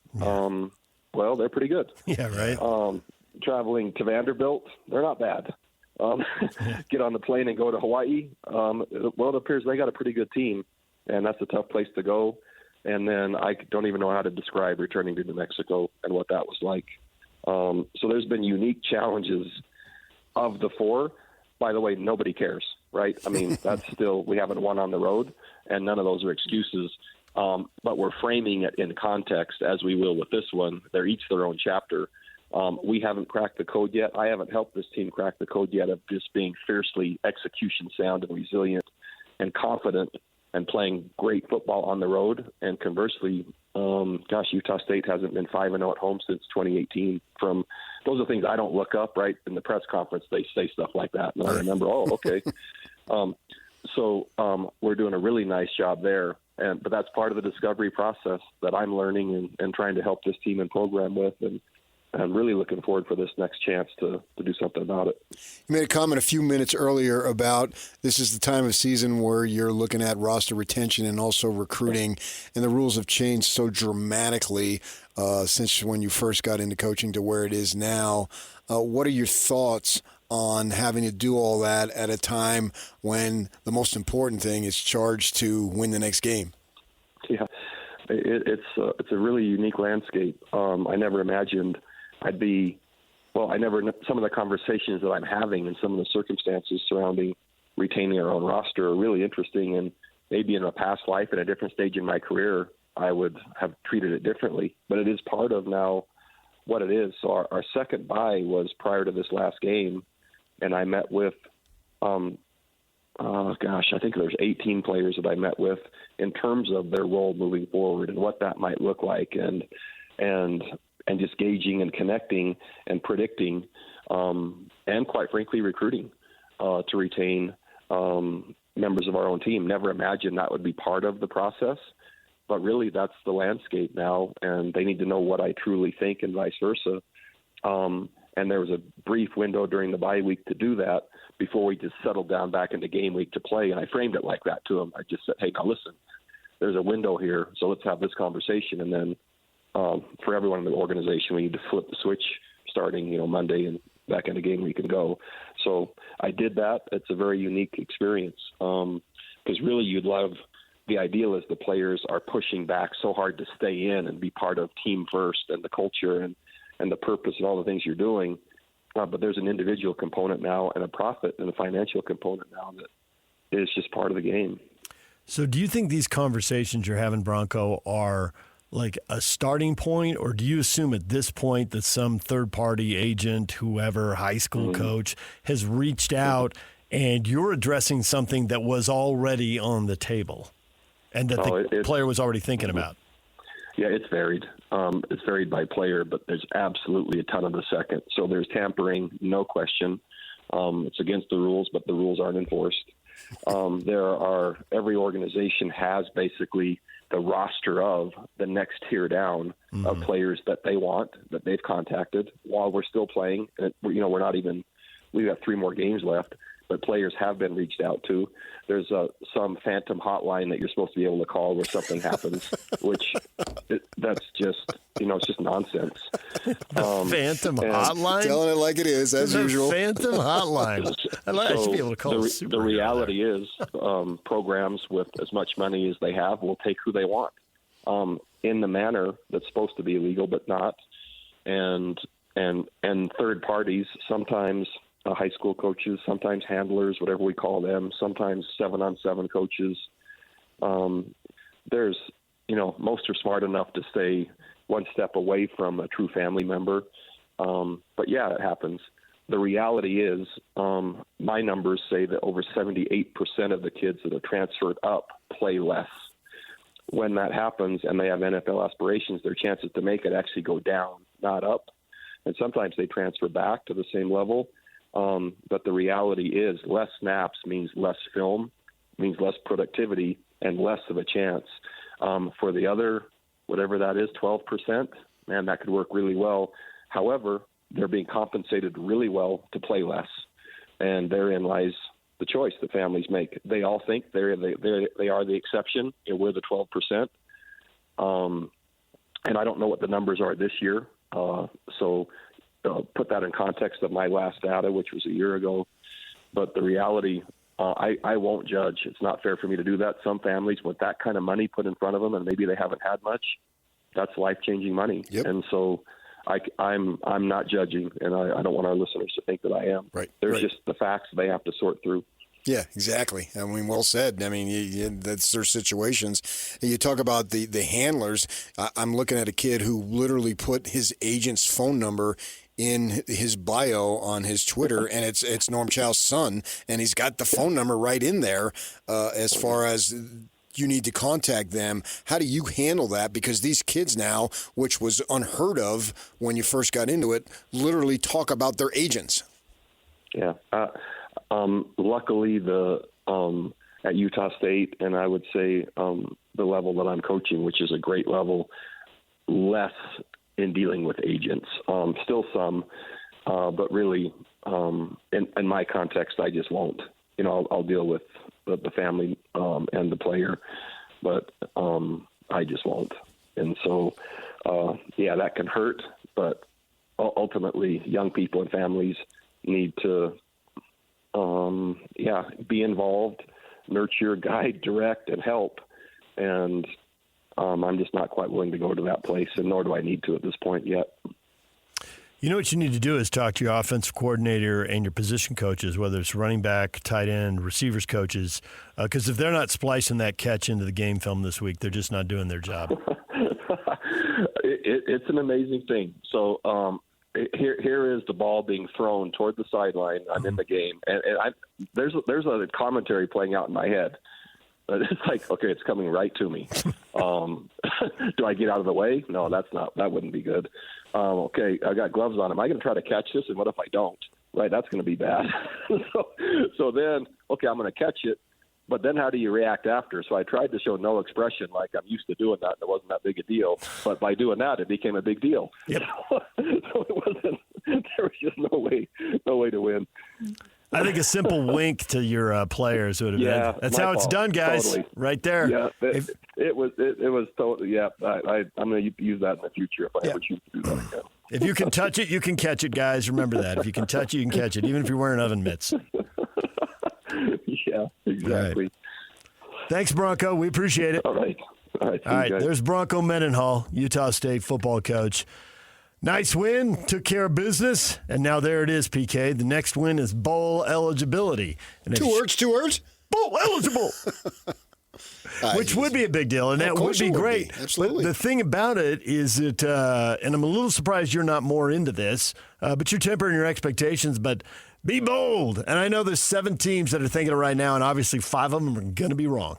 well, they're pretty good. Yeah, right. Traveling to Vanderbilt, they're not bad. Get on the plane and go to Hawaii. Well, it appears they got a pretty good team, and that's a tough place to go. And then I don't even know how to describe returning to New Mexico and what that was like. So there's been unique challenges of the 4. By the way, nobody cares, right? I mean, that's still, we haven't won on the road, and none of those are excuses. But we're framing it in context, as we will with this one. They're each their own chapter. We haven't cracked the code yet. I haven't helped this team crack the code yet of just being fiercely execution sound and resilient and confident and playing great football on the road. And conversely, Utah State hasn't been 5-0 at home since 2018. Those are things I don't look up, right? In the press conference, they say stuff like that. And I remember, okay. So we're doing a really nice job there. But that's part of the discovery process that I'm learning and trying to help this team and program with. And I'm really looking forward for this next chance to do something about it. You made a comment a few minutes earlier about this is the time of season where you're looking at roster retention and also recruiting, and the rules have changed so dramatically since when you first got into coaching to where it is now. What are your thoughts on having to do all that at a time when the most important thing is charged to win the next game? Yeah, it's a really unique landscape. I never imagined some of the conversations that I'm having and some of the circumstances surrounding retaining our own roster are really interesting. And maybe in a past life, at a different stage in my career, I would have treated it differently. But it is part of now what it is. So our second bye was prior to this last game, and I met with, I think there's 18 players that I met with in terms of their role moving forward and what that might look like, and just gauging and connecting and predicting, and quite frankly, recruiting to retain members of our own team. Never imagined that would be part of the process, but really that's the landscape now, and they need to know what I truly think and vice versa. And there was a brief window during the bye week to do that before we just settled down back into game week to play, and I framed it like that to them. I just said, hey, now listen, there's a window here, so let's have this conversation, and then for everyone in the organization, we need to flip the switch starting, Monday and back into game week and go. So I did that. It's a very unique experience because really the ideal is the players are pushing back so hard to stay in and be part of team first and the culture and the purpose and all the things you're doing. But there's an individual component now and a profit and a financial component now that is just part of the game. So do you think these conversations you're having, Bronco, are like a starting point, or do you assume at this point that some third-party agent, whoever, high school coach, has reached out and you're addressing something that was already on the table and that the player was already thinking about? Yeah, it's varied. It's varied by player, but there's absolutely a ton of the second. So there's tampering, no question. It's against the rules, but the rules aren't enforced. Every organization has basically the roster of the next tier down of players that they want, that they've contacted while we're still playing. And, we've got 3 more games left, but players have been reached out to. There's some phantom hotline that you're supposed to be able to call where something happens, which that's just, it's just nonsense. Phantom hotline? Telling it like it is, as usual. Phantom hotline. I should be able to call the reality is programs with as much money as they have will take who they want in the manner that's supposed to be legal but not. And third parties, sometimes high school coaches, sometimes handlers, whatever we call them, sometimes 7-on-7 coaches. There's, most are smart enough to stay one step away from a true family member. But yeah, it happens. The reality is my numbers say that over 78% of the kids that are transferred up play less. When that happens and they have NFL aspirations, their chances to make it actually go down, not up. And sometimes they transfer back to the same level. But the reality is less snaps means less film, means less productivity, and less of a chance. For the other, whatever that is, 12%, man, that could work really well. However, they're being compensated really well to play less. And therein lies the choice the families make. They all think they are the exception, and we're the 12%. And I don't know what the numbers are this year. So put that in context of my last data, which was a year ago. But the reality, I won't judge. It's not fair for me to do that. Some families with that kind of money put in front of them, and maybe they haven't had much, that's life-changing money. Yep. And so I'm not judging, and I don't want our listeners to think that I am. Right. There's just the facts they have to sort through. Yeah, exactly. I mean, well said. I mean, that's their situations. You talk about the handlers. I'm looking at a kid who literally put his agent's phone number in his bio on his Twitter, and it's Norm Chow's son, and he's got the phone number right in there as far as you need to contact them. How do you handle that? Because these kids now, which was unheard of when you first got into it, literally talk about their agents. Yeah. Luckily, at Utah State, and I would say the level that I'm coaching, which is a great level, less in dealing with agents. Still some, but really, in my context, I just won't. I'll deal with the family and the player, but I just won't. And so, that can hurt, but ultimately, young people and families need to be involved, nurture, guide, direct, and help. And I'm just not quite willing to go to that place, and nor do I need to at this point yet. You know what you need to do is talk to your offensive coordinator and your position coaches, whether it's running back, tight end, receivers coaches, because if they're not splicing that catch into the game film this week, they're just not doing their job. It's an amazing thing. So here is the ball being thrown toward the sideline. I'm in the game, and there's a commentary playing out in my head. But it's like, okay, it's coming right to me. Do I get out of the way? No, that wouldn't be good. Okay, I got gloves on. Am I going to try to catch this? And what if I don't? Right, that's going to be bad. so then, okay, I'm going to catch it. But then how do you react after? So I tried to show no expression like I'm used to doing that, and it wasn't that big a deal. But by doing that, it became a big deal. Yep. So it wasn't. There was just no way to win. I think a simple wink to your players would have been. That's how it's done, guys. Totally. Right there. Yeah, it was totally. Yeah, I'm going to use that in the future if I ever choose to do that again. If you can touch it, you can catch it, guys. Remember that. If you can touch it, you can catch it, even if you're wearing oven mitts. Yeah, exactly. Right. Thanks, Bronco. We appreciate it. All right. All right. There's Bronco Mendenhall, Utah State football coach. Nice win, took care of business, and now there it is, PK. The next win is bowl eligibility. And two words. Bowl eligible. Which would be a big deal, and that would be great. Absolutely. But the thing about it is that, and I'm a little surprised you're not more into this, but you're tempering your expectations, but be bold. And I know there's 7 teams that are thinking it right now, and obviously 5 of them are going to be wrong.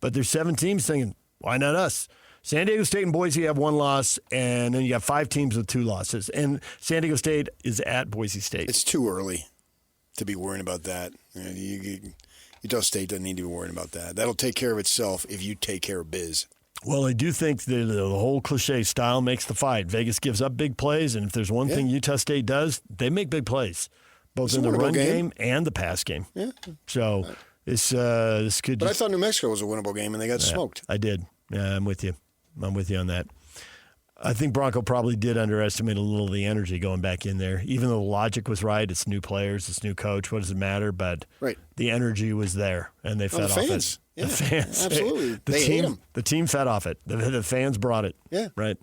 But there's 7 teams thinking, why not us? San Diego State and Boise have 1 loss, and then you have 5 teams with 2 losses. And San Diego State is at Boise State. It's too early to be worrying about that. You Utah State doesn't need to be worrying about that. That'll take care of itself if you take care of biz. Well, I do think the whole cliche style makes the fight. Vegas gives up big plays, and if there's one thing Utah State does, they make big plays, both in the run game and the pass game. Yeah. So this could. But I thought New Mexico was a winnable game, and they got smoked. I did. Yeah, I'm with you. I'm with you on that. I think Bronco probably did underestimate a little of the energy going back in there. Even though the logic was right, it's new players, it's new coach, what does it matter? But the energy was there, and they fed off it. Yeah, the fans. Absolutely. They hate them. The team fed off it. The fans brought it. Yeah. Right.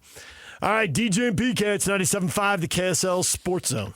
All right, DJ and PK, it's 97.5, the KSL Sports Zone.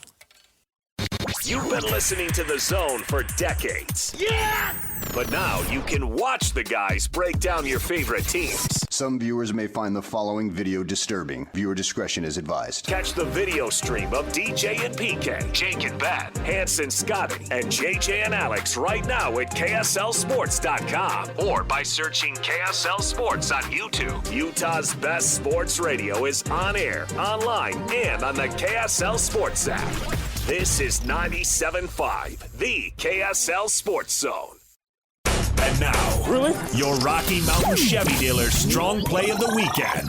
You've been listening to The Zone for decades. Yeah! But now you can watch the guys break down your favorite teams. Some viewers may find the following video disturbing. Viewer discretion is advised. Catch the video stream of DJ and PK, Jake and Ben, Hanson, Scotty, and JJ and Alex right now at KSLSports.com or by searching KSL Sports on YouTube. Utah's best sports radio is on air, online, and on the KSL Sports app. This is 97.5, the KSL Sports Zone. And now, your Rocky Mountain Chevy dealer strong play of the weekend.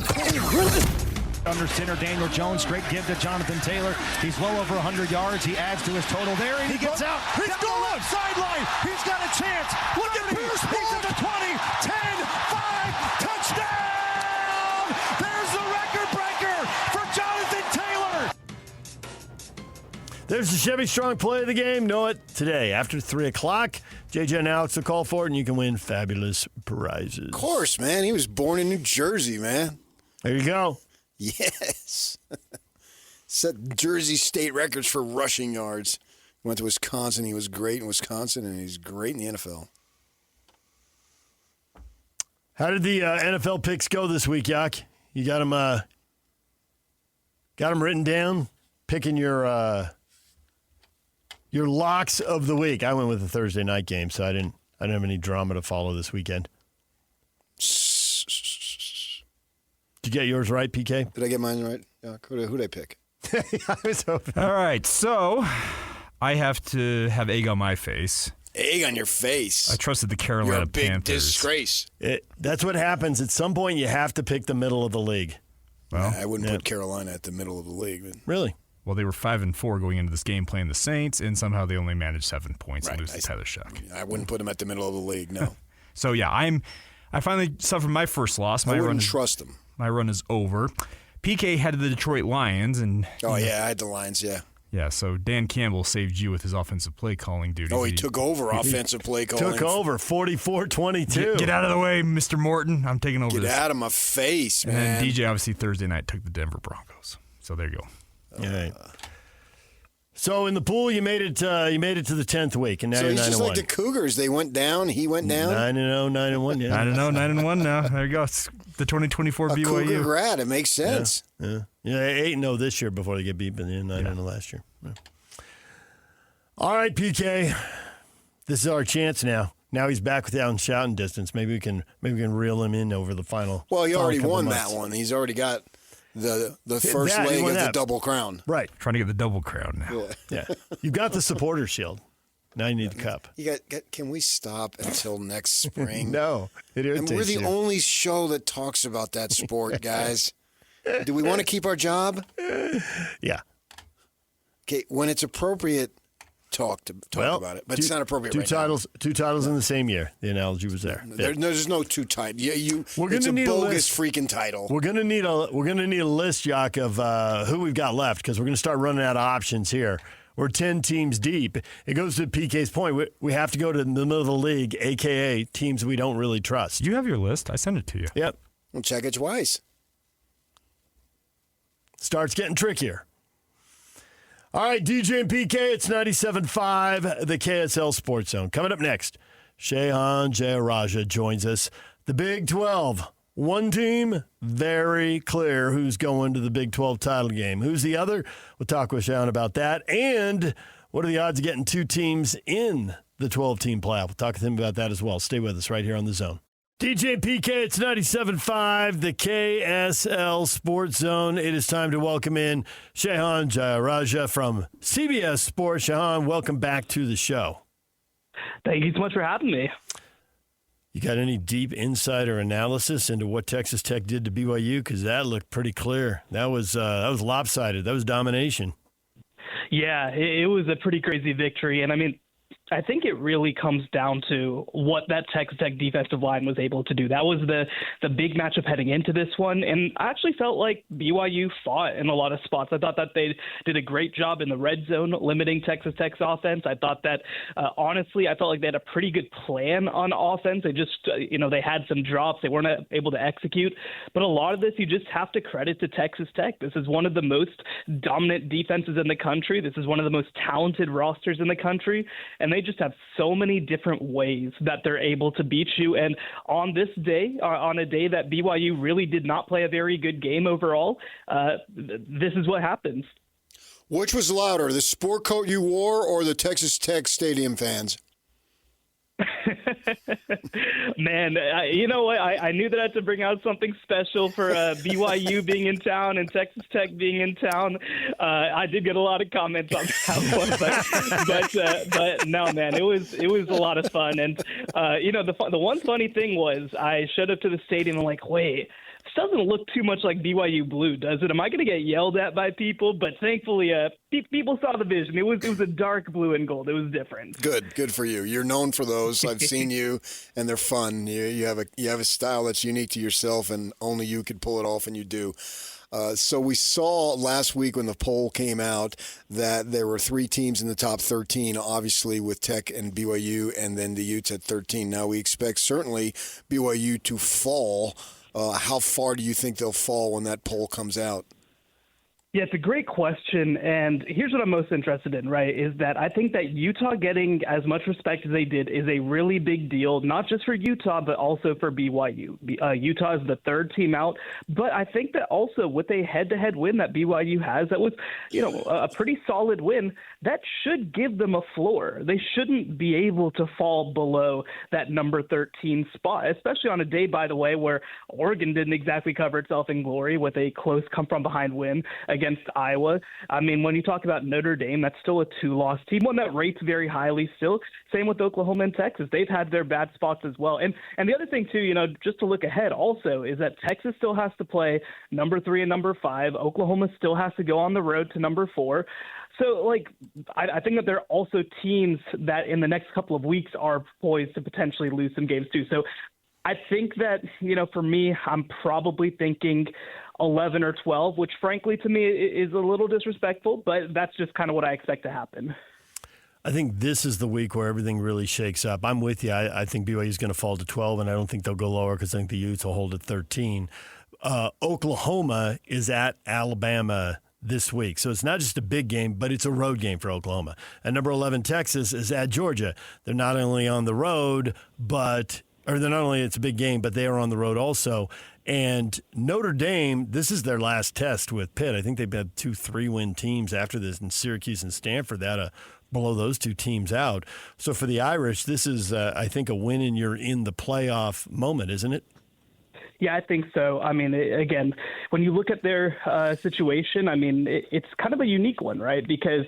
Under center, Daniel Jones, great give to Jonathan Taylor. He's well over 100 yards. He adds to his total there, and he gets out. He's going sideline. He's got a chance. Look at Pierce. He's at the 20, 10, 5, touchdown! There's the record breaker for Jonathan Taylor. There's the Chevy Strong play of the game. Know it today after 3 o'clock. JJ and Alex will call for it, and you can win fabulous prizes. Of course, man. He was born in New Jersey, man. There you go. Yes. Set Jersey state records for rushing yards. Went to Wisconsin. He was great in Wisconsin, and he's great in the NFL. How did the NFL picks go this week, Yawk? You got them written down? Picking your locks of the week. I went with the Thursday night game, so I didn't have any drama to follow this weekend. Did you get yours right, PK? Did I get mine right? Yeah. Who'd I pick? I was hoping. All right, so I have to have egg on my face. Egg on your face. I trusted the Carolina You're a big Panthers. Disgrace. That's what happens. At some point, you have to pick the middle of the league. Well, I wouldn't put Carolina at the middle of the league. But. Really? Well, they were 5-4 going into this game playing the Saints, and somehow they only managed 7 points and lose to Tyler Shuck. I wouldn't put them at the middle of the league, no. So, yeah, I finally suffered my first loss. I wouldn't trust them. My run is over. PK had the Detroit Lions. And I had the Lions, yeah. Yeah, so Dan Campbell saved you with his offensive play calling duty. Oh, he took over offensive play calling. Took over, 44-22. Get out of the way, Mr. Morton. I'm taking over this. Get out of my face, man. And then DJ, obviously, Thursday night took the Denver Broncos. So there you go. All right. So in the pool, you made it to the 10th week, and now you're 9-1. So he's just like the Cougars. They went down. He went down. 9-0, 9-1. Yeah. 9-0, 9-1 now. There you go. It's the 2024 BYU. Cougar grad. It makes sense. Yeah. 8-0 this year before they get beat, but 9-0 last year. Yeah. All right, PK. This is our chance now. Now he's back without shouting distance. Maybe we can reel him in over the final. Well, he already won months. that one. He's already got the first leg of the double crown. Right. Trying to get the double crown now. Yeah. You've got the supporter shield. Now you need the cup. Can we stop until next spring? No. It irritates and we're the you. only show that talks about that sport, guys. Do we want to keep our job? Yeah. Okay, when it's appropriate, talk about it. But it's not appropriate right now. Two titles in the same year. The analogy was there. There's no two titles. It's a bogus freaking title. We're gonna need a list, Yawk, of who we've got left because we're gonna start running out of options here. We're 10 teams deep. It goes to PK's point. We have to go to the middle of the league, a.k.a. teams we don't really trust. You have your list. I sent it to you. Yep. Well, check it twice. Starts getting trickier. All right, DJ and PK, it's 97.5, the KSL Sports Zone. Coming up next, Shehan Jeyarajah joins us. The Big 12, one team, very clear who's going to the Big 12 title game. Who's the other? We'll talk with Shehan about that. And what are the odds of getting two teams in the 12-team playoff? We'll talk with him about that as well. Stay with us right here on The Zone. DJ and PK, it's 97.5, the KSL Sports Zone. It is time to welcome in Shehan Jeyarajah from CBS Sports. Shehan, welcome back to the show. Thank you so much for having me. You got any deep insider analysis into what Texas Tech did to BYU? Because that looked pretty clear. That was lopsided. That was domination. Yeah, it was a pretty crazy victory. And, I mean, I think it really comes down to what that Texas Tech defensive line was able to do. That was the big matchup heading into this one, and I actually felt like BYU fought in a lot of spots. I thought that they did a great job in the red zone limiting Texas Tech's offense. I thought that, honestly, I felt like they had a pretty good plan on offense. They just, they had some drops. They weren't able to execute. But a lot of this you just have to credit to Texas Tech. This is one of the most dominant defenses in the country. This is one of the most talented rosters in the country, and they just have so many different ways that they're able to beat you. And on this day, on a day that BYU really did not play a very good game overall, this is what happens. Which was louder, the sport coat you wore or the Texas Tech Stadium fans? Man, you know what? I knew that I had to bring out something special for BYU being in town and Texas Tech being in town. I did get a lot of comments on that one, but no, man, it was a lot of fun. And the one funny thing was I showed up to the stadium and I'm like, wait, this doesn't look too much like BYU blue, does it? Am I going to get yelled at by people? But thankfully, people saw the vision. It was a dark blue and gold. It was different. Good for you. You're known for those. I've seen you, and they're fun. You have a style that's unique to yourself, and only you could pull it off, and you do. So we saw last week when the poll came out that there were 3 teams in the top 13, obviously with Tech and BYU, and then the Utes at 13. Now we expect certainly BYU to fall. How far do you think they'll fall when that poll comes out? Yeah, it's a great question, and here's what I'm most interested in, right, is that I think that Utah getting as much respect as they did is a really big deal, not just for Utah, but also for BYU. Utah is the 3rd team out, but I think that also with a head-to-head win that BYU has, that was, a pretty solid win, that should give them a floor. They shouldn't be able to fall below that number 13 spot, especially on a day, by the way, where Oregon didn't exactly cover itself in glory with a close come-from-behind win against Iowa. I mean, when you talk about Notre Dame, that's still a 2-loss team, one that rates very highly still. Same with Oklahoma and Texas. They've had their bad spots as well. And the other thing, too, just to look ahead also, is that Texas still has to play number 3 and number 5. Oklahoma still has to go on the road to number 4. So, I think that there are also teams that in the next couple of weeks are poised to potentially lose some games, too. So I think that, for me, I'm probably thinking 11 or 12, which frankly to me is a little disrespectful, but that's just kind of what I expect to happen. I think this is the week where everything really shakes up. I'm with you. I think BYU is going to fall to 12, and I don't think they'll go lower because I think the Utes will hold at 13. Oklahoma is at Alabama this week. So it's not just a big game, but it's a road game for Oklahoma. And number 11, Texas, is at Georgia. They're not only on the road, it's a big game, but they are on the road also. And Notre Dame, this is their last test with Pitt. I think they've had 2 3-win teams after this, in Syracuse and Stanford. That blow those 2 teams out. So for the Irish, this is, I think, a win and you're in the playoff moment, isn't it? Yeah, I think so. I mean, again, when you look at their situation, I mean, it's kind of a unique one, right? Because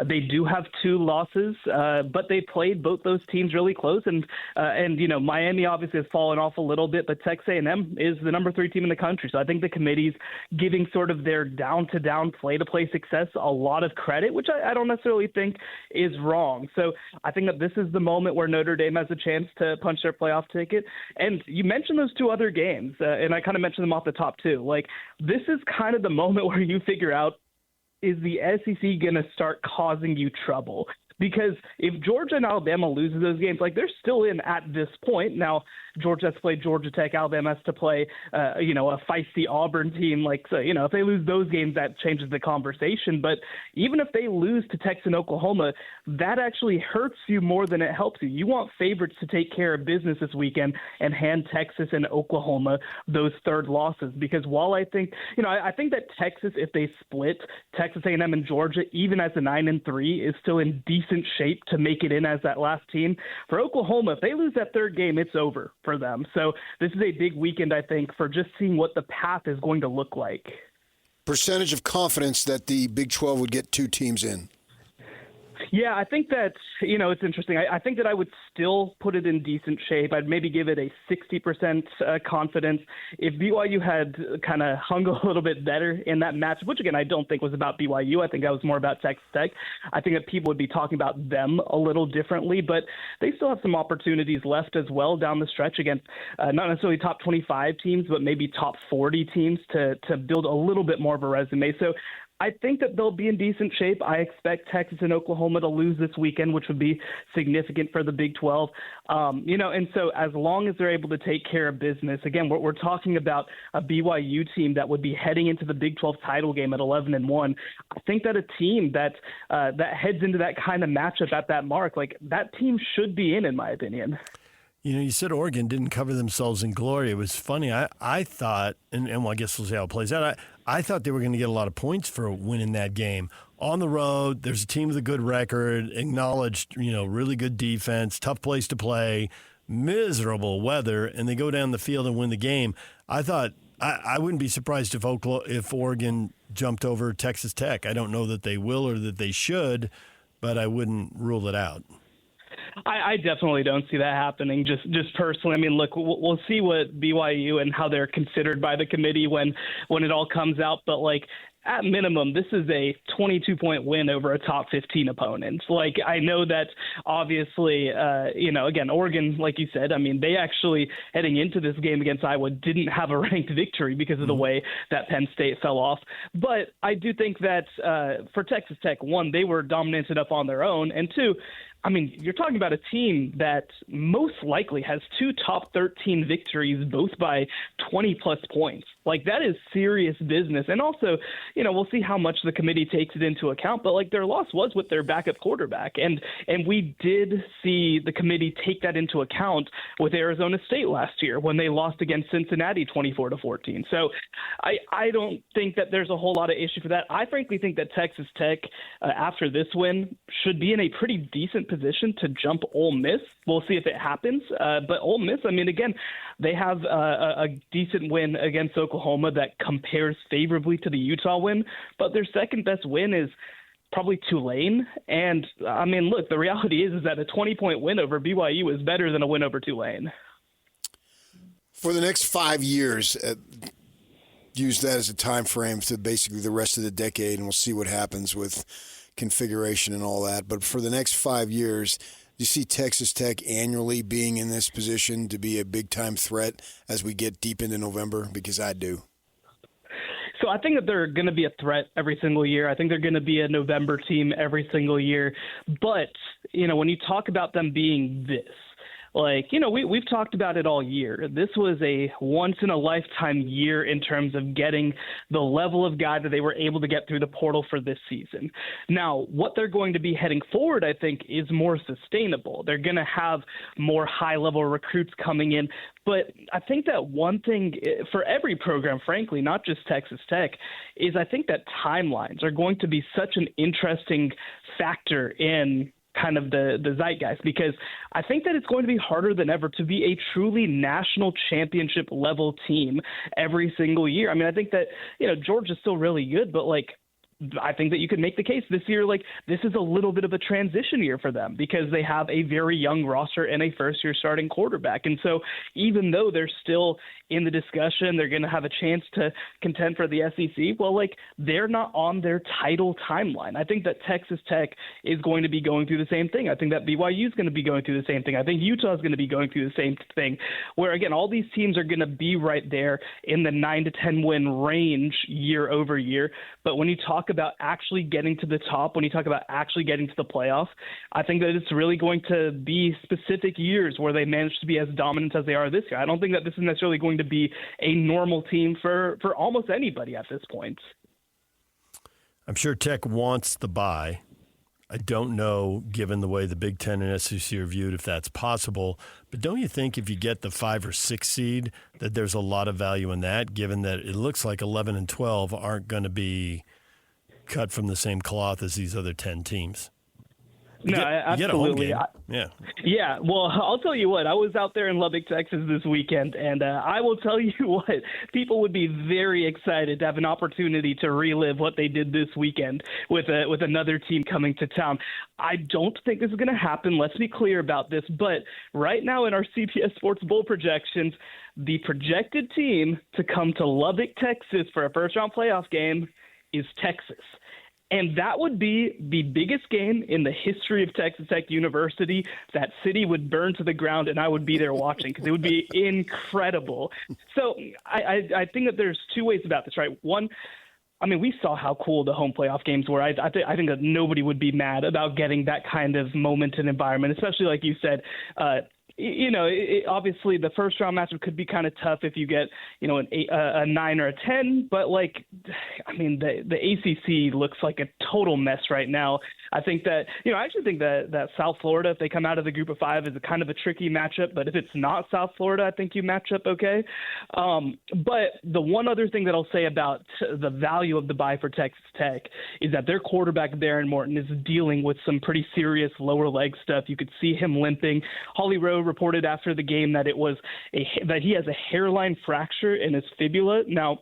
they do have 2 losses, but they played both those teams really close. And Miami obviously has fallen off a little bit, but Texas A&M is the number 3 team in the country. So I think the committee's giving sort of their down-to-down, play-to-play success a lot of credit, which I don't necessarily think is wrong. So I think that this is the moment where Notre Dame has a chance to punch their playoff ticket. And you mentioned those 2 other games. And I kind of mentioned them off the top, too. This is kind of the moment where you figure out, is the SEC going to start causing you trouble? Because if Georgia and Alabama loses those games, they're still in at this point. Now, Georgia has to play Georgia Tech. Alabama has to play, a feisty Auburn team. If they lose those games, that changes the conversation. But even if they lose to Texas and Oklahoma, that actually hurts you more than it helps you. You want favorites to take care of business this weekend and hand Texas and Oklahoma those 3rd losses. Because while I think, I think that Texas, if they split Texas A&M and Georgia, even as a 9-3, is still in decent shape to make it in as that last team. For Oklahoma, if they lose that 3rd game, it's over for them. So this is a big weekend, I think, for just seeing what the path is going to look like. Percentage of confidence that the Big 12 would get 2 teams in? Yeah, I think that, it's interesting. I think that I would still put it in decent shape. I'd maybe give it a 60% confidence. If BYU had kind of hung a little bit better in that match, which, again, I don't think was about BYU. I think that was more about Texas Tech. I think that people would be talking about them a little differently, but they still have some opportunities left as well down the stretch against not necessarily top 25 teams, but maybe top 40 teams to build a little bit more of a resume. So I think that they'll be in decent shape. I expect Texas and Oklahoma to lose this weekend, which would be significant for the Big 12. And so as long as they're able to take care of business, again, we're talking about a BYU team that would be heading into the Big 12 title game at 11-1. I think that a team that heads into that kind of matchup at that mark, like that team should be in my opinion. You said Oregon didn't cover themselves in glory. It was funny. I thought, and well, I guess we'll see how it plays out. I thought they were going to get a lot of points for winning that game. On the road, there's a team with a good record, acknowledged, really good defense, tough place to play, miserable weather, and they go down the field and win the game. I thought I wouldn't be surprised if Oregon jumped over Texas Tech. I don't know that they will or that they should, but I wouldn't rule it out. I definitely don't see that happening. Just personally, I mean, look, we'll see what BYU and how they're considered by the committee when it all comes out. But like at minimum, this is a 22-point win over a top 15 opponent. Like I know that obviously, again, Oregon, like you said, I mean, they actually heading into this game against Iowa didn't have a ranked victory because of the way that Penn State fell off. But I do think that for Texas Tech, one, they were dominant enough on their own, and two, I mean, you're talking about a team that most likely has 2 top 13 victories, both by 20-plus points. Like, that is serious business. And also, we'll see how much the committee takes it into account. But, like, their loss was with their backup quarterback. And we did see the committee take that into account with Arizona State last year when they lost against Cincinnati 24-14. So I don't think that there's a whole lot of issue for that. I frankly think that Texas Tech, after this win, should be in a pretty decent position to jump Ole Miss. We'll see if it happens. But Ole Miss, I mean, again, they have a decent win against Oklahoma that compares favorably to the Utah win. But their second best win is probably Tulane. And, I mean, look, the reality is that a 20-point win over BYU is better than a win over Tulane. For the next 5 years, use that as a time frame to basically the rest of the decade, and we'll see what happens with configuration and all that. But for the next 5 years, do you see Texas Tech annually being in this position to be a big-time threat as we get deep into November? Because I do. So I think that they're going to be a threat every single year. I think they're going to be a November team every single year. But, when you talk about them being this, we've talked about it all year. This was a once-in-a-lifetime year in terms of getting the level of guy that they were able to get through the portal for this season. Now, what they're going to be heading forward, I think, is more sustainable. They're going to have more high-level recruits coming in. But I think that one thing for every program, frankly, not just Texas Tech, is I think that timelines are going to be such an interesting factor in kind of the zeitgeist, because I think that it's going to be harder than ever to be a truly national championship level team every single year. I mean, I think that, Georgia's still really good, but I think that you could make the case this year, this is a little bit of a transition year for them because they have a very young roster and a first-year starting quarterback. And so even though they're still in the discussion, they're going to have a chance to contend for the SEC, they're not on their title timeline. I think that Texas Tech is going to be going through the same thing. I think that BYU is going to be going through the same thing. I think Utah is going to be going through the same thing, where, again, all these teams are going to be right there in the 9 to 10 win range year over year. But when you talk about actually getting to the top, when you talk about actually getting to the playoffs, I think that it's really going to be specific years where they manage to be as dominant as they are this year. I don't think that this is necessarily going to be a normal team for almost anybody at this point. I'm sure Tech wants the bye. I don't know, given the way the Big Ten and SEC are viewed, if that's possible. But don't you think if you get the 5 or 6 seed that there's a lot of value in that, given that it looks like 11 and 12 aren't going to be cut from the same cloth as these other 10 teams? No, absolutely. Yeah, well, I'll tell you what. I was out there in Lubbock, Texas this weekend, and I will tell you what. People would be very excited to have an opportunity to relive what they did this weekend with another team coming to town. I don't think this is going to happen. Let's be clear about this. But right now in our CBS Sports Bowl projections, the projected team to come to Lubbock, Texas for a first-round playoff game is Texas. And that would be the biggest game in the history of Texas Tech University. That city would burn to the ground, and I would be there watching because it would be incredible. So I think that there's two ways about this, right? One, I mean, we saw how cool the home playoff games were. I think that nobody would be mad about getting that kind of moment and environment, especially like you said, obviously the first round matchup could be kind of tough if you get, a 9 or a 10. But the ACC looks like a total mess right now. I think that, I actually think that South Florida, if they come out of the group of 5, is a kind of a tricky matchup. But if it's not South Florida, I think you match up okay. But the one other thing that I'll say about the value of the bye for Texas Tech is that their quarterback, Darren Morton, is dealing with some pretty serious lower leg stuff. You could see him limping. Holly Rowe reported after the game that that he has a hairline fracture in his fibula. Now,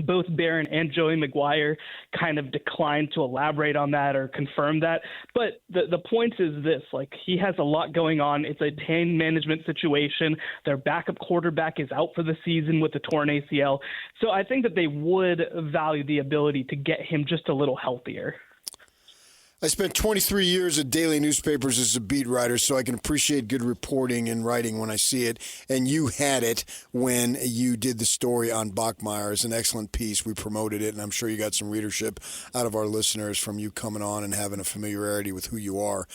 both Barron and Joey McGuire kind of declined to elaborate on that or confirm that. But the point is this, he has a lot going on. It's a pain management situation. Their backup quarterback is out for the season with a torn ACL. So I think that they would value the ability to get him just a little healthier. I spent 23 years at daily newspapers as a beat writer, so I can appreciate good reporting and writing when I see it. And you had it when you did the story on Bachmeier. It's an excellent piece. We promoted it, and I'm sure you got some readership out of our listeners from you coming on and having a familiarity with who you are.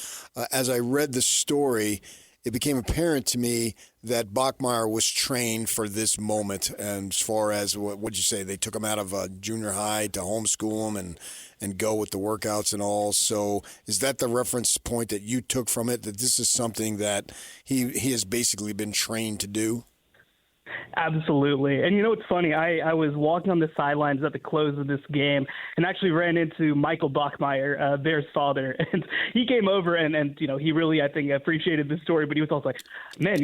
As I read the story, it became apparent to me that Bachmeier was trained for this moment. And as far as, what'd you say, they took him out of junior high to homeschool him and go with the workouts and all. So is that the reference point that you took from it, that this is something that he has basically been trained to do? Absolutely. And it's funny. I was walking on the sidelines at the close of this game and actually ran into Michael Bachmeier, Bear's father. And he came over and he really, I think, appreciated the story. But he was also like, man,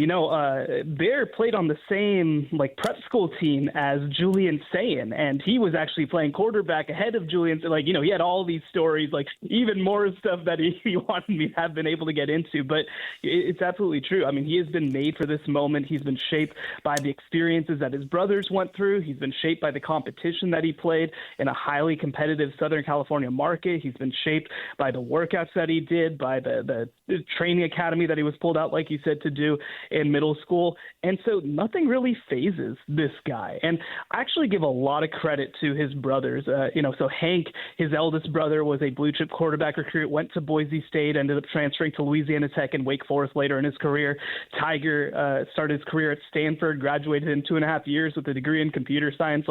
Bear played on the same prep school team as Julian Sayin. And he was actually playing quarterback ahead of Julian. He had all these stories, even more stuff that he wanted me to have been able to get into. But it's absolutely true. I mean, he has been made for this moment. He's been shaped by the experiences that his brothers went through. He's been shaped by the competition that he played in a highly competitive Southern California market. He's been shaped by the workouts that he did, by the training academy that he was pulled out, like you said, to do in middle school. And so nothing really phases this guy. And I actually give a lot of credit to his brothers. So Hank, his eldest brother, was a blue chip quarterback recruit, went to Boise State, ended up transferring to Louisiana Tech and Wake Forest later in his career. Tiger started his career at Stanford, graduated in 2.5 years with a degree in computer science.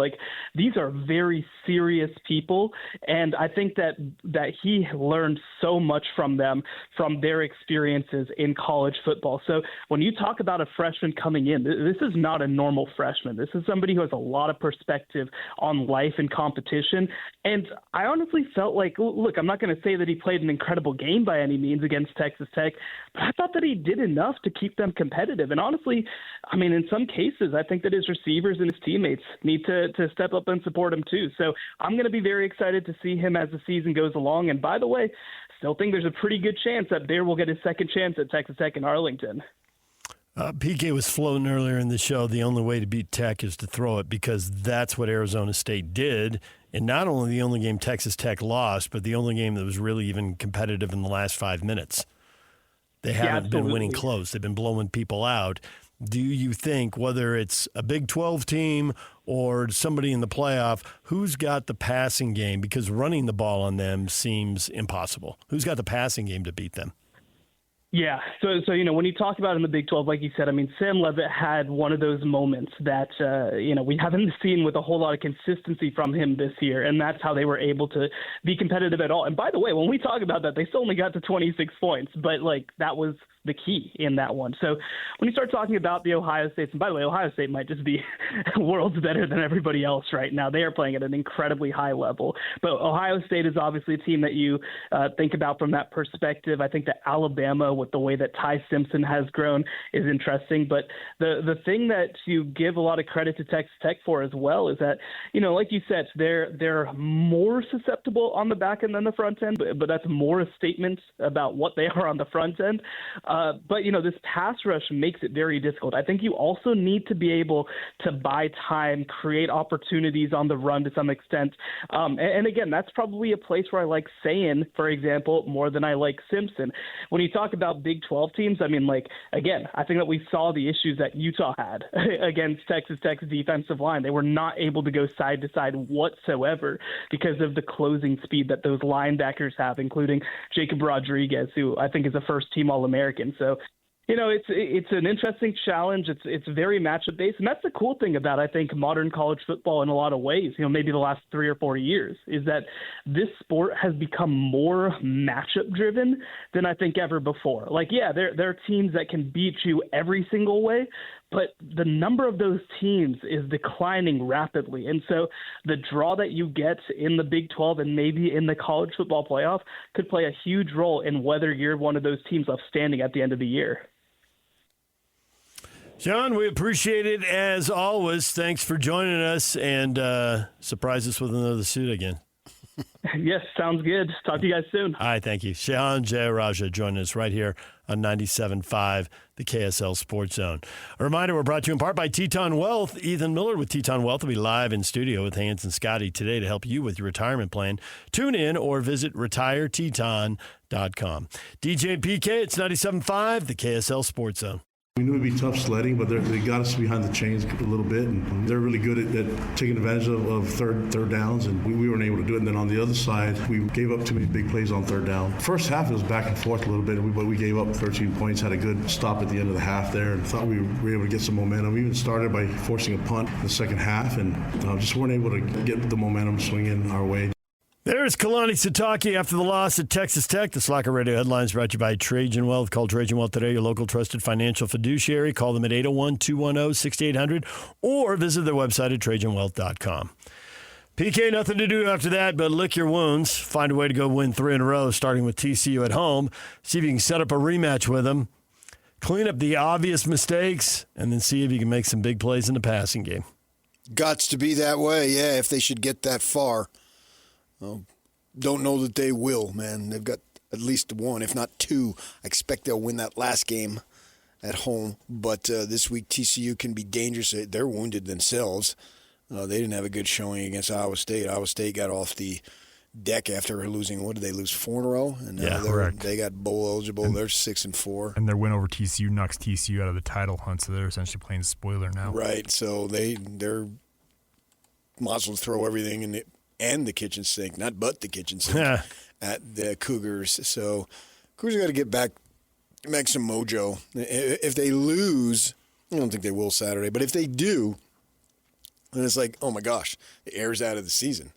These are very serious people, and I think that he learned so much from them, from their experiences in college football. So when you talk about a freshman coming in, this is not a normal freshman. This is somebody who has a lot of perspective on life and competition. And I honestly felt look, I'm not going to say that he played an incredible game by any means against Texas Tech, but I thought that he did enough to keep them competitive. And honestly, I mean, in some cases, I think that his receivers and his teammates need to step up and support him too. So I'm going to be very excited to see him as the season goes along. And by the way, still think there's a pretty good chance that Bear will get his second chance at Texas Tech in Arlington. PK was floating earlier in the show, the only way to beat Tech is to throw it, because that's what Arizona State did. And not only the only game Texas Tech lost, but the only game that was really even competitive in the last 5 minutes. They haven't been winning close. They've been blowing people out. Do you think, whether it's a Big 12 team or somebody in the playoff, who's got the passing game? Because running the ball on them seems impossible. Who's got the passing game to beat them? Yeah. So when you talk about in the Big 12, like you said, I mean, Sam Leavitt had one of those moments that, we haven't seen with a whole lot of consistency from him this year, and that's how they were able to be competitive at all. And by the way, when we talk about that, they still only got to 26 points, but, that was the key in that one. So when you start talking about the Ohio States, and by the way, Ohio State might just be worlds better than everybody else right now. They are playing at an incredibly high level. But Ohio State is obviously a team that you think about from that perspective. I think that Alabama, with the way that Ty Simpson has grown, is interesting. But the thing that you give a lot of credit to Texas Tech for as well is that, like you said, they're more susceptible on the back end than the front end, but that's more a statement about what they are on the front end. But this pass rush makes it very difficult. I think you also need to be able to buy time, create opportunities on the run to some extent. And again, that's probably a place where I like Sayin, for example, more than I like Simpson. When you talk about Big 12 teams, I mean, again, I think that we saw the issues that Utah had against Texas Tech's defensive line. They were not able to go side to side whatsoever because of the closing speed that those linebackers have, including Jacob Rodriguez, who I think is a first-team All-American. So, it's an interesting challenge. It's very matchup based, and that's the cool thing about, I think, modern college football in a lot of ways. Maybe the last 3 or 4 years is that this sport has become more matchup driven than I think ever before. There are teams that can beat you every single way, but the number of those teams is declining rapidly. And so the draw that you get in the Big 12 and maybe in the college football playoff could play a huge role in whether you're one of those teams left standing at the end of the year. John, we appreciate it as always. Thanks for joining us and surprise us with another suit again. Yes, sounds good. Talk to you guys soon. All right, thank you. Shehan Jeyarajah joining us right here on 97.5, the KSL Sports Zone. A reminder, we're brought to you in part by Teton Wealth. Ethan Miller with Teton Wealth will be live in studio with Hans and Scotty today to help you with your retirement plan. Tune in or visit retireteton.com. DJ and PK, it's 97.5, the KSL Sports Zone. We knew it'd be tough sledding, but they got us behind the chains a little bit, and they're really good at taking advantage of third downs, and we weren't able to do it. And then on the other side, we gave up too many big plays on third down. First half, it was back and forth a little bit, but we gave up 13 points, had a good stop at the end of the half there, and thought we were able to get some momentum. We even started by forcing a punt in the second half, and just weren't able to get the momentum swinging our way. There's Kalani Sitake after the loss at Texas Tech. The Slacker Radio headlines brought to you by Trajan Wealth. Call Trajan Wealth today, your local trusted financial fiduciary. Call them at 801-210-6800 or visit their website at trajanwealth.com. PK, nothing to do after that but lick your wounds. Find a way to go win 3 in a row, starting with TCU at home. See if you can set up a rematch with them. Clean up the obvious mistakes, and then see if you can make some big plays in the passing game. Gots to be that way, yeah, if they should get that far. Don't know that they will, man. They've got at least 1, if not 2. I expect they'll win that last game at home. But this week, TCU can be dangerous. They're wounded themselves. They didn't have a good showing against Iowa State. Iowa State got off the deck after losing, what did they lose, 4 in a row? And they got bowl eligible. They're 6-4. And their win over TCU knocks TCU out of the title hunt, so they're essentially playing spoiler now. Right, so they're might as well throw everything in the kitchen sink, not but the kitchen sink, at the Cougars. So Cougars got to get back, make some mojo. If they lose, I don't think they will Saturday, but if they do, then it's like, oh my gosh, the air's out of the season.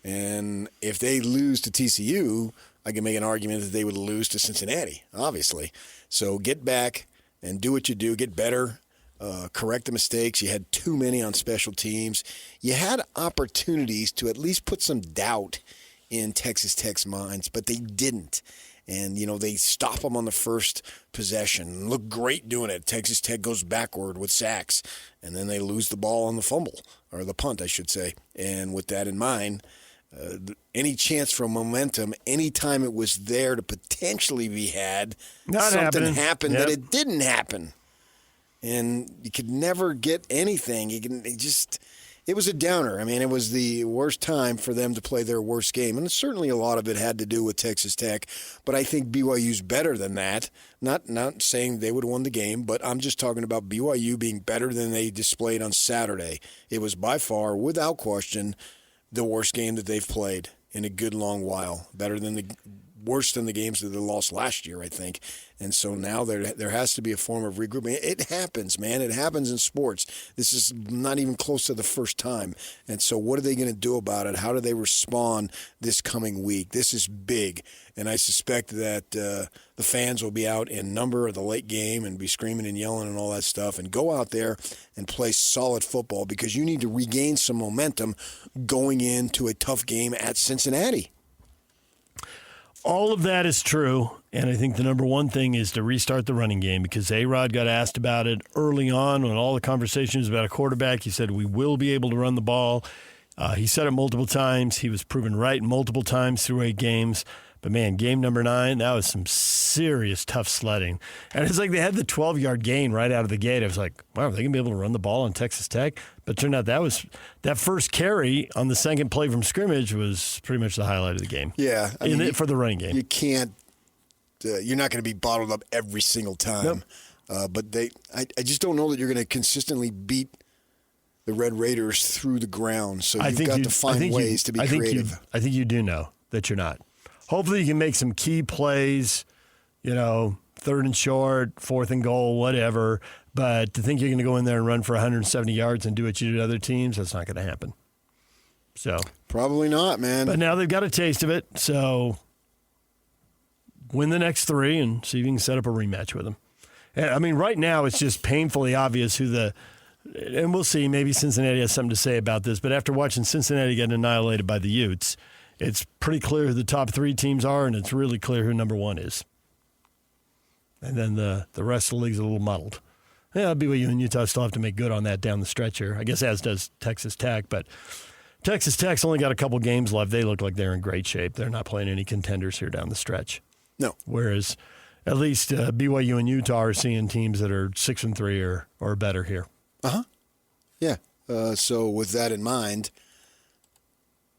And if they lose to TCU, I can make an argument that they would lose to Cincinnati, obviously. So get back and do what you do, get better. Correct the mistakes. You had too many on special teams. You had opportunities to at least put some doubt in Texas Tech's minds, but they didn't. And, they stop them on the first possession. Look great doing it. Texas Tech goes backward with sacks, and then they lose the ball on the fumble, or the punt, I should say. And with that in mind, any chance for momentum, anytime it was there to potentially be had, something happened that it didn't happen. And you could never get anything. It was a downer. I mean, it was the worst time for them to play their worst game. And certainly a lot of it had to do with Texas Tech. But I think BYU's better than that. Not saying they would have won the game, but I'm just talking about BYU being better than they displayed on Saturday. It was by far, without question, the worst game that they've played in a good long while. Better than worse than the games that they lost last year, I think. And so now there has to be a form of regrouping. It happens, man. It happens in sports. This is not even close to the first time. And so what are they going to do about it? How do they respond this coming week? This is big. And I suspect that the fans will be out in number of the late game and be screaming and yelling and all that stuff. And go out there and play solid football because you need to regain some momentum going into a tough game at Cincinnati. All of that is true, and I think the number one thing is to restart the running game because A-Rod got asked about it early on when all the conversations about a quarterback. He said, we will be able to run the ball. He said it multiple times. He was proven right multiple times through 8 games. But, man, game number 9, that was some serious tough sledding. And it's like they had the 12-yard gain right out of the gate. I was like, wow, are they going to be able to run the ball on Texas Tech? But it turned out that first carry on the second play from scrimmage was pretty much the highlight of the game. Yeah. For the running game. You can't you're not going to be bottled up every single time. Nope. But I just don't know that you're going to consistently beat the Red Raiders through the ground. So you've got to find ways to be creative. I think you do know that you're not. Hopefully you can make some key plays, 3rd and short, 4th and goal, whatever. But to think you're going to go in there and run for 170 yards and do what you do to other teams, that's not going to happen. So probably not, man. But now they've got a taste of it. So win the next 3 and see if you can set up a rematch with them. I mean, right now it's just painfully obvious and we'll see, maybe Cincinnati has something to say about this, but after watching Cincinnati get annihilated by the Utes, it's pretty clear who the top 3 teams are, and it's really clear who number 1 is. And then the rest of the league's a little muddled. Yeah, BYU and Utah still have to make good on that down the stretch here, I guess, as does Texas Tech. But Texas Tech's only got a couple games left. They look like they're in great shape. They're not playing any contenders here down the stretch. No. Whereas at least BYU and Utah are seeing teams that are 6-3 or better here. Uh-huh. Yeah. So with that in mind,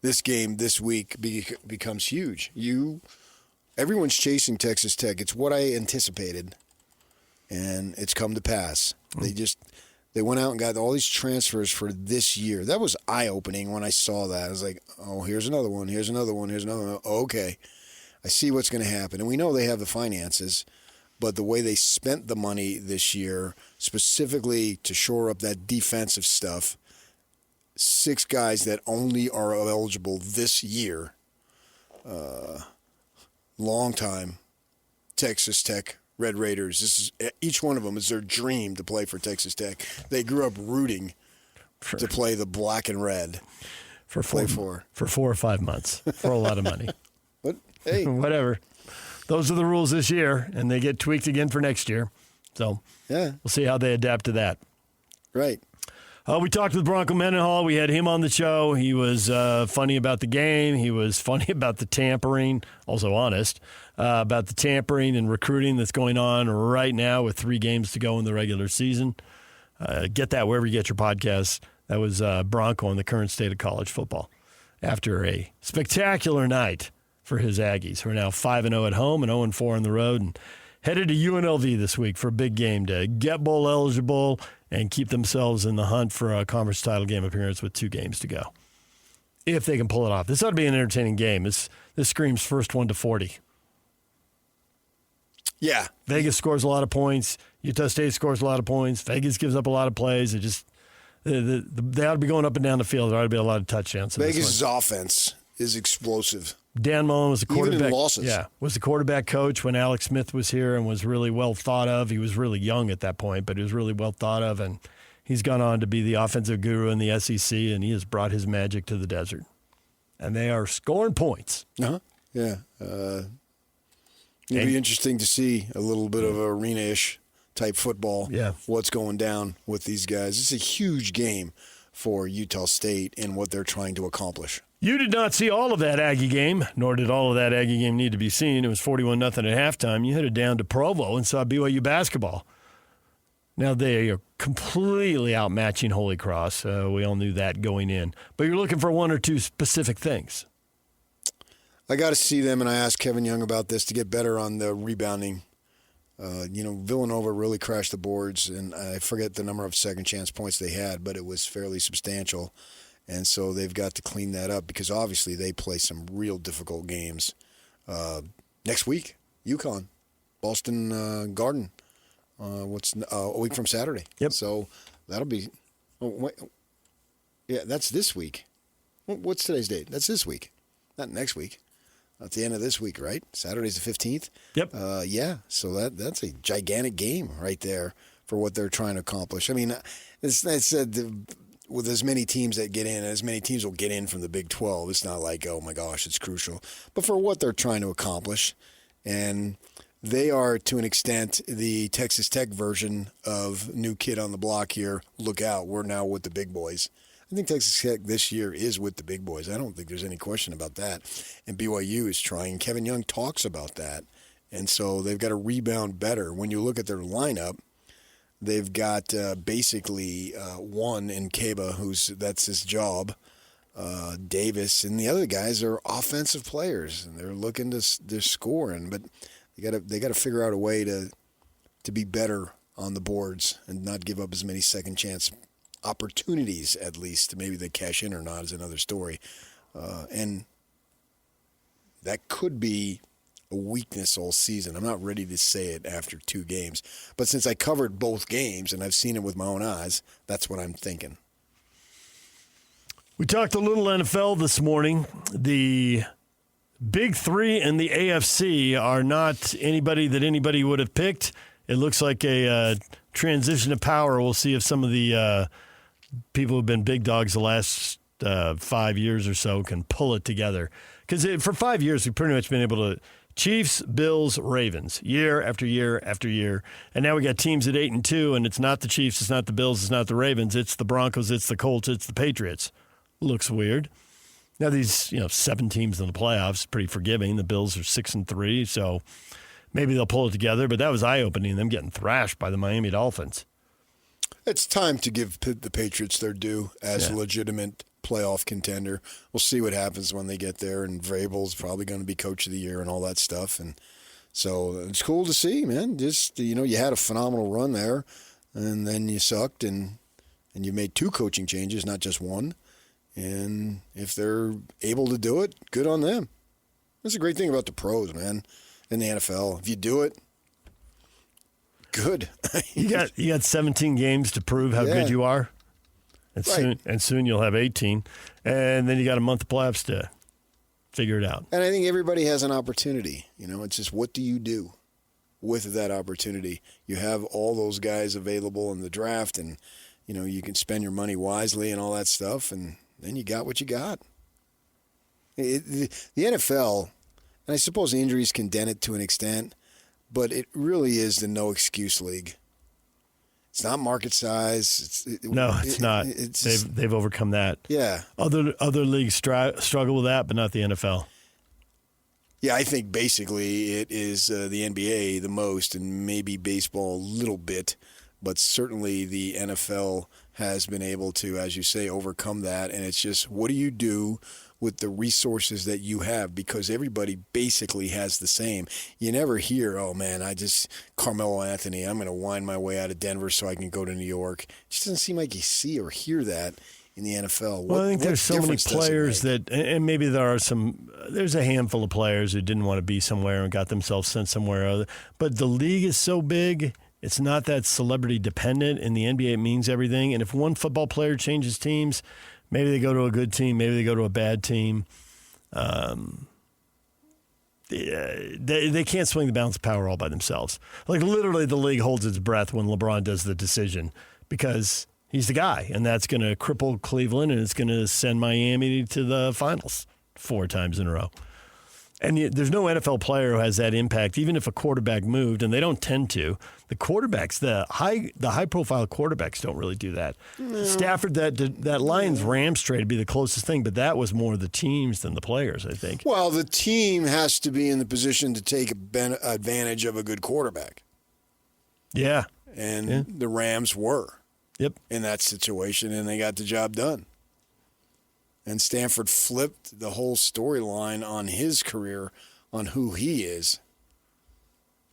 this game this week becomes huge. Everyone's chasing Texas Tech. It's what I anticipated, and it's come to pass. They went out and got all these transfers for this year. That was eye-opening when I saw that. I was like, oh, here's another one, here's another one, here's another one. Okay, I see what's going to happen. And we know they have the finances, but the way they spent the money this year, specifically to shore up that defensive stuff, 6 guys that only are eligible this year. Long time Texas Tech Red Raiders. Each one of them is their dream to play for Texas Tech. They grew up rooting to play the black and red for 4 or 5 months for a lot of money. But hey, whatever. Those are the rules this year, and they get tweaked again for next year. So yeah, we'll see how they adapt to that. Right. We talked with Bronco Mendenhall. We had him on the show. He was funny about the game. He was funny about the tampering, also honest, about the tampering and recruiting that's going on right now with 3 games to go in the regular season. Get that wherever you get your podcasts. That was Bronco on the current state of college football after a spectacular night for his Aggies, who are now 5-0 at home and 0-4 on the road and headed to UNLV this week for a big game to get bowl eligible and keep themselves in the hunt for a conference title game appearance with 2 games to go. If they can pull it off. This ought to be an entertaining game. This screams first 1 to 40. Yeah. Vegas scores a lot of points. Utah State scores a lot of points. Vegas gives up a lot of plays. They ought to be going up and down the field. There ought to be a lot of touchdowns. Vegas' offense is explosive. Dan Mullen was the quarterback. Even in losses. Yeah, was the quarterback coach when Alex Smith was here and was really well thought of. He was really young at that point, but he was really well thought of, and he's gone on to be the offensive guru in the SEC, and he has brought his magic to the desert. And they are scoring points. Uh-huh. Yeah. It'll be interesting to see a little bit of arena-ish type football. Yeah. What's going down with these guys. It's a huge game for Utah State and what they're trying to accomplish. You did not see all of that Aggie game, nor did all of that Aggie game need to be seen. It was 41-0 at halftime. You headed down to Provo and saw BYU basketball. Now they are completely outmatching Holy Cross. We all knew that going in. But you're looking for 1 or 2 specific things. I got to see them, and I asked Kevin Young about this to get better on the rebounding. Villanova really crashed the boards, and I forget the number of second chance points they had, but it was fairly substantial. And so they've got to clean that up because obviously they play some real difficult games. Next week, UConn, Boston Garden. A week from Saturday? Yep. So that'll be. That's this week. What's today's date? That's this week, not next week. At the end of this week, right? Saturday's the 15th. Yep. So that's a gigantic game right there for what they're trying to accomplish. I mean, it's with as many teams that get in, as many teams will get in from the Big 12. It's not like, oh my gosh, it's crucial. But for what they're trying to accomplish, and they are, to an extent, the Texas Tech version of new kid on the block here. Look out, we're now with the big boys. I think Texas Tech this year is with the big boys. I don't think there's any question about that. And BYU is trying. Kevin Young talks about that. And so they've got to rebound better. When you look at their lineup, they've got basically one in Kaba, that's his job, Davis, and the other guys are offensive players, and they're looking to score. But they got to figure out a way to be better on the boards and not give up as many second chance opportunities, at least. Maybe they cash in or not is another story. And that could be a weakness all season. I'm not ready to say it after 2 games. But since I covered both games and I've seen it with my own eyes, that's what I'm thinking. We talked a little NFL this morning. The Big 3 in the AFC are not anybody that anybody would have picked. It looks like a transition of power. We'll see if some of the people who've been big dogs the last 5 years or so can pull it together. Because for 5 years, we've pretty much been able to Chiefs, Bills, Ravens, year after year after year. And now we got teams at 8-2, and it's not the Chiefs, it's not the Bills, it's not the Ravens, it's the Broncos, it's the Colts, it's the Patriots. Looks weird. Now these 7 teams in the playoffs, pretty forgiving. The Bills are 6-3, so maybe they'll pull it together. But that was eye-opening, them getting thrashed by the Miami Dolphins. It's time to give the Patriots their due as a legitimate playoff contender. We'll see what happens when they get there, and Vrabel's probably going to be coach of the year and all that stuff. And so it's cool to see, man. Just, you had a phenomenal run there, and then you sucked, and you made 2 coaching changes, not just 1. And if they're able to do it, good on them. That's a great thing about the pros, man, in the NFL. If you do it, good. you got 17 games to prove how good you are. And soon you'll have 18. And then you got a month of playoffs to figure it out. And I think everybody has an opportunity. It's just, what do you do with that opportunity? You have all those guys available in the draft, and, you can spend your money wisely and all that stuff, and then you got what you got. The NFL, and I suppose the injuries can dent it to an extent, but it really is the no-excuse league. It's not market size. It's not. They've overcome that. Yeah. Other leagues struggle with that, but not the NFL. Yeah, I think basically it is the NBA the most, and maybe baseball a little bit, but certainly the NFL has been able to, as you say, overcome that. And it's just, what do you do with the resources that you have? Because everybody basically has the same. You never hear, oh man, Carmelo Anthony, I'm going to wind my way out of Denver so I can go to New York. It just doesn't seem like you see or hear that in the NFL. Well, I think there's so many players that, and maybe there's a handful of players who didn't want to be somewhere and got themselves sent somewhere other. But the league is so big, it's not that celebrity dependent. In the NBA, it means everything. And if one football player changes teams, maybe they go to a good team, maybe they go to a bad team. They can't swing the balance of power all by themselves. Like, literally, the league holds its breath when LeBron does the decision because he's the guy, and that's going to cripple Cleveland, and it's going to send Miami to the finals 4 times in a row. And there's no NFL player who has that impact, even if a quarterback moved, and they don't tend to. The quarterbacks, the high-profile quarterbacks don't really do that. No. Stafford, that Lions-Rams trade would be the closest thing, but that was more the teams than the players, I think. Well, the team has to be in the position to take advantage of a good quarterback. Yeah. And the Rams were. Yep. In that situation, and they got the job done. And Stanford flipped the whole storyline on his career, on who he is.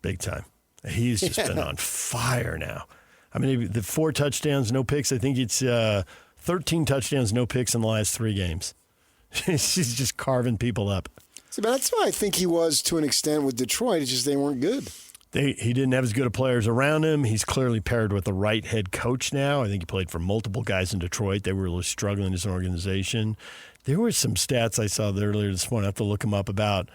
Big time. He's just been on fire now. I mean, the 4 touchdowns, no picks. I think it's 13 touchdowns, no picks in the last 3 games. He's just carving people up. See, but that's why I think he was to an extent with Detroit. It's just they weren't good. He didn't have as good of players around him. He's clearly paired with the right head coach now. I think he played for multiple guys in Detroit. They were really struggling as an organization. There were some stats I saw earlier this morning. I have to look them up about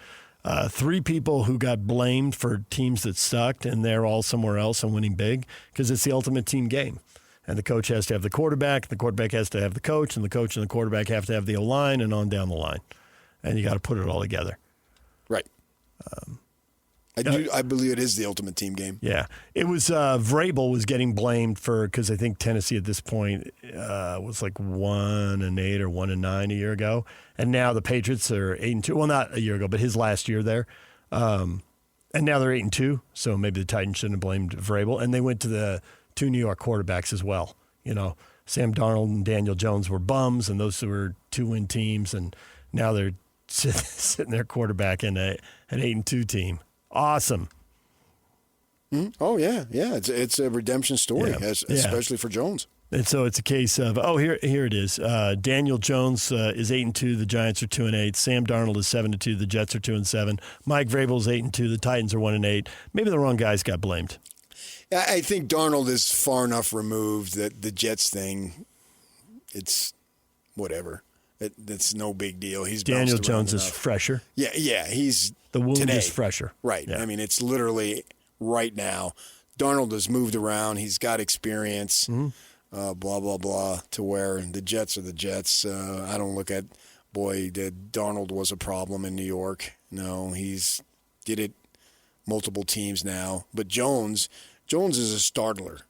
3 people who got blamed for teams that sucked, and they're all somewhere else and winning big because it's the ultimate team game. And the coach has to have the quarterback has to have the coach, and the coach and the quarterback have to have the O-line and on down the line. And you got to put it all together. Right. I believe it is the ultimate team game. Yeah. It was Vrabel was getting blamed because I think Tennessee at this point was like 1-8 or 1-9 a year ago. And now the Patriots are 8-2. Well, not a year ago, but his last year there. And now they're 8-2. So maybe the Titans shouldn't have blamed Vrabel. And they went to the 2 New York quarterbacks as well. You know, Sam Darnold and Daniel Jones were bums, and those were 2-win teams. And now they're sitting their quarterback in an 8-2 team. Awesome. Mm-hmm. Oh, yeah. It's a redemption story, especially for Jones. And so it's a case of, here it is. Daniel Jones is 8-2. The Giants are 2-8. Sam Darnold is 7-2. The Jets are 2-7. Mike Vrabel is 8-2. The Titans are 1-8. Maybe the wrong guys got blamed. I think Darnold is far enough removed that the Jets thing, it's whatever. It's no big deal. He's Daniel Jones is fresher. Yeah. He's the wound today. is fresher. Right. Yeah. I mean, it's literally right now. Darnold has moved around. He's got experience. Blah blah blah. To where the Jets are the Jets. I don't look at that Darnold was a problem in New York. No, he's did it multiple teams now. But Jones is a startler.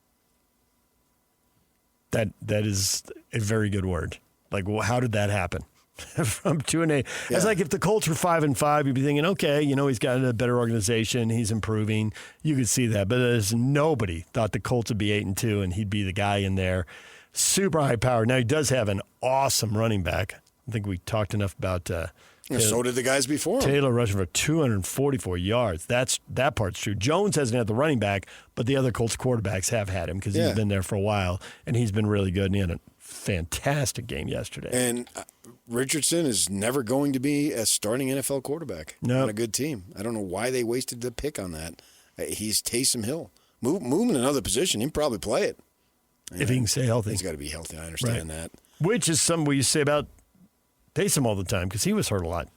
That is a very good word. Like, well, how did that happen? From 2-8. Yeah. It's like if the Colts were 5-5, you'd be thinking, okay, he's got a better organization, he's improving. You could see that, but there's nobody thought the Colts would be 8-2 and he'd be the guy in there. Super high power. Now he does have an awesome running back. I think we talked enough about. So did the guys before him. Taylor rushing for 244 yards. That part's true. Jones hasn't had the running back, but the other Colts quarterbacks have had him because he's been there for a while, and he's been really good, and he had a fantastic game yesterday. And Richardson is never going to be a starting NFL quarterback on a good team. I don't know why they wasted the pick on that. He's Taysom Hill. Move him in another position. He'd probably play it. If he can stay healthy. He's got to be healthy. I understand that. Which is something we used to say about Taysom all the time because he was hurt a lot.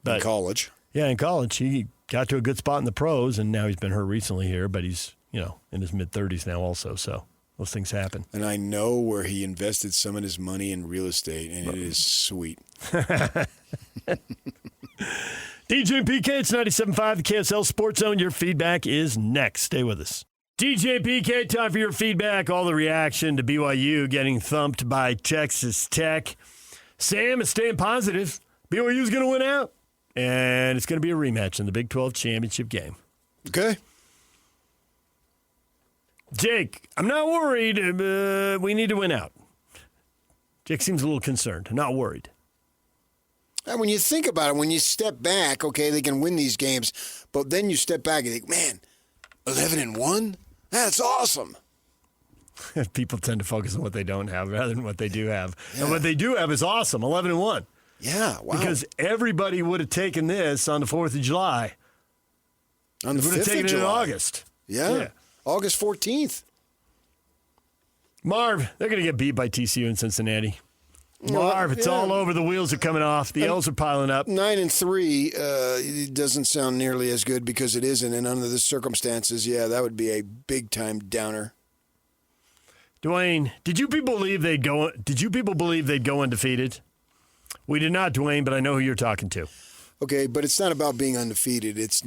But, in college. Yeah, in college. He got to a good spot in the pros, and now he's been hurt recently here, but he's, in his mid-30s now also, so those things happen. And I know where he invested some of his money in real estate, and it is sweet. DJ and PK, it's 97.5, the KSL Sports Zone. Your feedback is next. Stay with us. DJ and PK, time for your feedback. All the reaction to BYU getting thumped by Texas Tech. Sam is staying positive. BYU's going to win out. And it's going to be a rematch in the Big 12 championship game. Okay. Jake, I'm not worried. We need to win out. Jake seems a little concerned, not worried. And when you think about it, when you step back, okay, they can win these games. But then you step back and think, man, 11-1? That's awesome. People tend to focus on what they don't have rather than what they do have. Yeah. And what they do have is awesome, 11-1. Yeah, wow. Because everybody would have taken this on the 4th of July. On the 5th of July. Would have taken it in August. Yeah. August 14th. Marv, they're going to get beat by TCU in Cincinnati. Marv, it's all over. The wheels are coming off. The L's are piling up. 9-3 it doesn't sound nearly as good because it isn't. And under the circumstances, that would be a big-time downer. Dwayne, did you people believe they'd go undefeated? We did not, Dwayne, but I know who you're talking to. Okay, but it's not about being undefeated. It's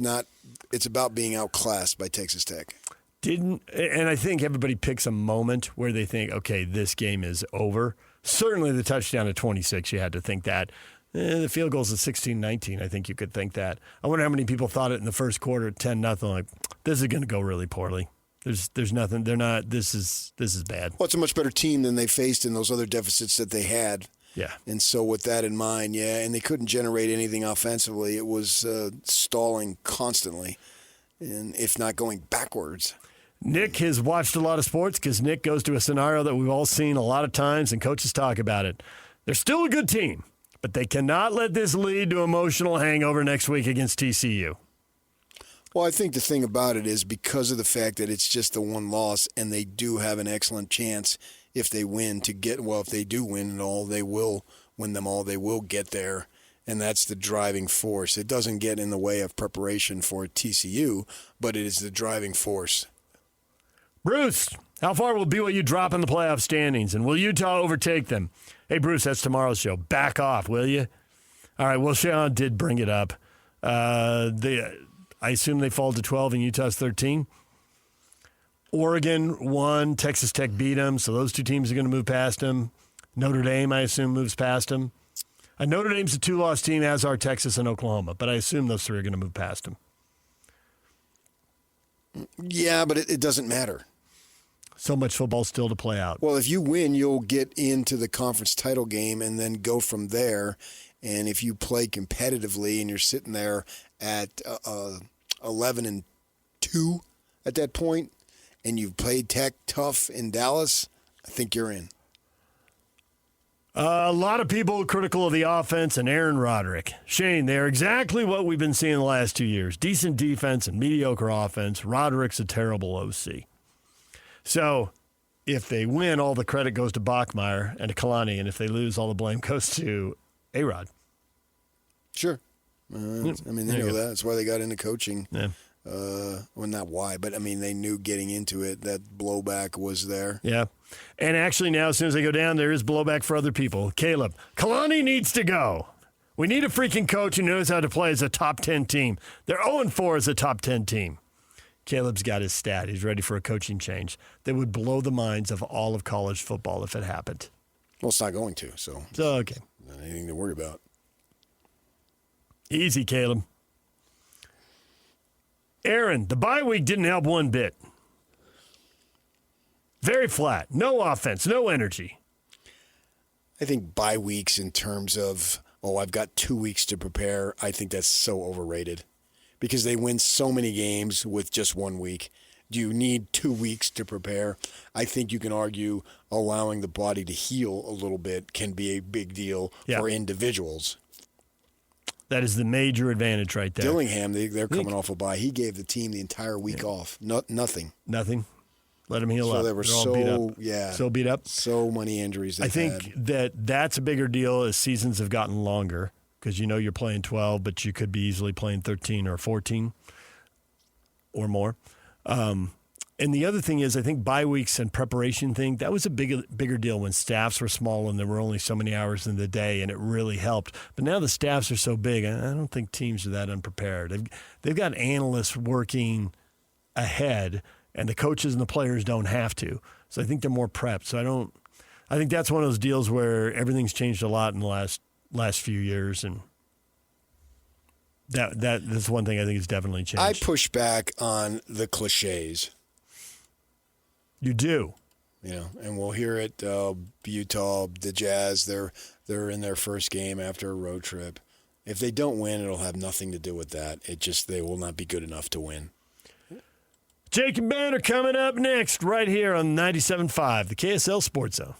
about being outclassed by Texas Tech. And I think everybody picks a moment where they think, okay, this game is over. Certainly the touchdown at 26, you had to think that. The field goals at 16-19, I think you could think that. I wonder how many people thought it in the first quarter at 10-0, like, this is going to go really poorly. There's nothing. They're not. This is bad. Well, it's a much better team than they faced in those other deficits that they had. Yeah. And so with that in mind, and they couldn't generate anything offensively. It was stalling constantly, and if not going backwards. Nick has watched a lot of sports because Nick goes to a scenario that we've all seen a lot of times, and coaches talk about it. They're still a good team. But they cannot let this lead to emotional hangover next week against TCU. Well, I think the thing about it is because of the fact that it's just the one loss, and they do have an excellent chance if they win to get, well, if they do win and all, they will win them all. They will get there, and that's the driving force. It doesn't get in the way of preparation for TCU, but it is the driving force. Bruce, how far will BYU drop in the playoff standings, and will Utah overtake them? Hey, Bruce, that's tomorrow's show. Back off, will you? All right, well, Shehan did bring it up. I assume they fall to 12 and Utah's 13. Oregon won. Texas Tech beat them, so those two teams are going to move past them. Notre Dame, I assume, moves past them. Notre Dame's a 2-loss team, as are Texas and Oklahoma, but I assume those three are going to move past them. Yeah, but it doesn't matter. So much football still to play out. Well, if you win, you'll get into the conference title game and then go from there. And if you play competitively and you're sitting there at 11-2 at that point, and you've played Tech tough in Dallas, I think you're in. A lot of people critical of the offense and Aaron Roderick. Shane, they're exactly what we've been seeing the last 2 years. Decent defense and mediocre offense. Roderick's a terrible OC. So if they win, all the credit goes to Bachmeier and to Kalani, and if they lose, all the blame goes to A-Rod. Sure. I mean, they know that. That's why they got into coaching. Yeah. Well, not why, but, I mean, they knew getting into it that blowback was there. Yeah. And actually now, as soon as they go down, there is blowback for other people. Caleb, Kalani needs to go. We need a freaking coach who knows how to play as a top 10 team. They're 0-4 as a top 10 team. Caleb's got his stat. He's ready for a coaching change that would blow the minds of all of college football if it happened. Well, it's not going to, so okay. Not anything to worry about. Easy, Caleb. Aaron, the bye week didn't help one bit. Very flat. No offense, no energy. I think bye weeks in terms of, I've got 2 weeks to prepare, I think that's so overrated. Because they win so many games with just 1 week. Do you need 2 weeks to prepare? I think you can argue allowing the body to heal a little bit can be a big deal for individuals. That is the major advantage right there. Dillingham, they're coming off a bye. He gave the team the entire week off. Nothing. Nothing. Let them heal up. So they were so beat up. So many injuries I think that's a bigger deal as seasons have gotten longer. Because you're playing 12, but you could be easily playing 13 or 14 or more. And the other thing is, I think bye weeks and preparation thing, that was a bigger deal when staffs were small and there were only so many hours in the day, and it really helped. But now the staffs are so big, I don't think teams are that unprepared. They've got analysts working ahead, and the coaches and the players don't have to. So I think they're more prepped. So I think that's one of those deals where everything's changed a lot in the last few years, and that's one thing I think has definitely changed. I push back on the cliches. You do, and we'll hear it. Utah, the Jazz, they're in their first game after a road trip. If they don't win, it'll have nothing to do with that. They will not be good enough to win. Jake and Ben are coming up next right here on 97.5, the KSL Sports Zone.